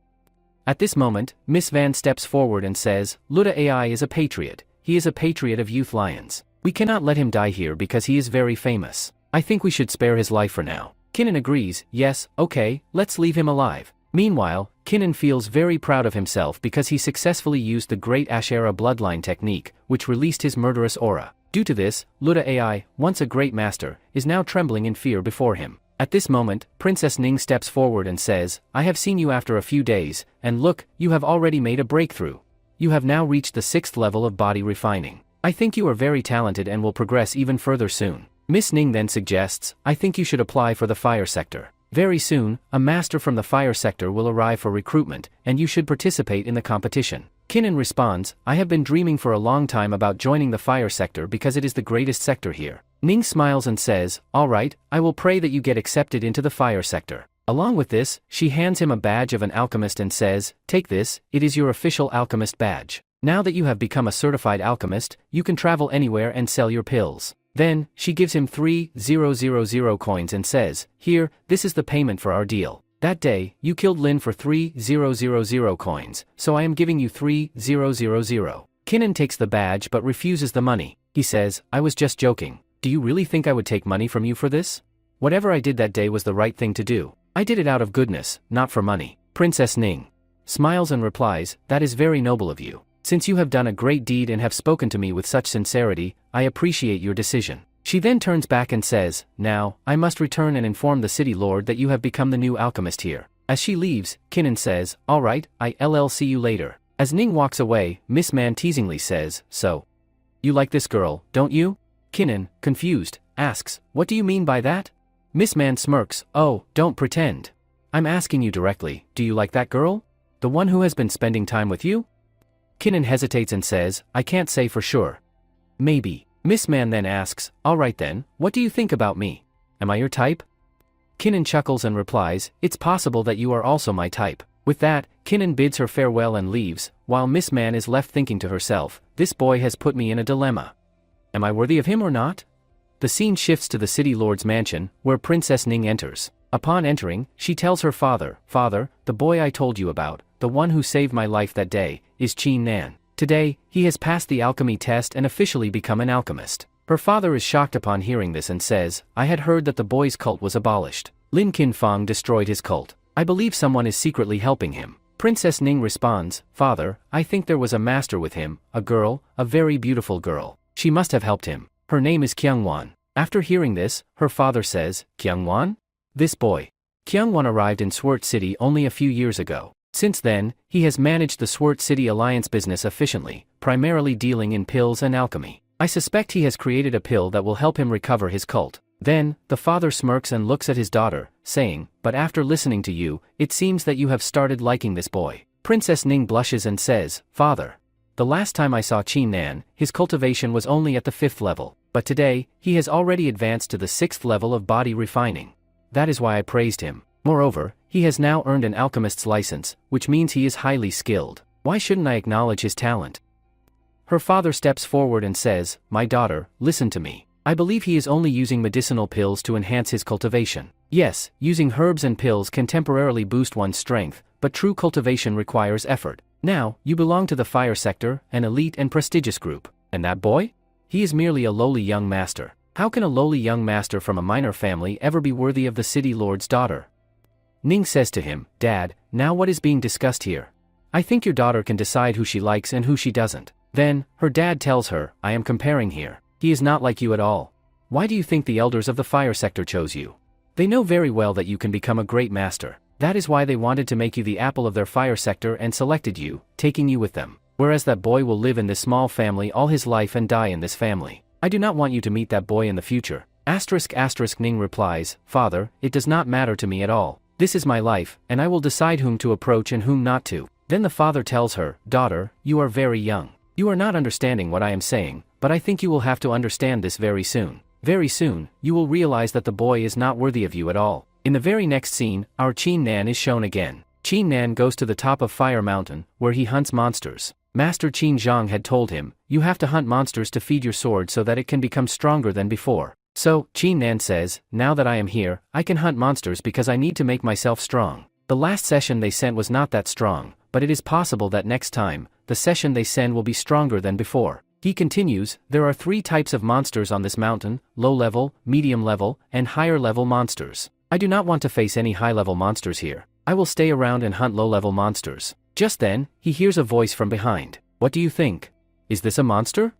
At this moment, Miss Van steps forward and says, "Luda AI is a patriot. He is a patriot of Youth Lions. We cannot let him die here because he is very famous. I think we should spare his life for now." Kinnan agrees, "Yes, okay, let's leave him alive." Meanwhile, Kinnan feels very proud of himself because he successfully used the Great Asura Bloodline technique, which released his murderous aura. Due to this, Luda AI, once a great master, is now trembling in fear before him. At this moment, Princess Ning steps forward and says, "I have seen you after a few days, and look, you have already made a breakthrough. You have now reached the 6th level of body refining. I think you are very talented and will progress even further soon." Miss Ning then suggests, "I think you should apply for the fire sector. Very soon, a master from the fire sector will arrive for recruitment, and you should participate in the competition." Kinnan responds, "I have been dreaming for a long time about joining the fire sector because it is the greatest sector here." Ning smiles and says, "Alright, I will pray that you get accepted into the fire sector." Along with this, she hands him a badge of an alchemist and says, "Take this, it is your official alchemist badge. Now that you have become a certified alchemist, you can travel anywhere and sell your pills." Then, she gives him 3,000 coins and says, "Here, this is the payment for our deal. That day, you killed Lin for 3,000 coins, so I am giving you 3,000. Kinnan takes the badge but refuses the money. He says, "I was just joking. Do you really think I would take money from you for this? Whatever I did that day was the right thing to do. I did it out of goodness, not for money." Princess Ning smiles and replies, "That is very noble of you. Since you have done a great deed and have spoken to me with such sincerity, I appreciate your decision." She then turns back and says, "Now, I must return and inform the city lord that you have become the new alchemist here." As she leaves, Kinnan says, "Alright, I'll see you later." As Ning walks away, Miss Man teasingly says, "So, you like this girl, don't you?" Kinnan, confused, asks, "What do you mean by that?" Miss Man smirks, "Oh, don't pretend. I'm asking you directly, do you like that girl? The one who has been spending time with you?" Kinnan hesitates and says, "I can't say for sure. Maybe." Miss Man then asks, "Alright then, what do you think about me? Am I your type?" Kinnan chuckles and replies, "It's possible that you are also my type." With that, Kinnan bids her farewell and leaves, while Miss Man is left thinking to herself, "This boy has put me in a dilemma. Am I worthy of him or not?" The scene shifts to the city lord's mansion, where Princess Ning enters. Upon entering, she tells her father, "Father, the boy I told you about, the one who saved my life that day, is Qin Nan. Today, he has passed the alchemy test and officially become an alchemist." Her father is shocked upon hearing this and says, "I had heard that the boy's cult was abolished. Lin Qin Feng destroyed his cult. I believe someone is secretly helping him." Princess Ning responds, "Father, I think there was a master with him, a girl, a very beautiful girl. She must have helped him. Her name is Kyungwon." After hearing this, her father says, "Kyungwon? This boy." Kyungwon arrived in Swart City only a few years ago. Since then, he has managed the Swart City Alliance business efficiently, primarily dealing in pills and alchemy. I suspect he has created a pill that will help him recover his cult. Then, the father smirks and looks at his daughter, saying, "But after listening to you, it seems that you have started liking this boy." Princess Ning blushes and says, "Father, the last time I saw Qin Nan, his cultivation was only at the 5th level, but today, he has already advanced to the 6th level of body refining. That is why I praised him. Moreover, he has now earned an alchemist's license, which means he is highly skilled. Why shouldn't I acknowledge his talent?" Her father steps forward and says, "My daughter, listen to me. I believe he is only using medicinal pills to enhance his cultivation. Yes, using herbs and pills can temporarily boost one's strength, but true cultivation requires effort. Now, you belong to the fire sector, an elite and prestigious group. And that boy? He is merely a lowly young master. How can a lowly young master from a minor family ever be worthy of the city lord's daughter?" Ning says to him, "Dad, now what is being discussed here? I think your daughter can decide who she likes and who she doesn't." Then, her dad tells her, "I am comparing here. He is not like you at all. Why do you think the elders of the fire sector chose you? They know very well that you can become a great master. That is why they wanted to make you the apple of their fire sector and selected you, taking you with them. Whereas that boy will live in this small family all his life and die in this family. I do not want you to meet that boy in the future. Ning replies, Father, it does not matter to me at all. This is my life, and I will decide whom to approach and whom not to. Then the father tells her, Daughter, you are very young. You are not understanding what I am saying, but I think you will have to understand this very soon. Very soon, you will realize that the boy is not worthy of you at all. In the very next scene, our Qin Nan is shown again. Qin Nan goes to the top of Fire Mountain, where he hunts monsters. Master Qin Zhang had told him, you have to hunt monsters to feed your sword so that it can become stronger than before. So, Qin Nan says, now that I am here, I can hunt monsters because I need to make myself strong. The last session they sent was not that strong, but it is possible that next time, the session they send will be stronger than before. He continues, there are 3 types of monsters on this mountain, low level, medium level, and higher level monsters. I do not want to face any high level monsters here. I will stay around and hunt low level monsters. Just then, he hears a voice from behind. What do you think? Is this a monster?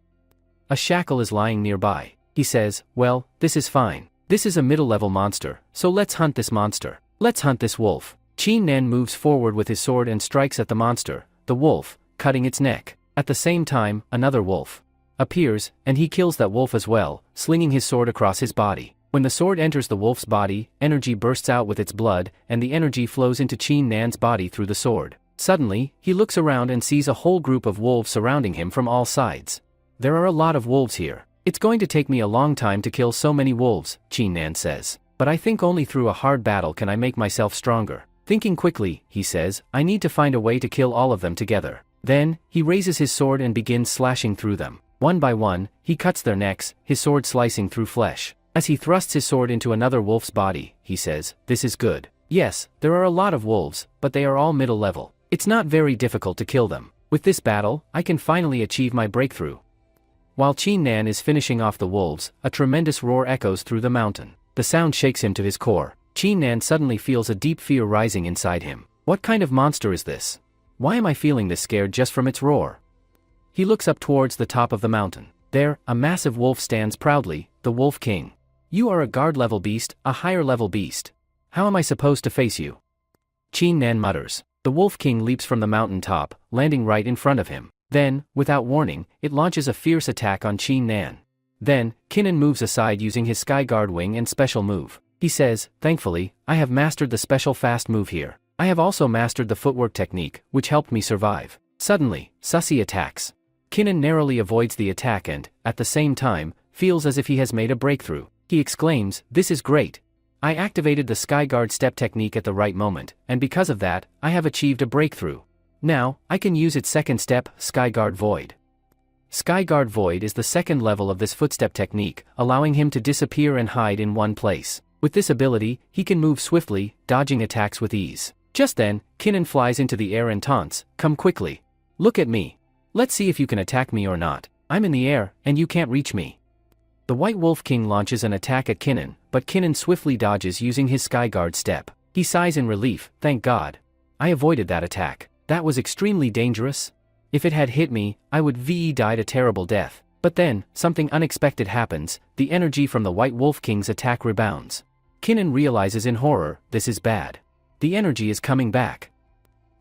A shackle is lying nearby. He says, well, this is fine. This is a middle level monster, so let's hunt this monster. Let's hunt this wolf. Qin Nan moves forward with his sword and strikes at the monster, the wolf, cutting its neck. At the same time, another wolf appears, and he kills that wolf as well, slinging his sword across his body. When the sword enters the wolf's body, energy bursts out with its blood, and the energy flows into Qin Nan's body through the sword. Suddenly, he looks around and sees a whole group of wolves surrounding him from all sides. There are a lot of wolves here. It's going to take me a long time to kill so many wolves, Qin Nan says. But I think only through a hard battle can I make myself stronger. Thinking quickly, he says, I need to find a way to kill all of them together. Then, he raises his sword and begins slashing through them. One by one, he cuts their necks, his sword slicing through flesh. As he thrusts his sword into another wolf's body, he says, this is good. Yes, there are a lot of wolves, but they are all middle level. It's not very difficult to kill them. With this battle, I can finally achieve my breakthrough. While Qin Nan is finishing off the wolves, a tremendous roar echoes through the mountain. The sound shakes him to his core. Qin Nan suddenly feels a deep fear rising inside him. What kind of monster is this? Why am I feeling this scared just from its roar? He looks up towards the top of the mountain. There, a massive wolf stands proudly, the Wolf King. You are a guard-level beast, a higher-level beast. How am I supposed to face you? Qin Nan mutters. The Wolf King leaps from the mountain top, landing right in front of him. Then, without warning, it launches a fierce attack on Qin Nan. Then, Kinnan moves aside using his Sky Guard wing and special move. He says, thankfully, I have mastered the special fast move here. I have also mastered the footwork technique, which helped me survive. Suddenly, Sussy attacks. Kinnan narrowly avoids the attack and, at the same time, feels as if he has made a breakthrough. He exclaims, this is great. I activated the Skyguard step technique at the right moment, and because of that, I have achieved a breakthrough. Now, I can use its second step, Skyguard Void. Skyguard Void is the second level of this footstep technique, allowing him to disappear and hide in one place. With this ability, he can move swiftly, dodging attacks with ease. Just then, Kinnan flies into the air and taunts, come quickly. Look at me. Let's see if you can attack me or not. I'm in the air, and you can't reach me. The White Wolf King launches an attack at Kinnan, but Kinnan swiftly dodges using his Skyguard step. He sighs in relief, thank God. I avoided that attack. That was extremely dangerous. If it had hit me, I would died a terrible death. But then, something unexpected happens, the energy from the White Wolf King's attack rebounds. Kinnan realizes in horror, this is bad. The energy is coming back.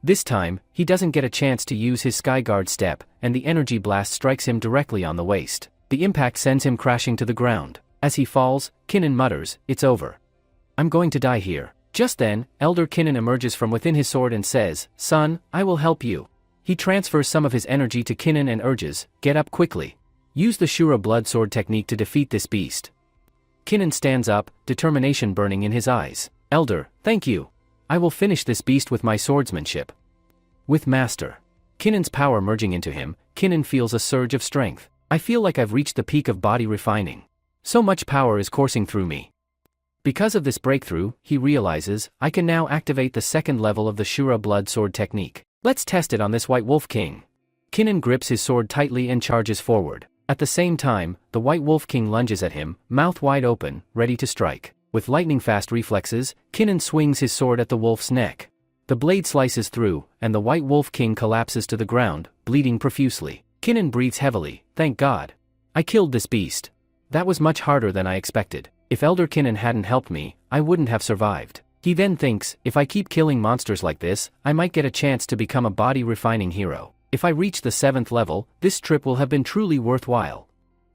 This time, he doesn't get a chance to use his Skyguard step, and the energy blast strikes him directly on the waist. The impact sends him crashing to the ground. As he falls, Kinnan mutters, it's over. I'm going to die here. Just then, Elder Kinnan emerges from within his sword and says, son, I will help you. He transfers some of his energy to Kinnan and urges, get up quickly. Use the Shura blood sword technique to defeat this beast. Kinnan stands up, determination burning in his eyes. Elder, thank you. I will finish this beast with my swordsmanship. With Master Kinnan's power merging into him, Kinnan feels a surge of strength. I feel like I've reached the peak of body refining. So much power is coursing through me. Because of this breakthrough, he realizes, I can now activate the second level of the Shura blood sword technique. Let's test it on this White Wolf King. Kinnan grips his sword tightly and charges forward. At the same time, the White Wolf King lunges at him, mouth wide open, ready to strike. With lightning-fast reflexes, Kinnan swings his sword at the wolf's neck. The blade slices through, and the White Wolf King collapses to the ground, bleeding profusely. Kinnan breathes heavily, thank God. I killed this beast. That was much harder than I expected. If Elder Kinnan hadn't helped me, I wouldn't have survived. He then thinks, if I keep killing monsters like this, I might get a chance to become a body-refining hero. If I reach the 7th level, this trip will have been truly worthwhile.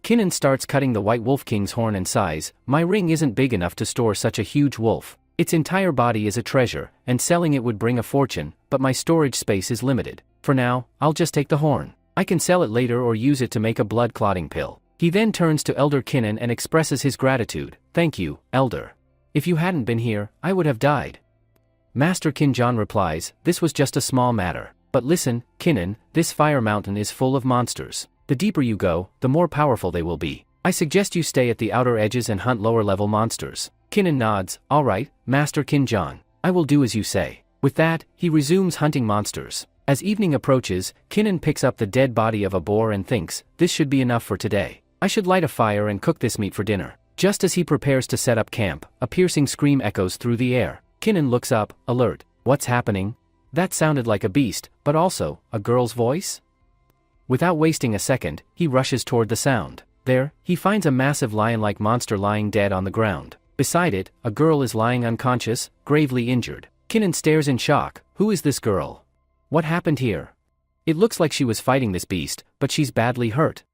Kinnan starts cutting the White Wolf King's horn in size. My ring isn't big enough to store such a huge wolf. Its entire body is a treasure, and selling it would bring a fortune, but my storage space is limited. For now, I'll just take the horn. I can sell it later or use it to make a blood-clotting pill. He then turns to Elder Kinnan and expresses his gratitude. Thank you, Elder. If you hadn't been here, I would have died. Master Kinjan replies, this was just a small matter. But listen, Kinnan, this fire mountain is full of monsters. The deeper you go, the more powerful they will be. I suggest you stay at the outer edges and hunt lower-level monsters. Kinnan nods. Alright, Master Kinjan. I will do as you say. With that, he resumes hunting monsters. As evening approaches, Kinnan picks up the dead body of a boar and thinks, this should be enough for today. I should light a fire and cook this meat for dinner. Just as he prepares to set up camp, a piercing scream echoes through the air. Kinnan looks up, alert. What's happening? That sounded like a beast, but also, a girl's voice? Without wasting a second, he rushes toward the sound. There, he finds a massive lion-like monster lying dead on the ground. Beside it, a girl is lying unconscious, gravely injured. Kinnan stares in shock. Who is this girl? What happened here? It looks like she was fighting this beast, but she's badly hurt.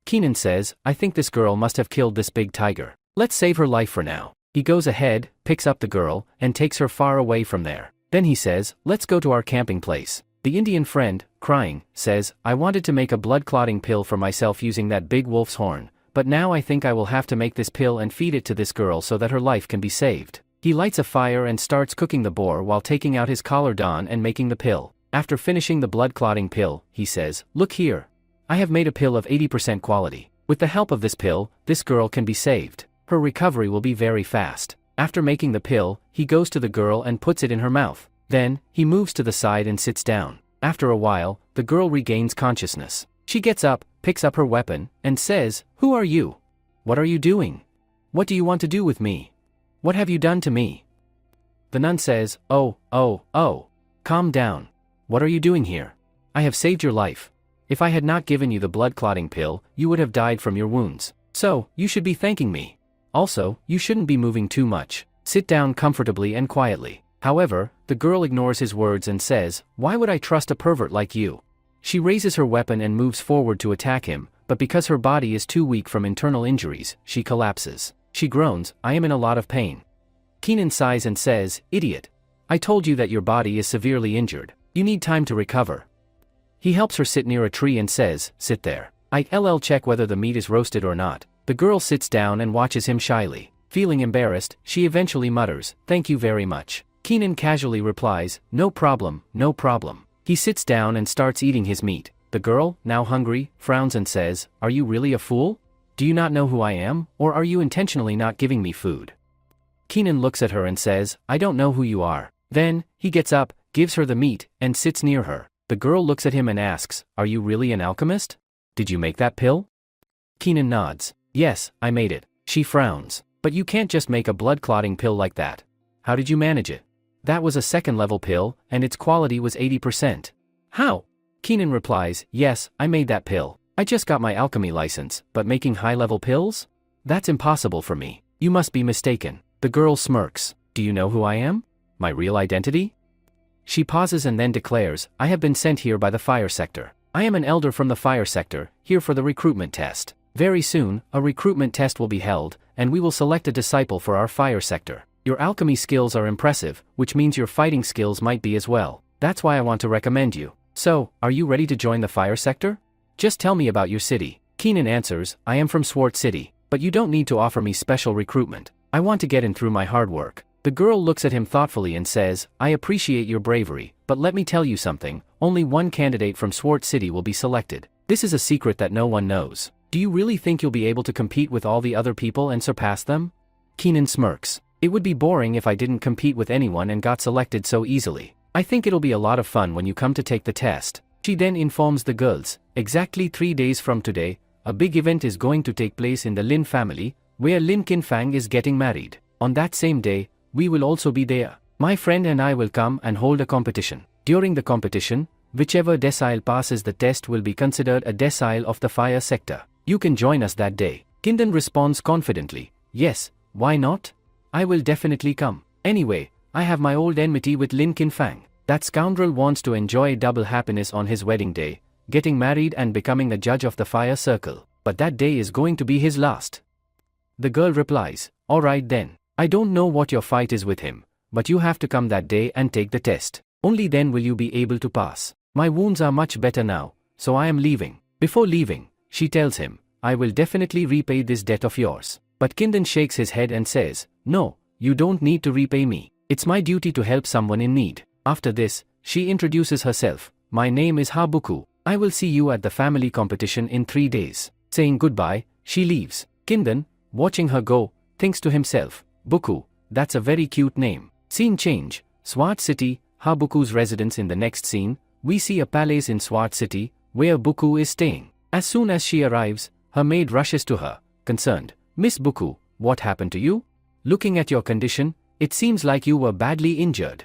Kinnan says, I think this girl must have killed this big tiger. Let's save her life for now. He goes ahead, picks up the girl, and takes her far away from there. Then he says, let's go to our camping place. The Indian friend, crying, says, I wanted to make a blood-clotting pill for myself using that big wolf's horn, but now I think I will have to make this pill and feed it to this girl so that her life can be saved. He lights a fire and starts cooking the boar while taking out his collar don and making the pill. After finishing the blood-clotting pill, he says, look here. I have made a pill of 80% quality. With the help of this pill, this girl can be saved. Her recovery will be very fast. After making the pill, he goes to the girl and puts it in her mouth. Then, he moves to the side and sits down. After a while, the girl regains consciousness. She gets up, picks up her weapon, and says, who are you? What are you doing? What do you want to do with me? What have you done to me? The nun says, oh, calm down. What are you doing here? I have saved your life. If I had not given you the blood-clotting pill, you would have died from your wounds. So, you should be thanking me. Also, you shouldn't be moving too much. Sit down comfortably and quietly. However, the girl ignores his words and says, why would I trust a pervert like you? She raises her weapon and moves forward to attack him, but because her body is too weak from internal injuries, she collapses. She groans, I am in a lot of pain. Kinnan sighs and says, idiot. I told you that your body is severely injured. You need time to recover. He helps her sit near a tree and says, sit there. I'll check whether the meat is roasted or not. The girl sits down and watches him shyly. Feeling embarrassed, she eventually mutters, thank you very much. Kinnan casually replies, no problem, no problem. He sits down and starts eating his meat. The girl, now hungry, frowns and says, are you really a fool? Do you not know who I am, or are you intentionally not giving me food? Kinnan looks at her and says, I don't know who you are. Then, he gets up, gives her the meat, and sits near her. The girl looks at him and asks, are you really an alchemist? Did you make that pill? Kinnan nods. Yes, I made it. She frowns. But you can't just make a blood-clotting pill like that. How did you manage it? That was a second-level pill, and its quality was 80%. How? Kinnan replies, yes, I made that pill. I just got my alchemy license, but making high-level pills? That's impossible for me. You must be mistaken. The girl smirks. Do you know who I am? My real identity? She pauses and then declares, I have been sent here by the fire sector. I am an elder from the fire sector, here for the recruitment test. Very soon, a recruitment test will be held, and we will select a disciple for our fire sector. Your alchemy skills are impressive, which means your fighting skills might be as well. That's why I want to recommend you. So, are you ready to join the fire sector? Just tell me about your city. Kinnan answers, I am from Swart City, but you don't need to offer me special recruitment. I want to get in through my hard work. The girl looks at him thoughtfully and says, I appreciate your bravery, but let me tell you something, only one candidate from Swart City will be selected. This is a secret that no one knows. Do you really think you'll be able to compete with all the other people and surpass them? Kinnan smirks. It would be boring if I didn't compete with anyone and got selected so easily. I think it'll be a lot of fun when you come to take the test. She then informs the girls, exactly 3 days from today, a big event is going to take place in the Lin family, where Lin Kinfang is getting married. On that same day, we will also be there. My friend and I will come and hold a competition. During the competition, whichever decile passes the test will be considered a decile of the fire sector. You can join us that day. Kindan responds confidently, yes, Why not? I will definitely come. Anyway, I have my old enmity with Lin Qinfang. That scoundrel wants to enjoy double happiness on his wedding day, getting married and becoming a judge of the fire circle. But that day is going to be his last. The girl replies, alright then. I don't know what your fight is with him, but you have to come that day and take the test. Only then will you be able to pass. My wounds are much better now, so I am leaving. Before leaving, she tells him, I will definitely repay this debt of yours. But Kindan shakes his head and says, no, you don't need to repay me. It's my duty to help someone in need. After this, she introduces herself. My name is Habuku. I will see you at the family competition in 3 days. Saying goodbye, she leaves. Kindan, watching her go, thinks to himself, Buku, that's a very cute name. Scene change. Swart City, Habuku's residence. In the next scene, we see a palace in Swart City, where Buku is staying. As soon as she arrives, her maid rushes to her, concerned. Miss Buku, what happened to you? Looking at your condition, it seems like you were badly injured.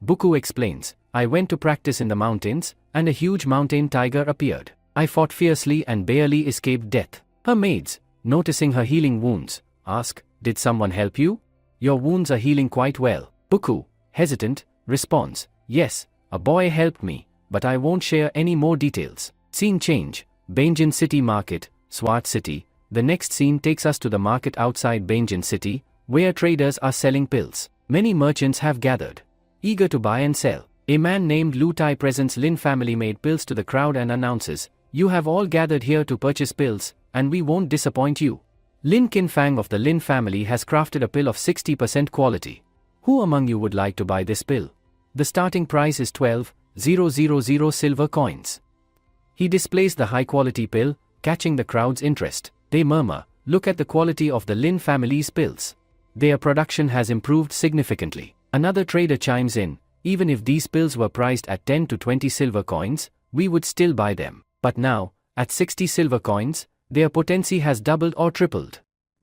Buku explains, I went to practice in the mountains, and a huge mountain tiger appeared. I fought fiercely and barely escaped death. Her maids, noticing her healing wounds, ask, did someone help you? Your wounds are healing quite well. Buku, hesitant, responds, yes, a boy helped me, but I won't share any more details. Scene change. Banjin City Market, Swart City. The next scene takes us to the market outside Banjin City, where traders are selling pills. Many merchants have gathered, eager to buy and sell. A man named Lu Tai presents Lin family-made pills to the crowd and announces, you have all gathered here to purchase pills, and we won't disappoint you. Lin Qinfang of the Lin family has crafted a pill of 60% quality. Who among you would like to buy this pill? The starting price is 12,000 silver coins. He displays the high-quality pill, catching the crowd's interest. They murmur, look at the quality of the Lin family's pills. Their production has improved significantly. Another trader chimes in, even if these pills were priced at 10 to 20 silver coins, we would still buy them. But now, at 60 silver coins, their potency has doubled or tripled.